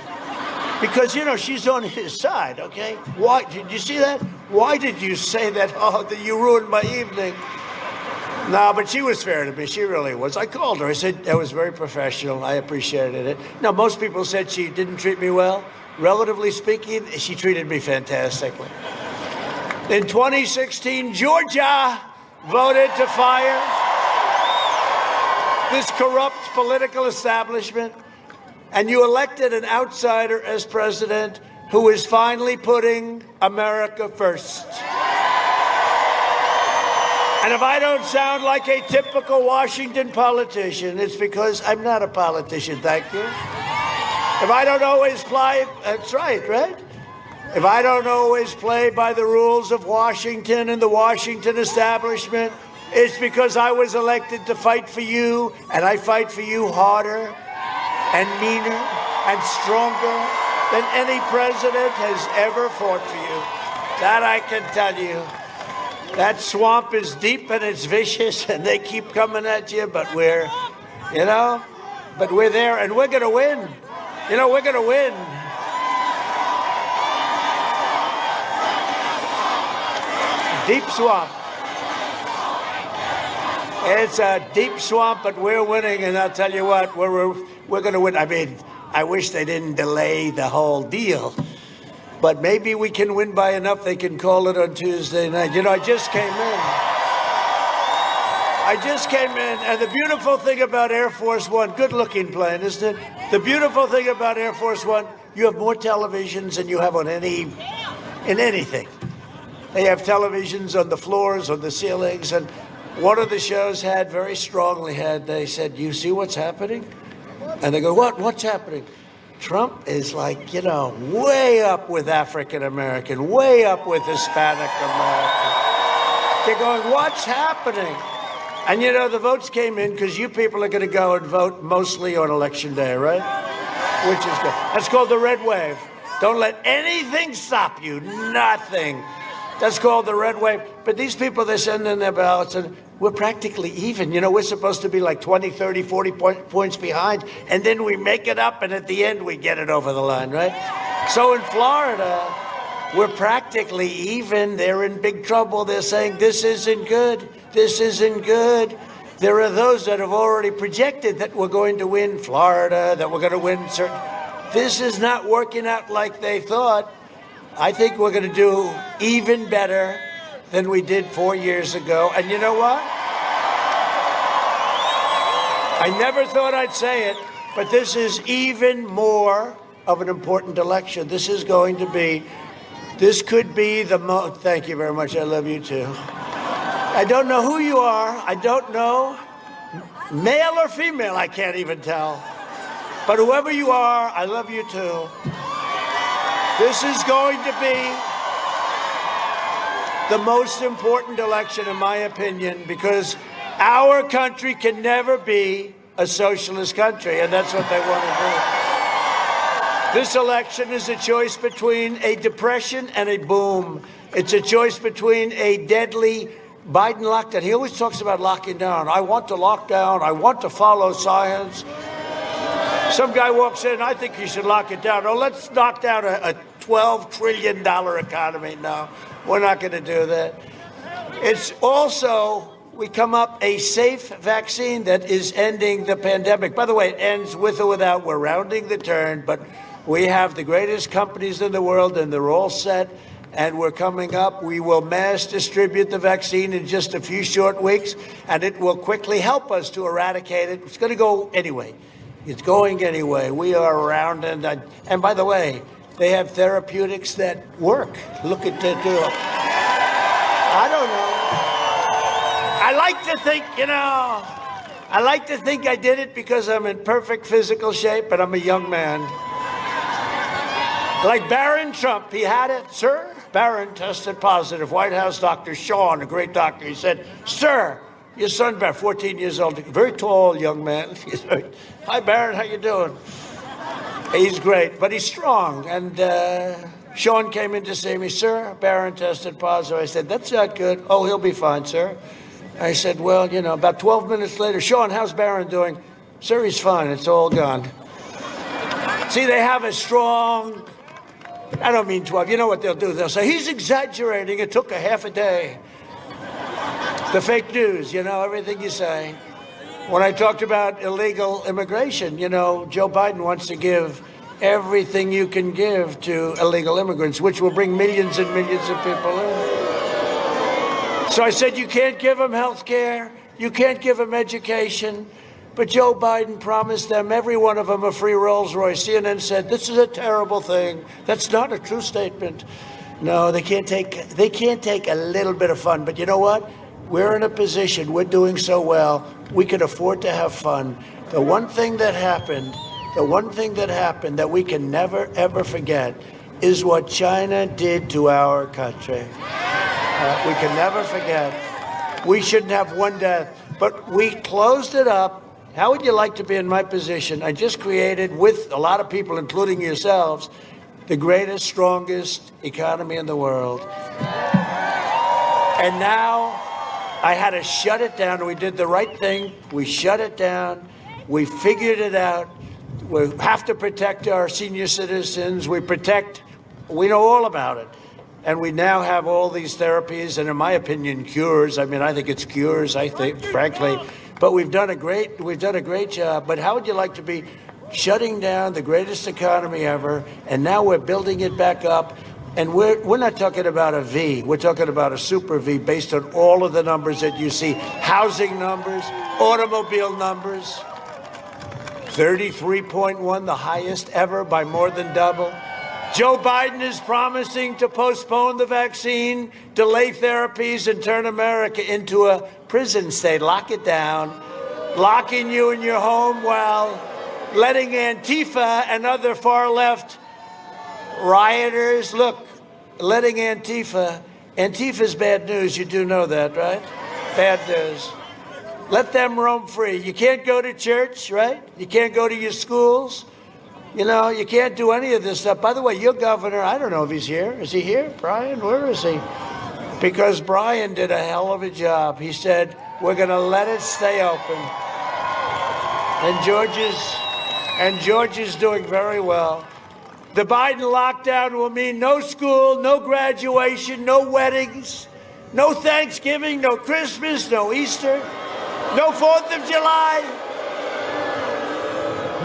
Because, you know, she's on his side, okay? Why? Did you see that? Why did you say that? Oh, that you ruined my evening. No, but she was fair to me. She really was. I called her. I said, that was very professional. I appreciated it. Now, most people said she didn't treat me well. Relatively speaking, she treated me fantastically. In 2016, Georgia voted to fire this corrupt political establishment. And you elected an outsider as president who is finally putting America first. And if I don't sound like a typical Washington politician, it's because I'm not a politician, thank you. If I don't always play, that's right? If I don't always play by the rules of Washington and the Washington establishment, it's because I was elected to fight for you, and I fight for you harder and meaner and stronger than any president has ever fought for you. That I can tell you. That swamp is deep and it's vicious, and they keep coming at you, but we're there, and we're going to win. You know, we're going to win. Deep swamp. It's a deep swamp, but we're winning, and I'll tell you what, we're going to win. I mean, I wish they didn't delay the whole deal, but maybe we can win by enough they can call it on Tuesday night. You know, I just came in, and the beautiful thing about Air Force One, good-looking plane, isn't it? The beautiful thing about Air Force One, you have more televisions than you have in anything. They have televisions on the floors, on the ceilings, and one of the shows they said, you see what's happening? And they go, what's happening? Trump is like, way up with African American, way up with Hispanic American. They're going, what's happening? And the votes came in because you people are going to go and vote mostly on Election Day, right? Which is good. That's called the red wave. Don't let anything stop you. Nothing. That's called the red wave. But these people, they send in their ballots, and we're practically even. We're supposed to be like 20, 30, 40 points behind, and then we make it up, and at the end, we get it over the line, right? So in Florida, we're practically even. They're in big trouble. They're saying, this isn't good. This isn't good. There are those that have already projected that we're going to win Florida, that we're going to win certain. This is not working out like they thought. I think we're going to do even better than we did 4 years ago. And you know what? I never thought I'd say it, but this is even more of an important election. This could be the most. Thank you very much. I love you too. I don't know who you are. I don't know, male or female, I can't even tell. But whoever you are, I love you too. This is going to be the most important election, in my opinion, because our country can never be a socialist country, and that's what they want to do. This election is a choice between a depression and a boom. It's a choice between a deadly Biden lockdown. He always talks about locking down. I want to lock down. I want to follow science. Some guy walks in, I think you should lock it down. Oh, let's knock down a $12 trillion economy. No, we're not going to do that. It's also, we come up a safe vaccine that is ending the pandemic. By the way, it ends with or without. We're rounding the turn, but we have the greatest companies in the world, and they're all set. And we're coming up. We will mass distribute the vaccine in just a few short weeks, and it will quickly help us to eradicate it. It's going to go anyway. It's going anyway. We are around, and by the way, they have therapeutics that work. Look at that. I don't know. I like to think I did it because I'm in perfect physical shape, but I'm a young man. Like Barron Trump, he had it, sir. Barron tested positive. White House doctor Sean, a great doctor, he said, sir, your son, Barron, 14 years old, very tall young man. Hi, Barron, how you doing? He's great, but he's strong. And Sean came in to see me, sir, Barron tested positive. I said, that's not good. Oh, he'll be fine, sir. I said, well, about 12 minutes later, Sean, how's Barron doing? Sir, he's fine. It's all gone. See, they have a strong... I don't mean 12. You know what they'll do? They'll say, he's exaggerating. It took a half a day. The fake news, everything you say. When I talked about illegal immigration, Joe Biden wants to give everything you can give to illegal immigrants, which will bring millions and millions of people in. So I said, you can't give them health care. You can't give them education. But Joe Biden promised them, every one of them, a free Rolls Royce. CNN said, this is a terrible thing. That's not a true statement. No, they can't take a little bit of fun. But you know what? We're in a position, we're doing so well, we can afford to have fun. The one thing that happened that we can never, ever forget is what China did to our country. We can never forget. We shouldn't have one death, but we closed it up. How would you like to be in my position? I just created, with a lot of people, including yourselves, the greatest, strongest economy in the world. And now I had to shut it down. We did the right thing. We shut it down. We figured it out. We have to protect our senior citizens. We know all about it. And we now have all these therapies, and in my opinion, cures. I think it's cures, frankly. But we've done a great job. But how would you like to be shutting down the greatest economy ever, and now we're building it back up? And we're not talking about a V. We're talking about a super V based on all of the numbers that you see. Housing numbers, automobile numbers. 33.1, the highest ever by more than double. Joe Biden is promising to postpone the vaccine, delay therapies, and turn America into a prison state. Lock it down, locking you in your home while letting Antifa and other far-left rioters, look, letting Antifa's bad news, you do know that, right? Bad news. Let them roam free. You can't go to church, right? You can't go to your schools. You know, you can't do any of this stuff. By the way, your governor, I don't know if he's here. Is he here, Brian? Where is he? Because Brian did a hell of a job. He said, we're going to let it stay open. And George is doing very well. The Biden lockdown will mean no school, no graduation, no weddings, no Thanksgiving, no Christmas, no Easter, no 4th of July.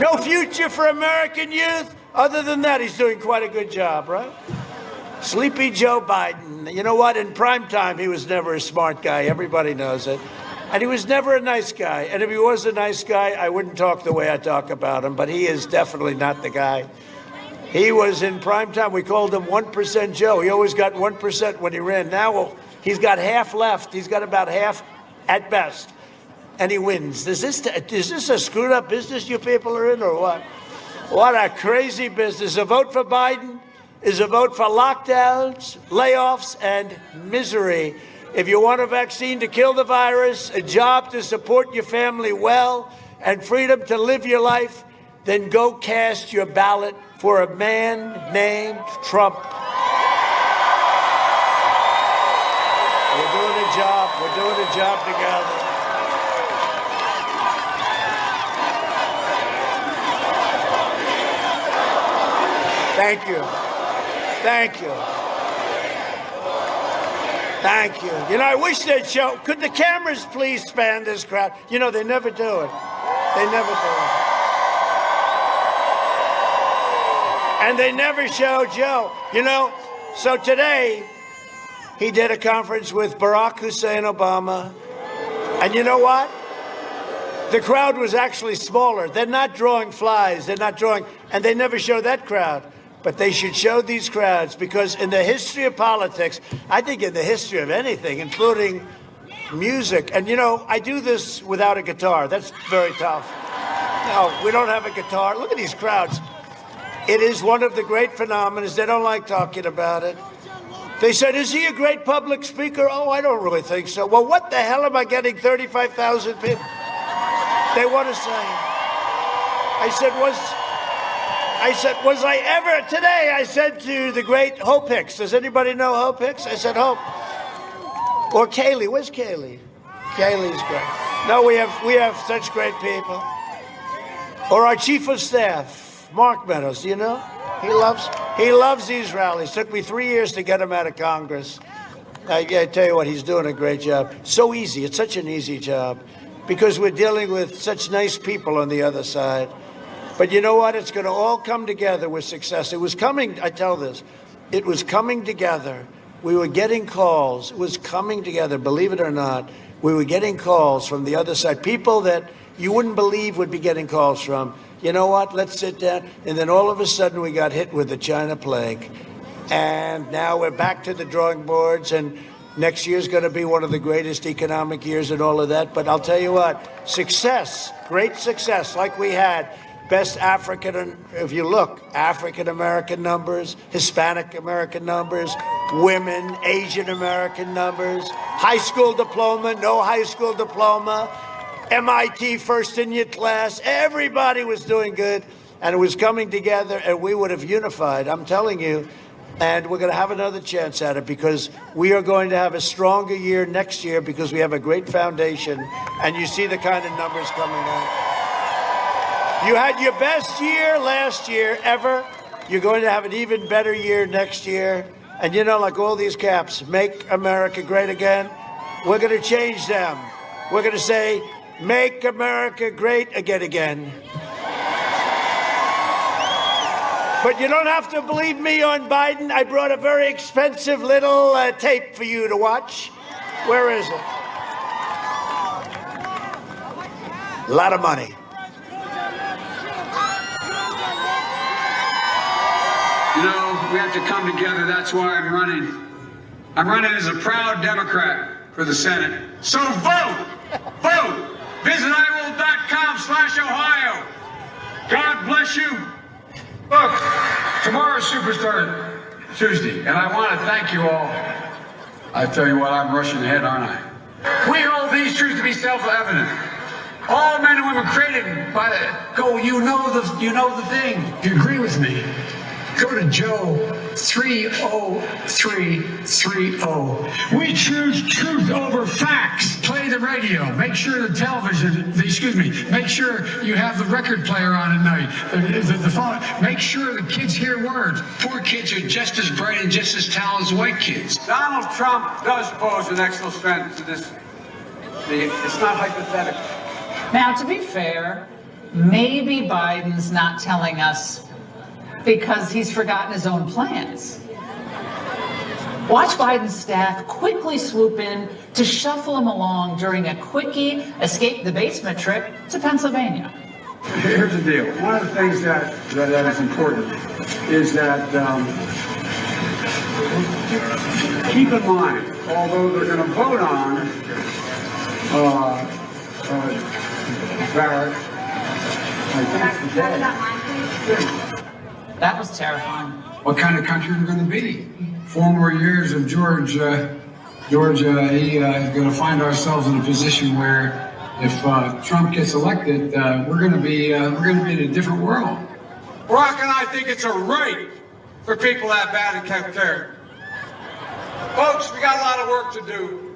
No future for American youth. Other than that, he's doing quite a good job, right? Sleepy Joe Biden. You know what? In prime time, he was never a smart guy. Everybody knows it. And he was never a nice guy. And if he was a nice guy, I wouldn't talk the way I talk about him. But he is definitely not the guy. He was in prime time. We called him 1% Joe. He always got 1% when he ran. Now he's got half left. He's got about half at best. And he wins. Is this a screwed up business you people are in, or what? What a crazy business. A vote for Biden is a vote for lockdowns, layoffs, and misery. If you want a vaccine to kill the virus, a job to support your family well, and freedom to live your life, then go cast your ballot for a man named Trump. We're doing a job. We're doing a job together. Thank you. Thank you. Thank you. You know, I wish they'd show. Could the cameras please span this crowd? You know, they never do it. They never do it. And they never show Joe. You know, so today he did a conference with Barack Hussein Obama. And you know what? The crowd was actually smaller. They're not drawing flies. They're not drawing. And they never show that crowd. But they should show these crowds, because in the history of politics, I think in the history of anything, including music, and you know, I do this without a guitar. That's very tough. No, we don't have a guitar. Look at these crowds. It is one of the great phenomena. They don't like talking about it. They said, is he a great public speaker? Oh, I don't really think so. Well, what the hell am I getting 35,000 people? They want to say. Today I said to the great Hope Hicks, does anybody know Hope Hicks? I said, Hope. Or Kaylee, where's Kaylee? Kaylee's great. No, we have such great people. Or our chief of staff, Mark Meadows, do you know? He loves these rallies. Took me 3 years to get him out of Congress. I tell you what, he's doing a great job. So easy, it's such an easy job, because we're dealing with such nice people on the other side. But you know what? It's going to all come together with success. It was coming, I tell this, it was coming together. We were getting calls. It was coming together, believe it or not. We were getting calls from the other side, people that you wouldn't believe would be getting calls from. You know what? Let's sit down. And then all of a sudden we got hit with the China plague. And now we're back to the drawing boards, and next year's going to be one of the greatest economic years and all of that. But I'll tell you what, success, great success like we had. Best African, if you look, African-American numbers, Hispanic-American numbers, women, Asian-American numbers, high school diploma, no high school diploma, MIT first in your class. Everybody was doing good, and it was coming together, and we would have unified, I'm telling you. And we're going to have another chance at it, because we are going to have a stronger year next year, because we have a great foundation, and you see the kind of numbers coming out. You had your best year last year ever. You're going to have an even better year next year. And you know, like all these caps, make America great again. We're going to change them. We're going to say, make America great again. But you don't have to believe me on Biden. I brought a very expensive little tape for you to watch. Where is it? A lot of money. You know, we have to come together. That's why I'm running. I'm running as a proud Democrat for the Senate. So vote! Vote! Visit iRoll.com/Ohio. God you. Look, tomorrow's Superstar Tuesday, and I want to thank you all. I tell you what, I'm rushing ahead, aren't I? We hold these truths to be self-evident. All men and women created by the you know the thing. If you agree with me, go to Joe 30330. We choose truth over facts. Play the radio. Make sure the television, make sure you have the record player on at night. The phone. Make sure the kids hear words. Poor kids are just as bright and just as talented as white kids. Donald Trump does pose an excellent threat to this. It's not hypothetical. Now, to be fair, maybe Biden's not telling us because he's forgotten his own plans. Watch Biden's staff quickly swoop in to shuffle him along during a quickie escape the basement trip to Pennsylvania. Here's the deal. One of the things that is important is that keep in mind, although they're going to vote on Barrett, I think today. That was terrifying. What kind of country we're going to be? 4 more years of Georgia, he's going to find ourselves in a position where, if Trump gets elected, we're going to be in a different world. Barack and I think it's a right for people that bad and kept care. Folks, we got a lot of work to do.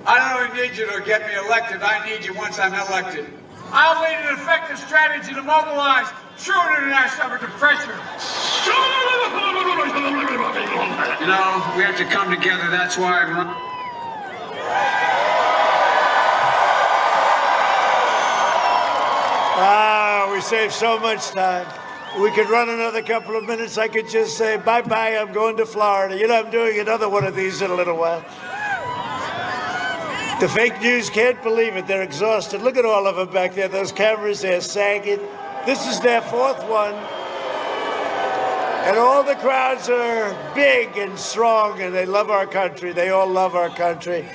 I don't only need you to get me elected. I need you once I'm elected. I'll lead an effective strategy to mobilize true international effort to pressure. You know, we have to come together. That's why I'm running. We saved so much time. We could run another couple of minutes. I could just say, bye-bye, I'm going to Florida. You know, I'm doing another one of these in a little while. The fake news can't believe it. They're exhausted. Look at all of them back there. Those cameras, they're sagging. This is their 4th one. And all the crowds are big and strong, and they love our country. They all love our country.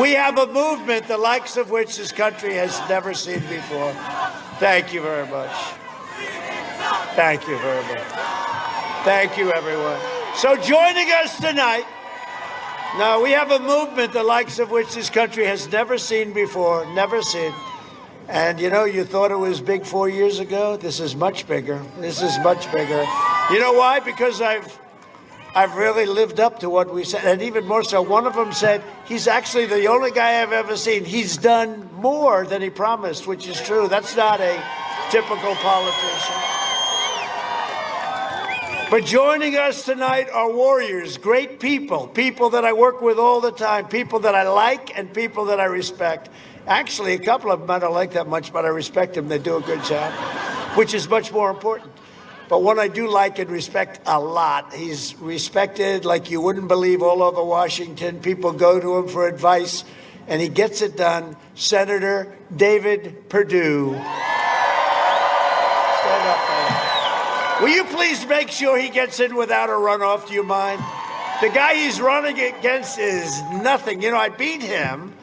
We have a movement the likes of which this country has never seen before. Thank you very much. Thank you very much. Thank you, everyone. So joining us tonight, now we have a movement the likes of which this country has never seen before, never seen. And you know, you thought it was big 4 years ago. This is much bigger. This is much bigger. You know why? Because I've really lived up to what we said, and even more so. One of them said, he's actually the only guy I've ever seen. He's done more than he promised, which is true. That's not a typical politician. But joining us tonight are warriors, great people, people that I work with all the time, people that I like and people that I respect. Actually, a couple of them I don't like that much, but I respect them. They do a good job, which is much more important. But one I do like and respect a lot. He's respected like you wouldn't believe all over Washington. People go to him for advice, and he gets it done. Senator David Perdue. Stand up, man. Will you please make sure he gets in without a runoff? Do you mind? The guy he's running against is nothing. You know, I beat him.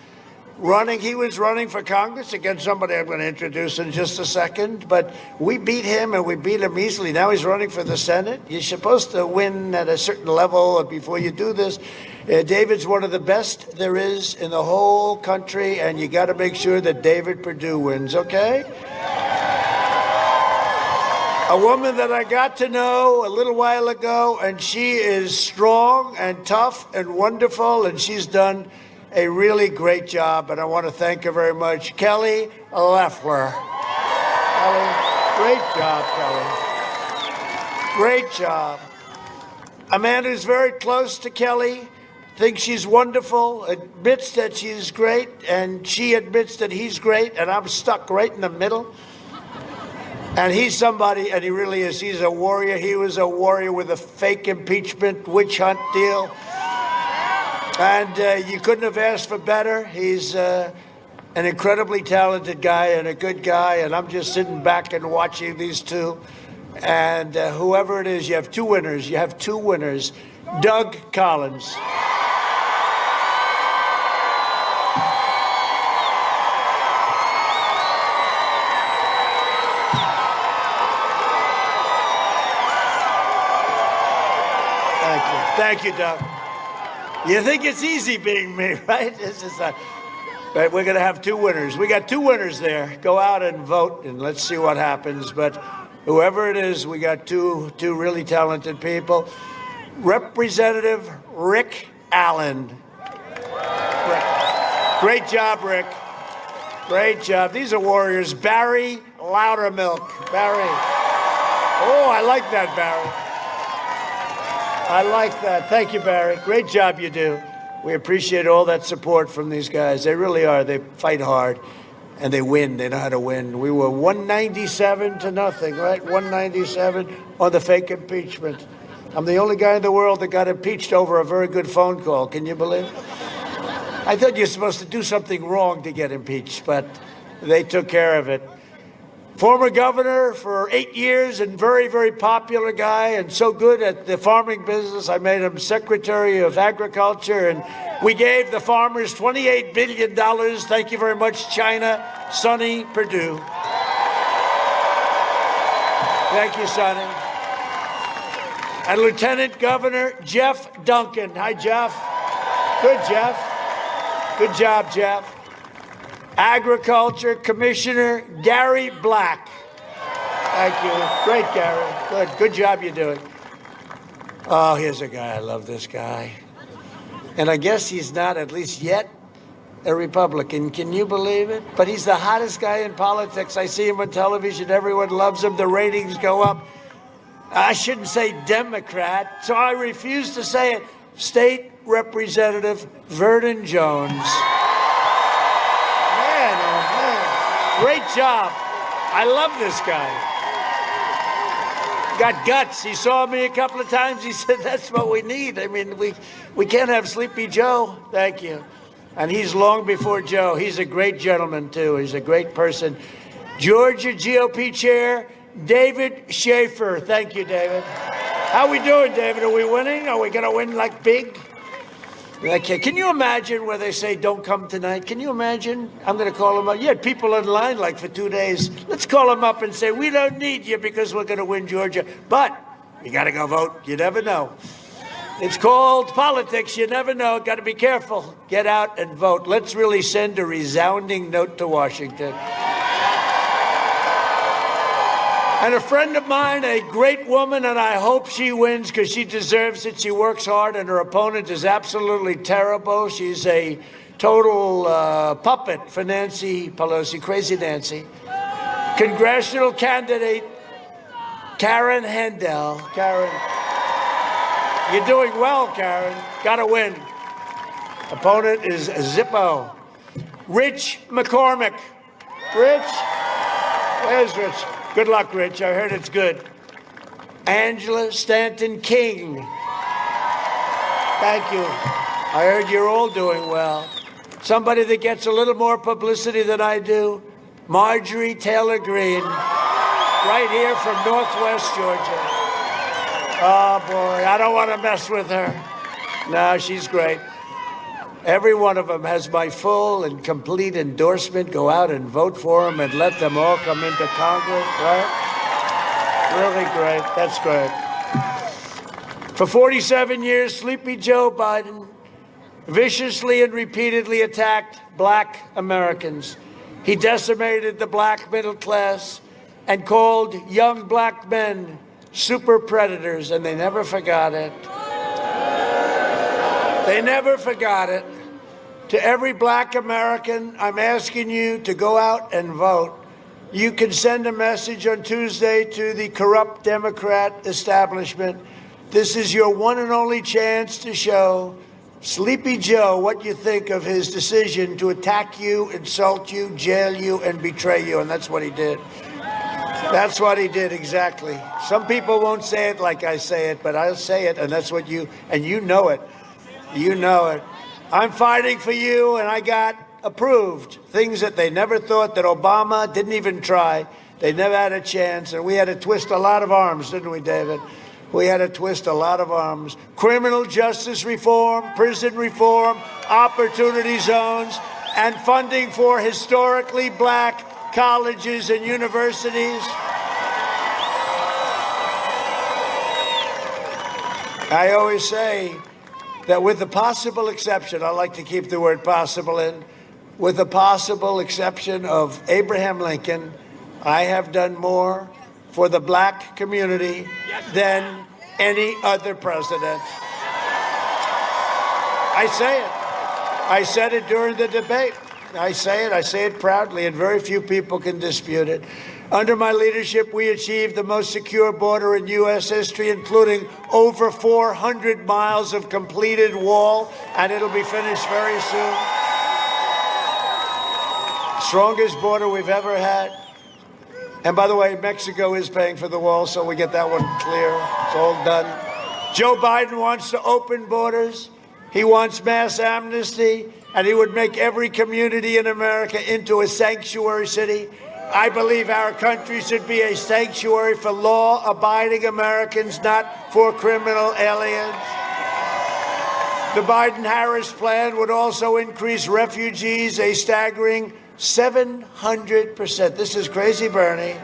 He was running for Congress against somebody I'm going to introduce in just a second, but we beat him, and we beat him easily. Now he's running for the Senate. You're supposed to win at a certain level before you do this. David's one of the best there is in the whole country, and you got to make sure that David Perdue wins, okay? A woman that I got to know a little while ago, and she is strong and tough and wonderful, and she's done a really great job, and I want to thank her very much. Kelly Loeffler. Kelly, great job, Kelly. Great job. A man who's very close to Kelly, thinks she's wonderful, admits that she's great, and she admits that he's great, and I'm stuck right in the middle. And he's somebody, and he really is, he's a warrior. He was a warrior with a fake impeachment witch hunt deal. And you couldn't have asked for better. He's an incredibly talented guy and a good guy, and I'm just sitting back and watching these two. And whoever it is, you have two winners. You have two winners. Doug Collins. Thank you, Doug. You think it's easy being me, right? This is not. But we're going to have two winners. We got two winners there. Go out and vote, and let's see what happens. But whoever it is, we got two really talented people. Representative Rick Allen. Great job, Rick. Great job. These are warriors. Barry Loudermilk. Barry. Oh, I like that, Barry. I like that. Thank you, Barry. Great job you do. We appreciate all that support from these guys. They really are. They fight hard, and they win. They know how to win. We were 197 to nothing, right? 197 on the fake impeachment. I'm the only guy in the world that got impeached over a very good phone call. Can you believe it? I thought you're supposed to do something wrong to get impeached, but they took care of it. Former governor for 8 years and very, very popular guy and so good at the farming business. I made him Secretary of Agriculture, and we gave the farmers $28 billion. Thank you very much, China. Sonny Perdue. Thank you, Sonny. And Lieutenant Governor Jeff Duncan. Hi, Jeff. Good, Jeff. Good job, Jeff. Agriculture Commissioner Gary Black. Thank you. Great, Gary. Good job you're doing. Oh, here's a guy. I love this guy. And I guess he's not, at least yet, a Republican. Can you believe it? But he's the hottest guy in politics. I see him on television. Everyone loves him. The ratings go up. I shouldn't say Democrat, so I refuse to say it. State Representative Vernon Jones. Great job. I love this guy. Got guts. He saw me a couple of times. He said, that's what we need. I mean, we can't have Sleepy Joe. Thank you. And he's long before Joe. He's a great gentleman, too. He's a great person. Georgia GOP Chair David Schaefer. Thank you, David. How we doing, David? Are we winning? Are we going to win like big? Okay. Can you imagine where they say, don't come tonight? Can you imagine? I'm going to call them up. You had people in line like for 2 days. Let's call them up and say, we don't need you because we're going to win Georgia. But you got to go vote. You never know. It's called politics. You never know. Got to be careful. Get out and vote. Let's really send a resounding note to Washington. And a friend of mine, a great woman, and I hope she wins because she deserves it. She works hard, and her opponent is absolutely terrible. She's a total puppet for Nancy Pelosi, Crazy Nancy. Congressional candidate Karen Handel. Karen, you're doing well, Karen. Got to win. Opponent is Zippo. Rich McCormick. Rich? Where's Rich? Good luck, Rich. I heard it's good. Angela Stanton King. Thank you. I heard you're all doing well. Somebody that gets a little more publicity than I do, Marjorie Taylor Greene, right here from Northwest Georgia. Oh, boy, I don't want to mess with her. No, she's great. Every one of them has my full and complete endorsement. Go out and vote for them and let them all come into Congress, right? Really great. That's great. For 47 years, Sleepy Joe Biden viciously and repeatedly attacked black Americans. He decimated the black middle class and called young black men super predators, and they never forgot it. They never forgot it. To every black American, I'm asking you to go out and vote. You can send a message on Tuesday to the corrupt Democrat establishment. This is your one and only chance to show Sleepy Joe what you think of his decision to attack you, insult you, jail you, and betray you. And that's what he did. That's what he did, exactly. Some people won't say it like I say it, but I'll say it, and that's what you know it. You know it. I'm fighting for you, and I got approved things that they never thought, that Obama didn't even try. They never had a chance, and we had to twist a lot of arms, didn't we, David? We had to twist a lot of arms. Criminal justice reform, prison reform, opportunity zones, and funding for historically black colleges and universities. I always say that with the possible exception, I like to keep the word possible in, with the possible exception of Abraham Lincoln, I have done more for the black community than any other president. I say it. I said it during the debate. I say it proudly, and very few people can dispute it. Under my leadership, we achieved the most secure border in U.S. history, including over 400 miles of completed wall, and it'll be finished very soon. Strongest border we've ever had. And by the way, Mexico is paying for the wall, so we get that one clear. It's all done. Joe Biden wants to open borders. He wants mass amnesty, and he would make every community in America into a sanctuary city. I believe our country should be a sanctuary for law-abiding Americans, not for criminal aliens. The Biden-Harris plan would also increase refugees a staggering 700%. This is crazy, Bernie.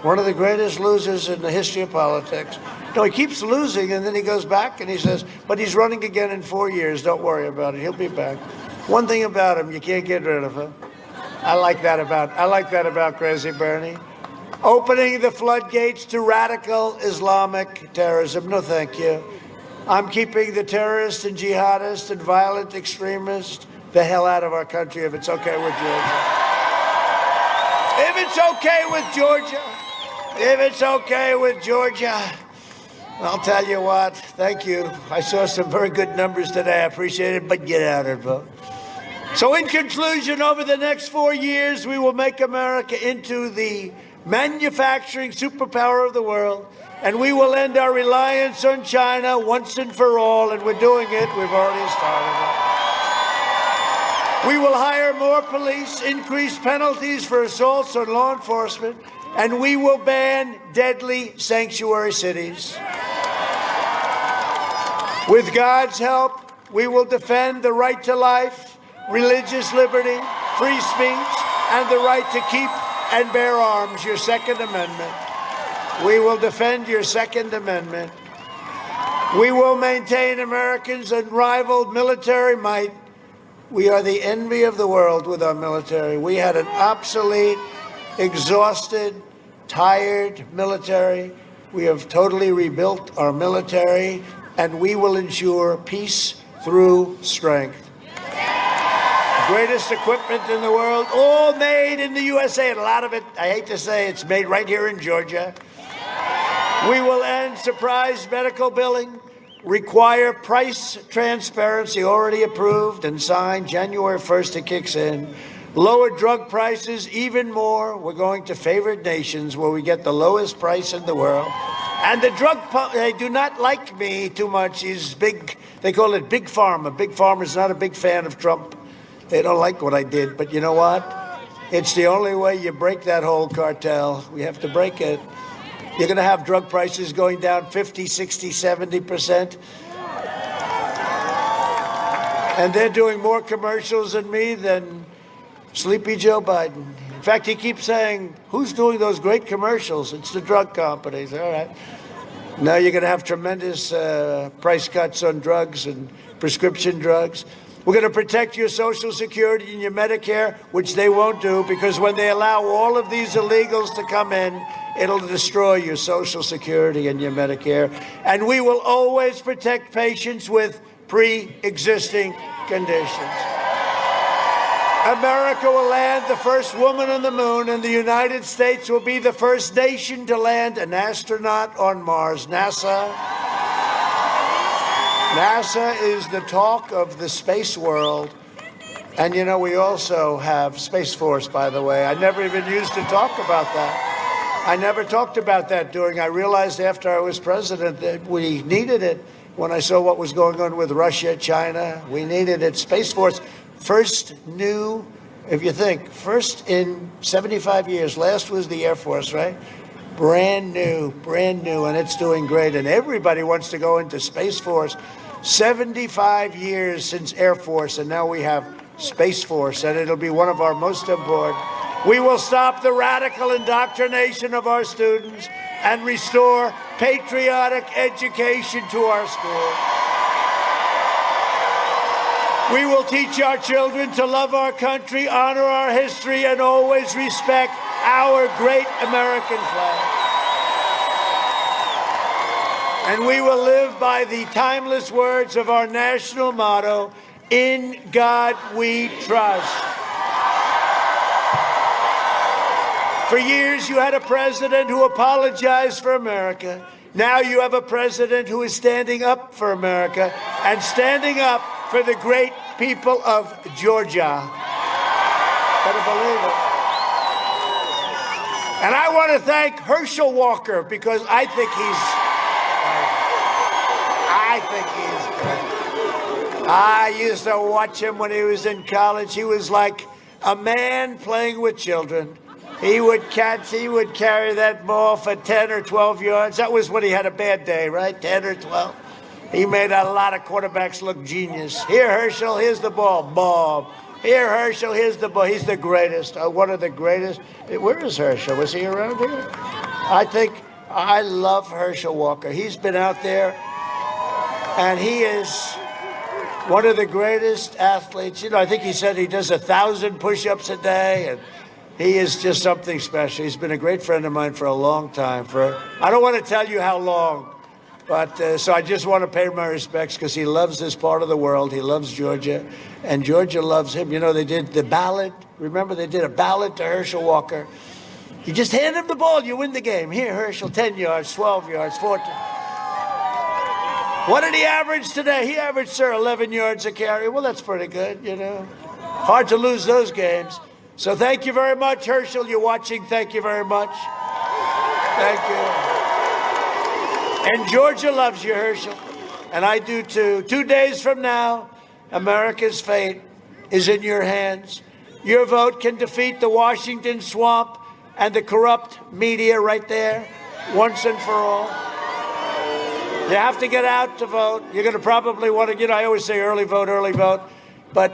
One of the greatest losers in the history of politics. No, he keeps losing, and then he goes back and he says, but he's running again in 4 years. Don't worry about it. He'll be back. One thing about him, you can't get rid of him. I like that about crazy Bernie. Opening the floodgates to radical Islamic terrorism. No, thank you. I'm keeping the terrorists and jihadists and violent extremists the hell out of our country if it's okay with Georgia. If it's okay with Georgia. If it's okay with Georgia. I'll tell you what, thank you. I saw some very good numbers today. I appreciate it, but get out and vote. So in conclusion, over the next 4 years, we will make America into the manufacturing superpower of the world, and we will end our reliance on China once and for all, and we're doing it. We've already started it. We will hire more police, increase penalties for assaults on law enforcement, and we will ban deadly sanctuary cities. With God's help, we will defend the right to life, religious liberty, free speech, and the right to keep and bear arms, your Second Amendment. We will defend your Second Amendment. We will maintain Americans' unrivaled military might. We are the envy of the world with our military. We had an obsolete, exhausted, tired military. We have totally rebuilt our military, and we will ensure peace through strength. The greatest equipment in the world, all made in the USA, and a lot of it, I hate to say, it's made right here in Georgia. We will end surprise medical billing, require price transparency, already approved and signed January 1st, it kicks in. Lower drug prices even more. We're going to favored nations where we get the lowest price in the world. And the drug, they do not like me too much. He's big, they call it Big Pharma. Big Pharma's not a big fan of Trump. They don't like what I did, but you know what? It's the only way you break that whole cartel. We have to break it. You're going to have drug prices going down 50, 60, 70%. And they're doing more commercials than me than Sleepy Joe Biden. In fact, he keeps saying, who's doing those great commercials? It's the drug companies. All right. Now you're going to have tremendous price cuts on drugs and prescription drugs. We're going to protect your Social Security and your Medicare, which they won't do, because when they allow all of these illegals to come in, it'll destroy your Social Security and your Medicare. And we will always protect patients with pre-existing conditions. America will land the first woman on the moon, and the United States will be the first nation to land an astronaut on Mars. NASA is the talk of the space world. And, you know, we also have Space Force, by the way. I never even used to talk about that. I never talked about that I realized after I was president that we needed it. When I saw what was going on with Russia, China, we needed it. Space Force, first new, if you think, first in 75 years. Last was the Air Force, right? Brand new, and it's doing great. And everybody wants to go into Space Force. 75 years since Air Force, and now we have Space Force, and it'll be one of our most important. We will stop the radical indoctrination of our students and restore patriotic education to our schools. We will teach our children to love our country, honor our history, and always respect our great American flag. And we will live by the timeless words of our national motto, "In God we trust." For years, you had a president who apologized for America. Now you have a president who is standing up for America and standing up for the great people of Georgia. Better believe it. And I want to thank Herschel Walker because I think he's great. I used to watch him when he was in college. He was like a man playing with children. He would carry that ball for 10 or 12 yards. That was when he had a bad day, right? 10 or 12. He made a lot of quarterbacks look genius. Here, Herschel, here's the ball. Bob. Here, Herschel, here's the ball. He's the greatest. One of the greatest. Where is Herschel? Was he around here? I love Herschel Walker. He's been out there, and he is one of the greatest athletes. You know, I think he said he does 1,000 push-ups a day, and he is just something special. He's been a great friend of mine for a long time. I don't want to tell you how long, but so I just want to pay my respects because he loves this part of the world. He loves Georgia, and Georgia loves him. You know, they did the ballot. Remember, they did a ballot to Herschel Walker. You just hand him the ball, you win the game. Here, Herschel, 10 yards, 12 yards, 14. What did he average today? He averaged, sir, 11 yards a carry. Well, that's pretty good, you know. Hard to lose those games. So thank you very much, Herschel. You're watching. Thank you very much. Thank you. And Georgia loves you, Herschel. And I do too. 2 days from now, America's fate is in your hands. Your vote can defeat the Washington swamp and the corrupt media right there, once and for all. You have to get out to vote. You're going to probably want to, I always say early vote, but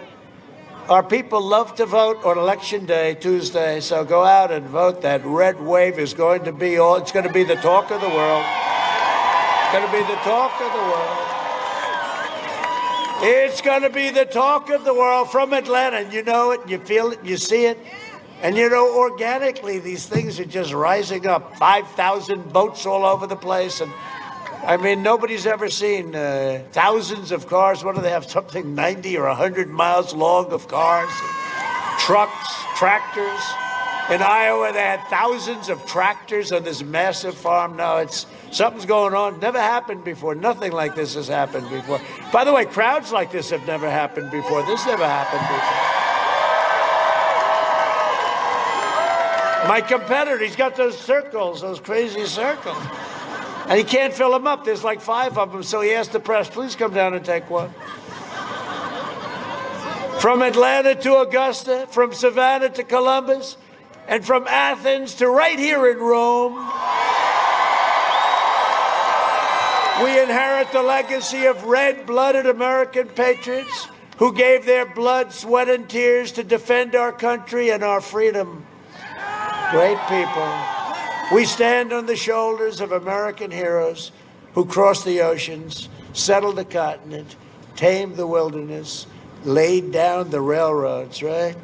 our people love to vote on Election Day, Tuesday, so go out and vote. That red wave is going to be it's going to be the talk of the world. It's going to be the talk of the world. It's going to be the talk of the world from Atlanta, and you know it, you feel it, you see it. And you know, organically, these things are just rising up. 5,000 boats all over the place, and I mean, nobody's ever seen thousands of cars. What do they have? Something 90 or 100 miles long of cars, trucks, tractors. In Iowa, they had thousands of tractors on this massive farm. Now something's going on. Never happened before. Nothing like this has happened before. By the way, crowds like this have never happened before. This never happened before. My competitor, he's got those circles, those crazy circles. And he can't fill them up. There's like 5 of them. So he asked the press, please come down and take one. From Atlanta to Augusta, from Savannah to Columbus, and from Athens to right here in Rome, we inherit the legacy of red-blooded American patriots who gave their blood, sweat, and tears to defend our country and our freedom. Great people. We stand on the shoulders of American heroes who crossed the oceans, settled the continent, tamed the wilderness, laid down the railroads, right?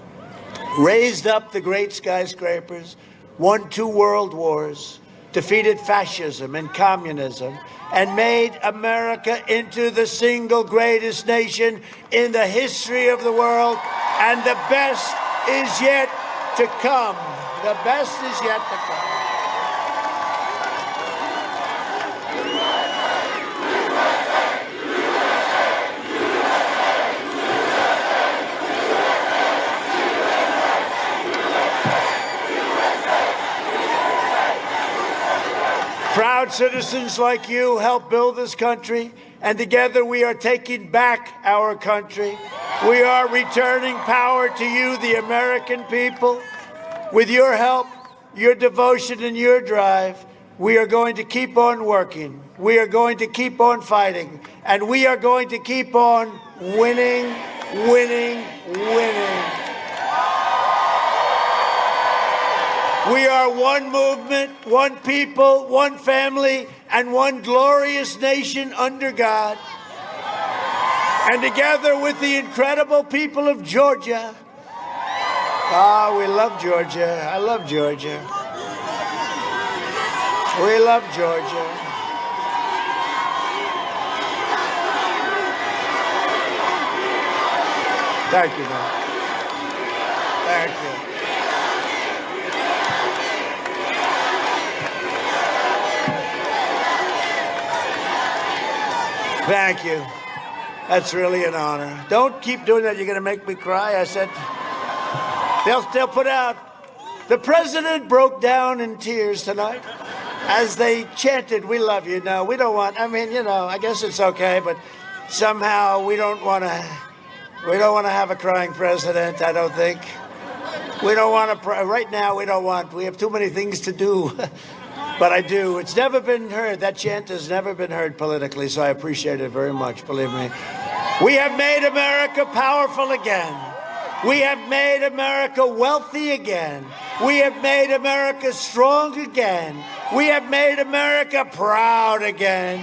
Raised up the great skyscrapers, won 2 world wars, defeated fascism and communism, and made America into the single greatest nation in the history of the world. And the best is yet to come. The best is yet to come. Proud citizens like you help build this country, and together we are taking back our country. We are returning power to you, the American people. With your help, your devotion, and your drive, we are going to keep on working. We are going to keep on fighting. And we are going to keep on winning, winning, winning. We are one movement, one people, one family, and one glorious nation under God. And together with the incredible people of Georgia, we love Georgia. I love Georgia. We love Georgia. Thank you, man. Thank you. Thank you. That's really an honor. Don't keep doing that. You're going to make me cry. I said, they'll put out. The president broke down in tears tonight as they chanted, "We love you." No, we don't want, I guess it's okay, but somehow we don't want to have a crying president, I don't think. We don't want to, right now we have too many things to do. But I do. It's never been heard. That chant has never been heard politically, so I appreciate it very much, believe me. We have made America powerful again. We have made America wealthy again. We have made America strong again. We have made America proud again.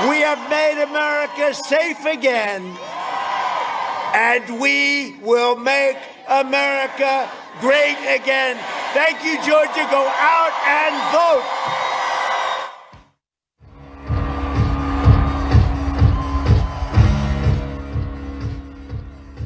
We have made America safe again. And we will make America great again. Thank you, Georgia. Go out and vote.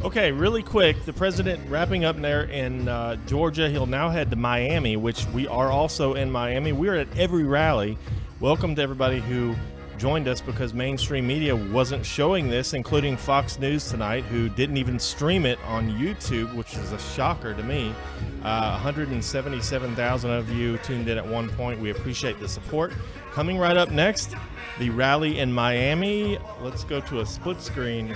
Okay, really quick, the president wrapping up there in Georgia. He'll now head to Miami, which we are also in Miami. We're at every rally. Welcome to everybody who joined us because mainstream media wasn't showing this, including Fox News tonight, who didn't even stream it on YouTube, which is a shocker to me. 177,000 of you tuned in at one point. We appreciate the support. Coming right up next, the rally in Miami. Let's go to a split screen.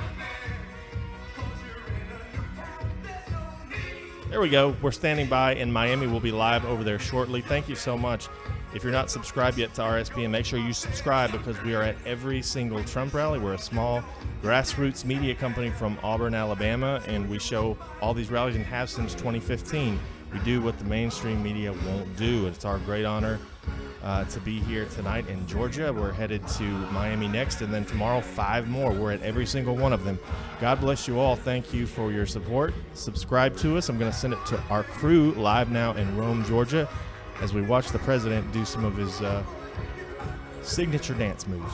There we go. We're standing by in Miami. We'll be live over there shortly. Thank you so much. If you're not subscribed yet to RSBN, make sure you subscribe because we are at every single Trump rally. We're a small grassroots media company from Auburn, Alabama, and we show all these rallies and have since 2015. We do what the mainstream media won't do. It's our great honor to be here tonight in Georgia. We're headed to Miami next, and then tomorrow 5 more. We're at every single one of them. God bless you all. Thank you for your support. Subscribe to us. I'm going to send it to our crew live now in Rome, Georgia, as we watch the president do some of his signature dance moves.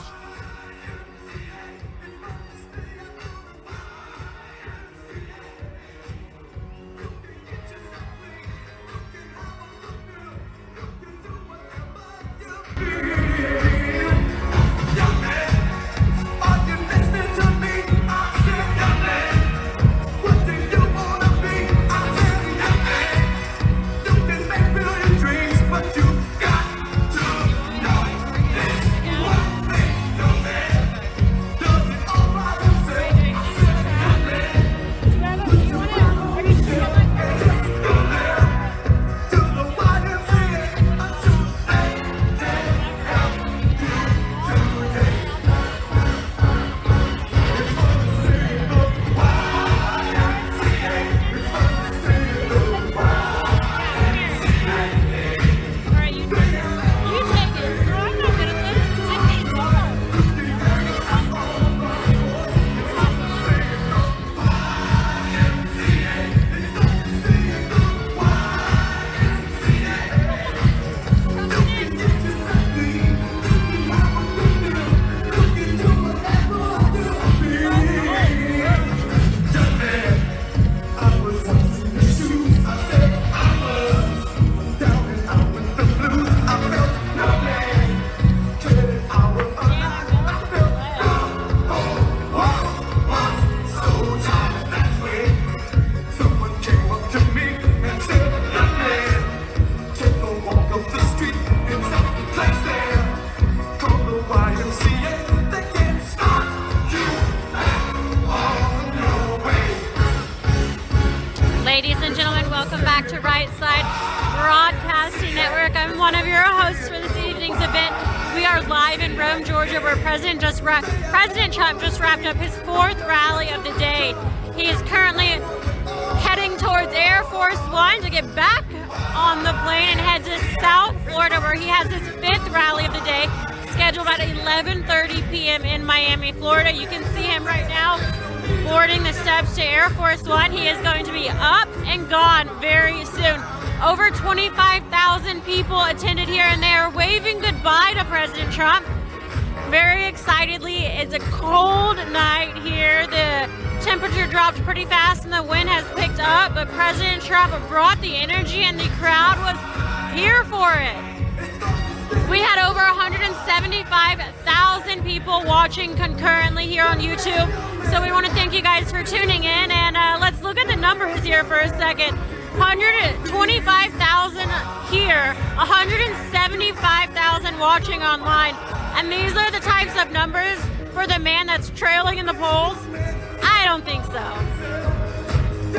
President Trump just wrapped up his 4th rally of the day. He is currently heading towards Air Force One to get back on the plane and head to South Florida, where he has his 5th rally of the day, scheduled at 11:30 p.m. in Miami, Florida. You can see him right now boarding the steps to Air Force One. He is going to be up and gone very soon. Over 25,000 people attended here, and they are waving goodbye to President Trump very excitedly. It's a cold night here. The temperature dropped pretty fast and the wind has picked up, but President Trump brought the energy and the crowd was here for it. We had over 175,000 people watching concurrently here on YouTube, so we want to thank you guys for tuning in, and let's look at the numbers here for a second. 125,000 here, 175,000 watching online, and these are the types of numbers for the man that's trailing in the polls? I don't think so.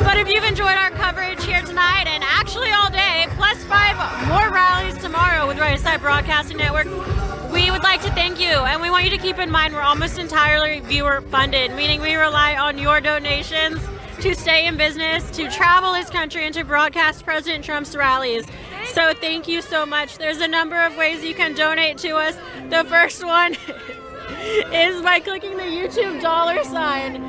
But if you've enjoyed our coverage here tonight, and actually all day, plus 5 more rallies tomorrow with Right Side Broadcasting Network, we would like to thank you, and we want you to keep in mind we're almost entirely viewer funded, meaning we rely on your donations to stay in business, to travel this country, and to broadcast President Trump's rallies. So thank you so much. There's a number of ways you can donate to us. The first one is by clicking the YouTube dollar sign.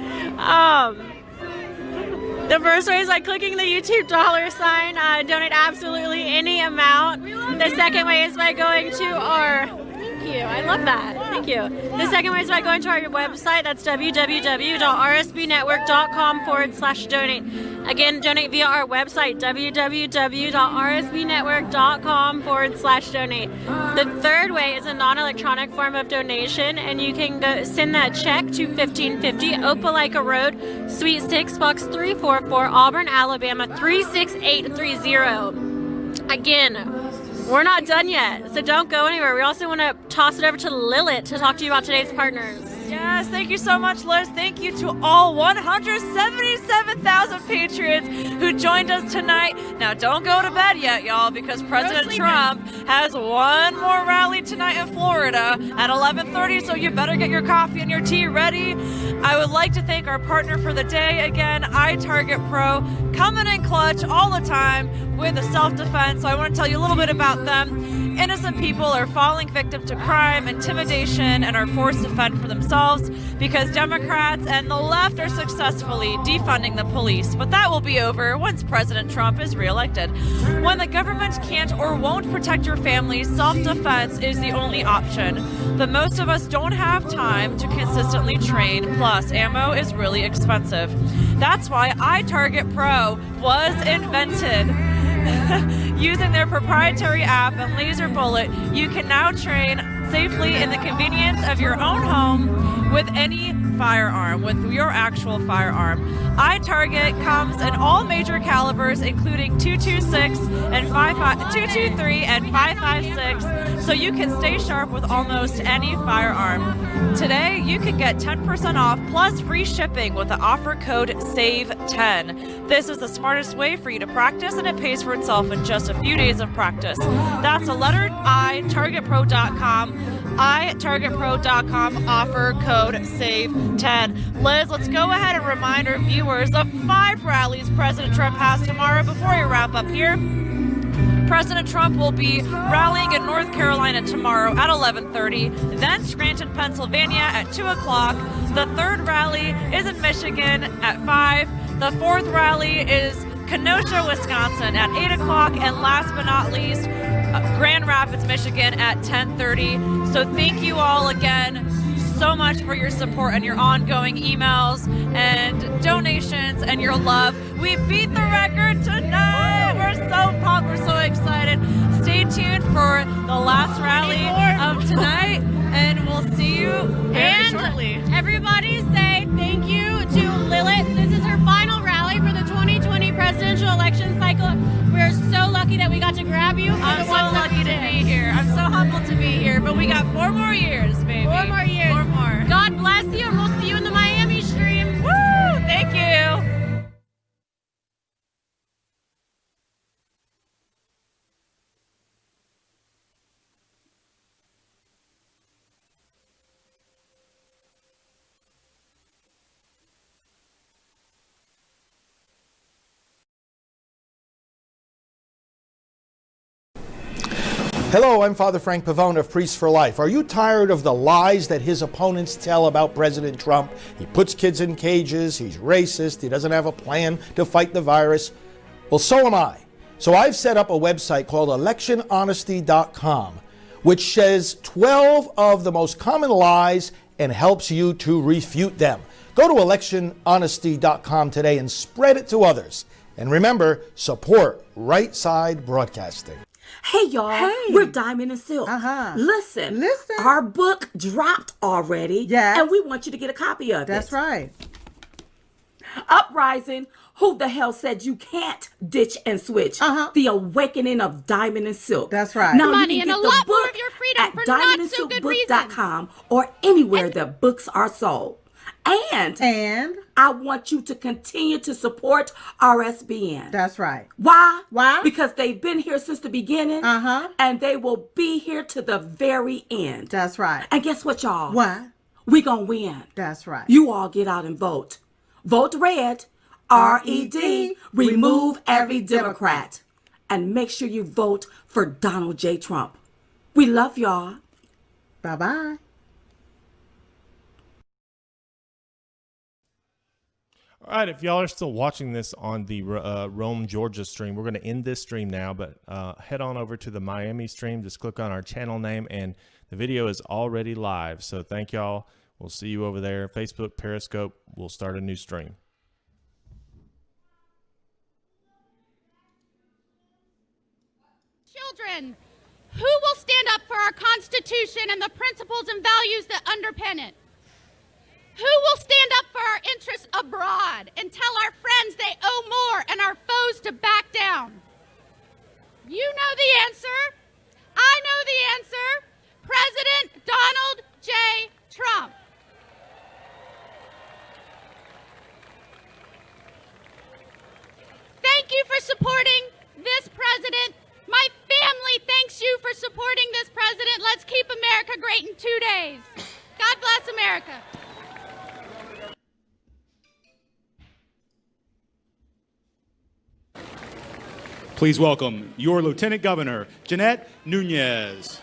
The first way is by clicking the YouTube dollar sign. Donate absolutely any amount. The second way is by going to our... Thank you. I love that. Thank you. The second way is by going to our website. That's www.rsbnetwork.com/donate. Again, donate via our website, www.rsbnetwork.com/donate. The third way is a non-electronic form of donation, and you can go send that check to 1550 Opelika Road, Suite 6, Box 344, Auburn, Alabama 36830. Again, we're not done yet, so don't go anywhere. We also want to toss it over to Lilith to talk to you about today's partners. Yes, thank you so much, Liz. Thank you to all 177,000 Patriots who joined us tonight. Now, don't go to bed yet, y'all, because President Trump has one more rally tonight in Florida at 11:30, so you better get your coffee and your tea ready. I would like to thank our partner for the day again, iTarget Pro, coming in clutch all the time with the self-defense. So I want to tell you a little bit about them. Innocent people are falling victim to crime, intimidation, and are forced to fend for themselves because Democrats and the left are successfully defunding the police. But that will be over once President Trump is reelected. When the government can't or won't protect your family, self-defense is the only option. But most of us don't have time to consistently train, plus ammo is really expensive. That's why iTarget Pro was invented. Using their proprietary app and laser bullet, you can now train safely in the convenience of your own home with any firearm, with your actual firearm. iTarget comes in all major calibers, including 226 and 223 and 556, so you can stay sharp with almost any firearm. Today, you can get 10% off plus free shipping with the offer code SAVE10. This is the smartest way for you to practice, and it pays for itself in just a few days of practice. That's the letter I, targetpro.com, itargetpro.com, offer code SAVE10. Liz, let's go ahead and remind our viewers of 5 rallies President Trump has tomorrow before we wrap up here. President Trump will be rallying in North Carolina tomorrow at 11:30, then Scranton, Pennsylvania at 2 o'clock. The third rally is in Michigan at 5. The fourth rally is Kenosha, Wisconsin at 8 o'clock. And last but not least, Grand Rapids, Michigan at 10:30. So thank you all again so much for your support and your ongoing emails and donations and your love. We beat the record tonight. We're so pumped. We're so excited. Stay tuned for the last rally of tonight, and we'll see you very shortly. Everybody say thank you to Lilith. This is her final rally for the 2020 presidential election cycle. We're so lucky that we got to grab you. I'm so lucky to be here. I'm so humbled to be here, but we got 4 more years, baby. 4 more years. 4 more. God bless you, and we'll see you in the Miami stream. Woo! Thank you. Hello, I'm Father Frank Pavone of Priests for Life. Are you tired of the lies that his opponents tell about President Trump? He puts kids in cages, he's racist, he doesn't have a plan to fight the virus. Well, so am I. So I've set up a website called electionhonesty.com, which says 12 of the most common lies and helps you to refute them. Go to electionhonesty.com today and spread it to others. And remember, support Right Side Broadcasting. Hey, y'all. Hey. We're Diamond and Silk. Listen. Our book dropped already. Yes. And we want you to get a copy of it. That's right. Uprising. Who the hell said you can't ditch and switch? The Awakening of Diamond and Silk. That's right. Now Money you can and get a the lot more book of your freedom at for not so good diamondandsilkbook.com or anywhere that books are sold. And I want you to continue to support RSBN. That's right. Why? Because they've been here since the beginning. And they will be here to the very end. That's right. And guess what, y'all? What? We gonna win. That's right. You all get out and vote. Vote red. R-E-D. Remove every Democrat. And make sure you vote for Donald J. Trump. We love y'all. Bye-bye. All right, if y'all are still watching this on the Rome, Georgia stream, we're going to end this stream now, but head on over to the Miami stream. Just click on our channel name, and the video is already live. So thank y'all. We'll see you over there. Facebook, Periscope, we'll start a new stream. Children, who will stand up for our Constitution and the principles and values that underpin it? Who will stand up for our interests abroad and tell our friends they owe more and our foes to back down? You know the answer. I know the answer. President Donald J. Trump. Thank you for supporting this president. My family thanks you for supporting this president. Let's keep America great in 2 days. God bless America. Please welcome your Lieutenant Governor, Jeanette Nunez.